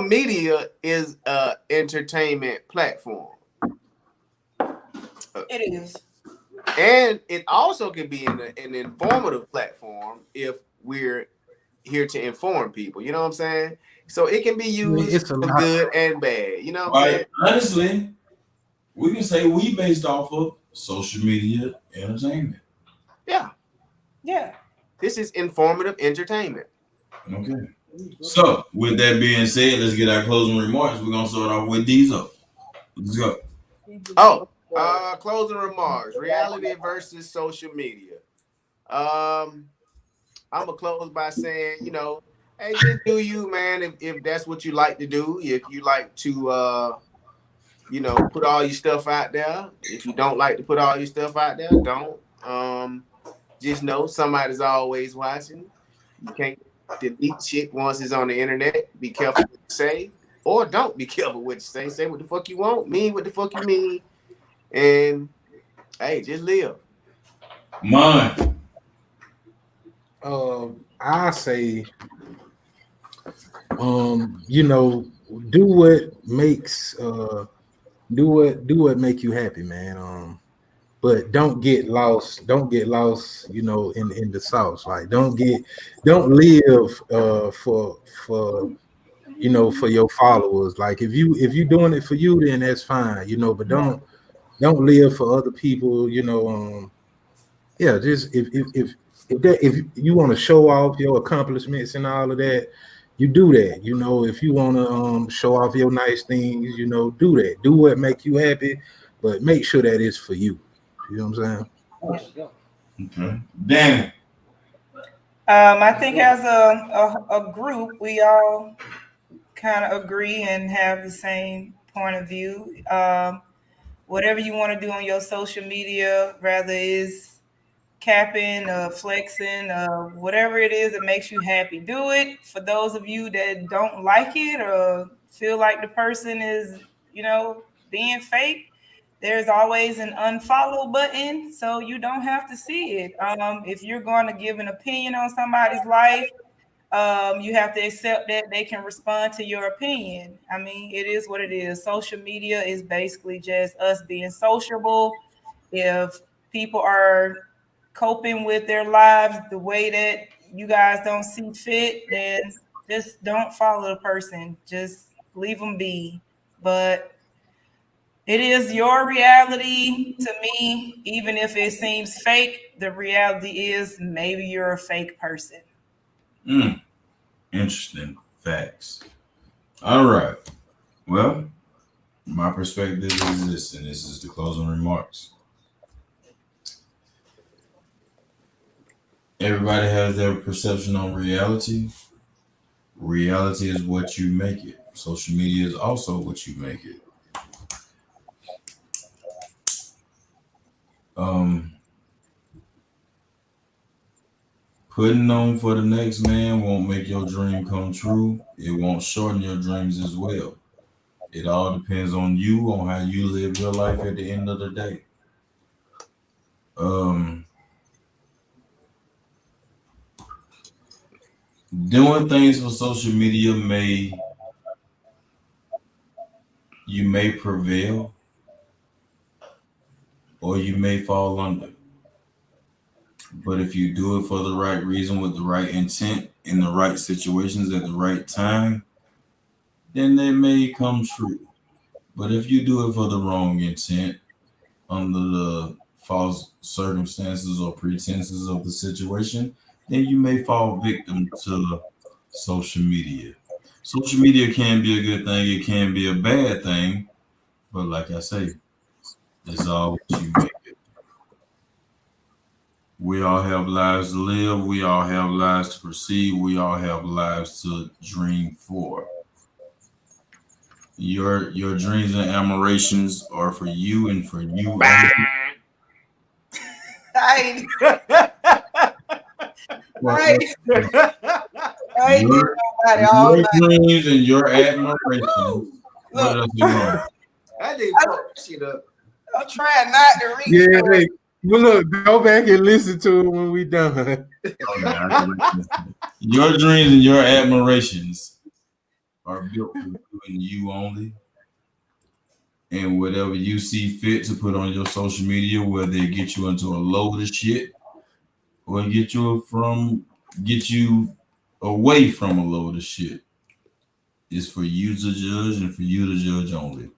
media is an entertainment platform. It is. And it also can be an informative platform if we're here to inform people. You know what I'm saying? So it can be used for good and bad. You know what I'm saying? Honestly, we can say we based off of social media entertainment. Yeah. Yeah. This is informative entertainment. Okay. So, with that being said, let's get our closing remarks. We're gonna start off with these up. Let's go. Oh, closing remarks: reality versus social media. I'm gonna close by saying, hey, just do you, man. If that's what you like to do, if you like to, put all your stuff out there. If you don't like to put all your stuff out there, don't. Just know somebody's always watching. You can't delete shit once it's on the internet. Be careful what you say, or don't be careful what you say. Say what the fuck you want, mean what the fuck you mean, and hey, just live. Mine. I say, do what makes do what make you happy, man. But don't get lost, in the sauce. Like don't live for your followers. Like if you doing it for you, then that's fine, but don't live for other people, just if you want to show off your accomplishments and all of that, you do that. If you want to show off your nice things, do that. Do what make you happy, but make sure that it's for you. You know what I'm saying? Okay. Danny. I think as a group, we all kind of agree and have the same point of view. Whatever you want to do on your social media, rather is capping, flexing, whatever it is that makes you happy, do it. For those of you that don't like it or feel like the person is, being fake, there's always an unfollow button, so you don't have to see it. If you're going to give an opinion on somebody's life, you have to accept that they can respond to your opinion. I mean, it is what it is. Social media is basically just us being sociable. If people are coping with their lives the way that you guys don't see fit, then just don't follow the person. Just leave them be. But it is your reality to me, even if it seems fake. The reality is maybe you're a fake person. Interesting facts. All right. Well, my perspective is this, and this is the closing remarks. Everybody has their perception on reality. Reality is what you make it. Social media is also what you make it. Um, Putting on for the next man won't make your dream come true. It won't shorten your dreams as well. It all depends on you, on how you live your life at the end of the day. Doing things for social media you may prevail or you may fall under. But if you do it for the right reason with the right intent in the right situations at the right time, then they may come true. But if you do it for the wrong intent under the false circumstances or pretenses of the situation, then you may fall victim to social media. Social media can be a good thing, it can be a bad thing, but like I say, it's all what you make it. We all have lives to live, we all have lives to proceed, we all have lives to dream for. Your dreams and aspirations are for you and for you only. I ain't Your, nobody all your night. dreams and your admirations. What else you want? I didn't fuck shit up. I'm trying not to reach. Yeah, hey, well, look, go back and listen to it when we done. Your dreams and your admirations are built for you and you only. And whatever you see fit to put on your social media, whether it get you into a load of shit or get you away from a load of shit, is for you to judge and for you to judge only.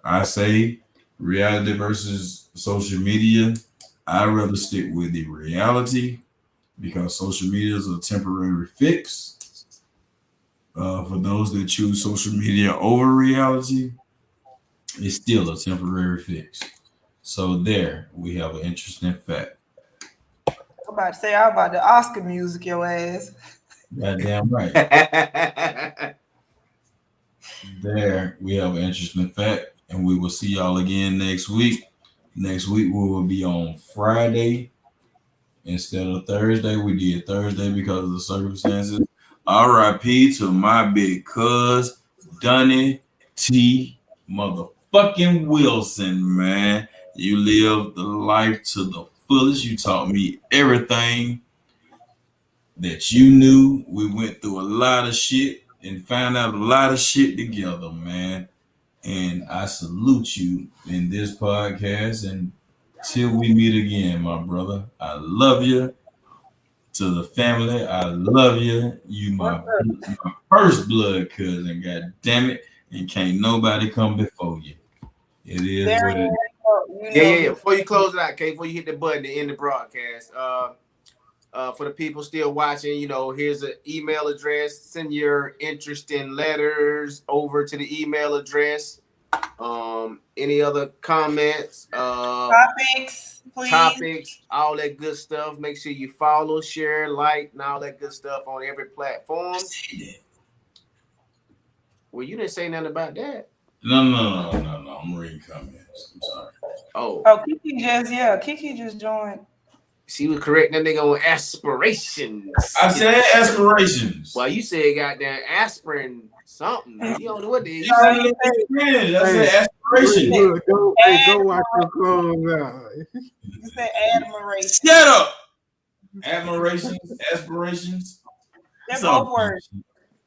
I say reality versus social media. I'd rather stick with the reality because social media is a temporary fix. For those that choose social media over reality, it's still a temporary fix. So there, we have an interesting fact. I'm about to say I'm about the Oscar music your ass. Goddamn right. There, we have an interesting fact, and we will see y'all again next week. Next week we will be on Friday instead of Thursday. We did Thursday because of the circumstances. R.I.P. to my big cuz Dunny T. Motherfucking Wilson, man. You lived the life to the fullest. You taught me everything that you knew. We went through a lot of shit and found out a lot of shit together, man. And I salute you in this podcast. And till we meet again, my brother, I love you. To the family, I love you. You my first blood cousin, god damn it. And can't nobody come before you. It is There what it is. Yeah. Before you close it out, Kate, before you hit the button to end the broadcast, for the people still watching, here's an email address. Send your interesting letters over to the email address. Any other comments? Topics, please. Topics, all that good stuff. Make sure you follow, share, like, and all that good stuff on every platform. Well, you didn't say nothing about that. No. I'm reading comments. I'm sorry. Oh, Kiki just joined. She was correcting that nigga on aspirations. I said aspirations. Well, you said goddamn aspirin something. You don't know what it is. I said aspirations. Go watch your clothes out. You said admiration. Shut up. Admirations, aspirations. They're both words.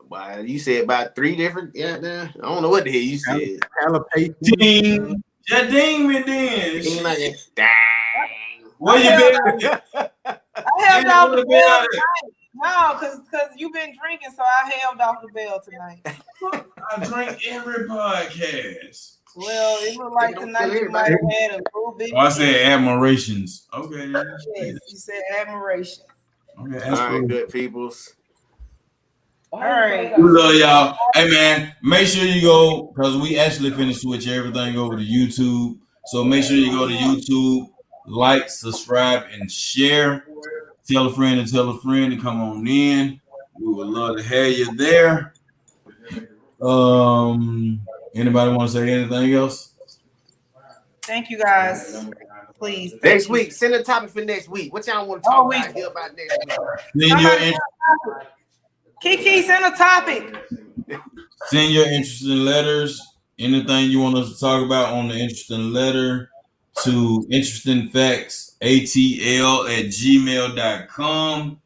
Well, you said about 3 different. Yeah, I don't know what the hell you said. Ding. Just ding me then. Ding like a dang. Where you been? I held off the bell tonight. No, because you've been drinking, so I held off the bell tonight. I drink every podcast. Well, it looked like tonight you might have had a little bit. Oh, I said admirations. Okay. Yes, you said admiration. Okay, all right, good peoples. All right. We love y'all. Hey man, make sure you go because we actually finna switch everything over to YouTube. So make sure you go to YouTube, like, subscribe, and share. Tell a friend to come on in. We would love to have you there. Anybody want to say anything else? Thank you guys. Please. Next week, send a topic for next week. What y'all want to talk about? Hear about next week. Kiki, send a topic. Send your interesting letters. Anything you want us to talk about on the interesting letter to interestingfactsatl@gmail.com.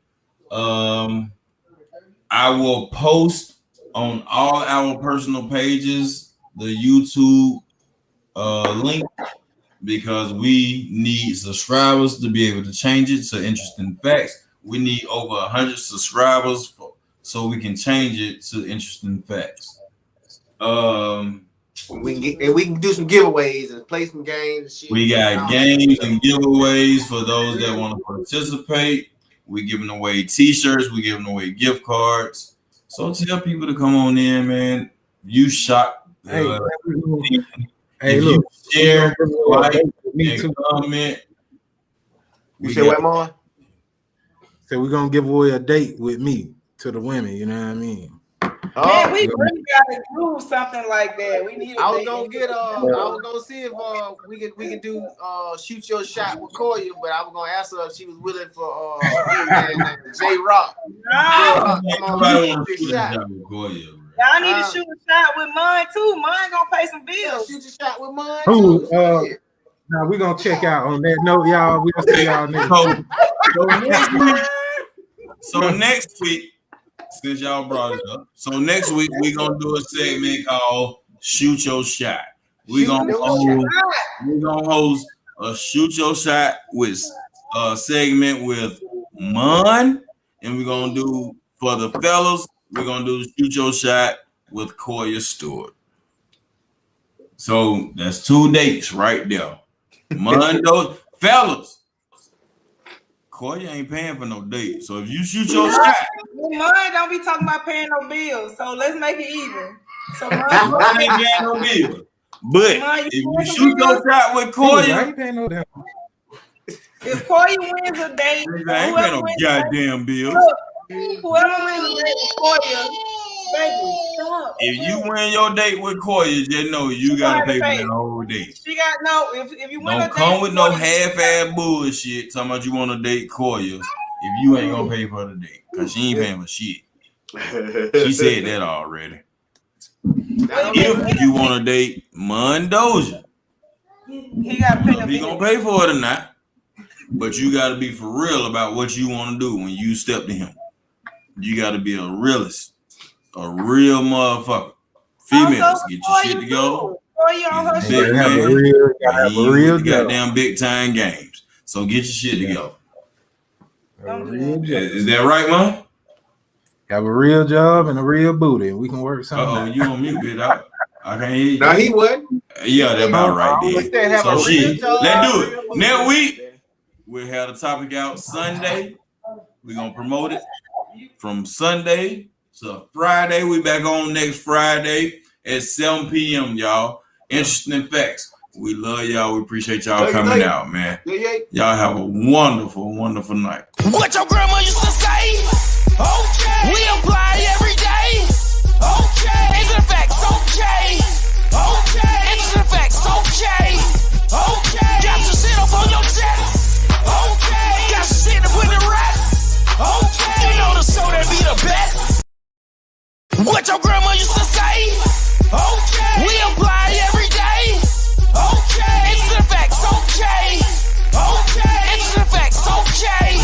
I will post on all our personal pages the YouTube link because we need subscribers to be able to change it to interesting facts. We need over 100 subscribers so we can change it to interesting facts. We can do some giveaways and play some games and shit. We got games and giveaways for those that want to participate. We're giving away t-shirts, we're giving away gift cards. So tell people to come on in, man. You shop. Look, you share, like, and comment. You said what, Mar? So we're gonna give away a date with me to the women. You know what I mean? Man, we really gotta do something like that. We need. I was gonna see if we can do shoot your shot with Koya, but I was gonna ask her if she was willing for J Rock. Y'all need to shoot a shot with mine too. Mine gonna pay some bills. Shoot a shot with mine. Now we're gonna check out on that note, y'all. We'll see y'all next week. So next week, since y'all brought it up, so next week we're gonna do a segment called Shoot Your Shot. We're gonna host a Shoot Your Shot with a segment with Mon, and we're gonna do for the fellas, we're gonna do Shoot Your Shot with Koya Stewart. So that's 2 dates right there. Mon, fellas. Koya ain't paying for no date. So if you shoot your shot, mine don't be talking about paying no bills. So let's make it even. So mine ain't paying no bills. But if you shoot your shot with Koya, I ain't paying no damn. If Koya wins a date, I ain't paying no goddamn bills. Whoever wins a date with Koya, baby, stop. If you win your date with Koya, just know you gotta pay for that whole date. She got no. If you win don't come with no half-ass bullshit talking about you want to date Koya if you ain't gonna pay for the date because she ain't paying for shit. She said that already. If you want to date Mondoja, he gotta pay. He gonna pay for it or not, but you gotta be for real about what you want to do when you step to him. You gotta be a realist. A real motherfucker. Females, get your shit together. Big man. Real goddamn big time games. So get your shit together. Is that right, man? Have a real job and a real booty. We can work something. Oh, you on mute, bitch. I can't hear you. No, he would. Yeah, that's about right there. So shit, let's do it. Next week, we'll have the topic out Sunday. We're gonna promote it from Sunday to Friday. We back on next Friday at 7 p.m. y'all. Interesting facts. We love y'all. We appreciate y'all coming out, man. Y'all have a wonderful, wonderful night. What your grandma used to say? Okay. We apply every day. Okay. It's the facts. Okay. Okay. It's the facts. Okay. Okay. Got your shit up on your chest. Okay. Got your grandma used to say. Okay. We apply every day. Okay. It's the facts, okay. Okay. It's the facts, okay.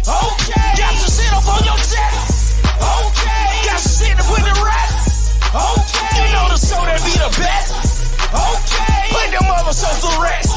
Okay. Got your shit up on your chest. Okay. Got your shit up with the rest. Okay. You know the show that be the best. Okay. Put them other shows to rest.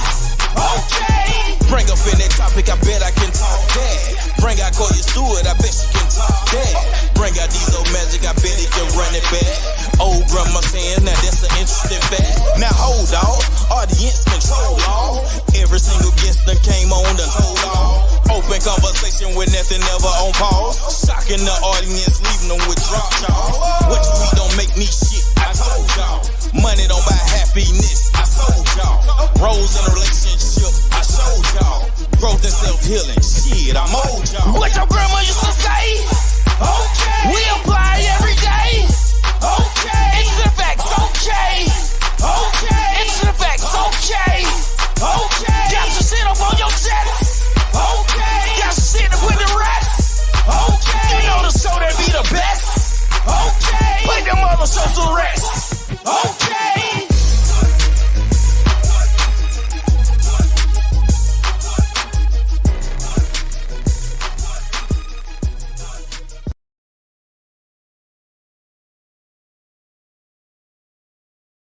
Okay. Bring up in that topic, I bet I can talk that. Bring out Koya Stewart, I bet she can talk that. Bring out Diesel Magic, I bet he can run it back. Old grandma saying, now that's an interesting fact. Now hold on, audience control all. Every single guest that came on done told all. Open conversation with nothing ever on pause. Shocking the audience, leaving them with drop y'all. What you see don't make me shit, I told y'all. Money don't buy happiness, I told y'all. Roles in a relationship, I showed y'all. Growth and self-healing, shit, I'm old y'all. What your grandma used to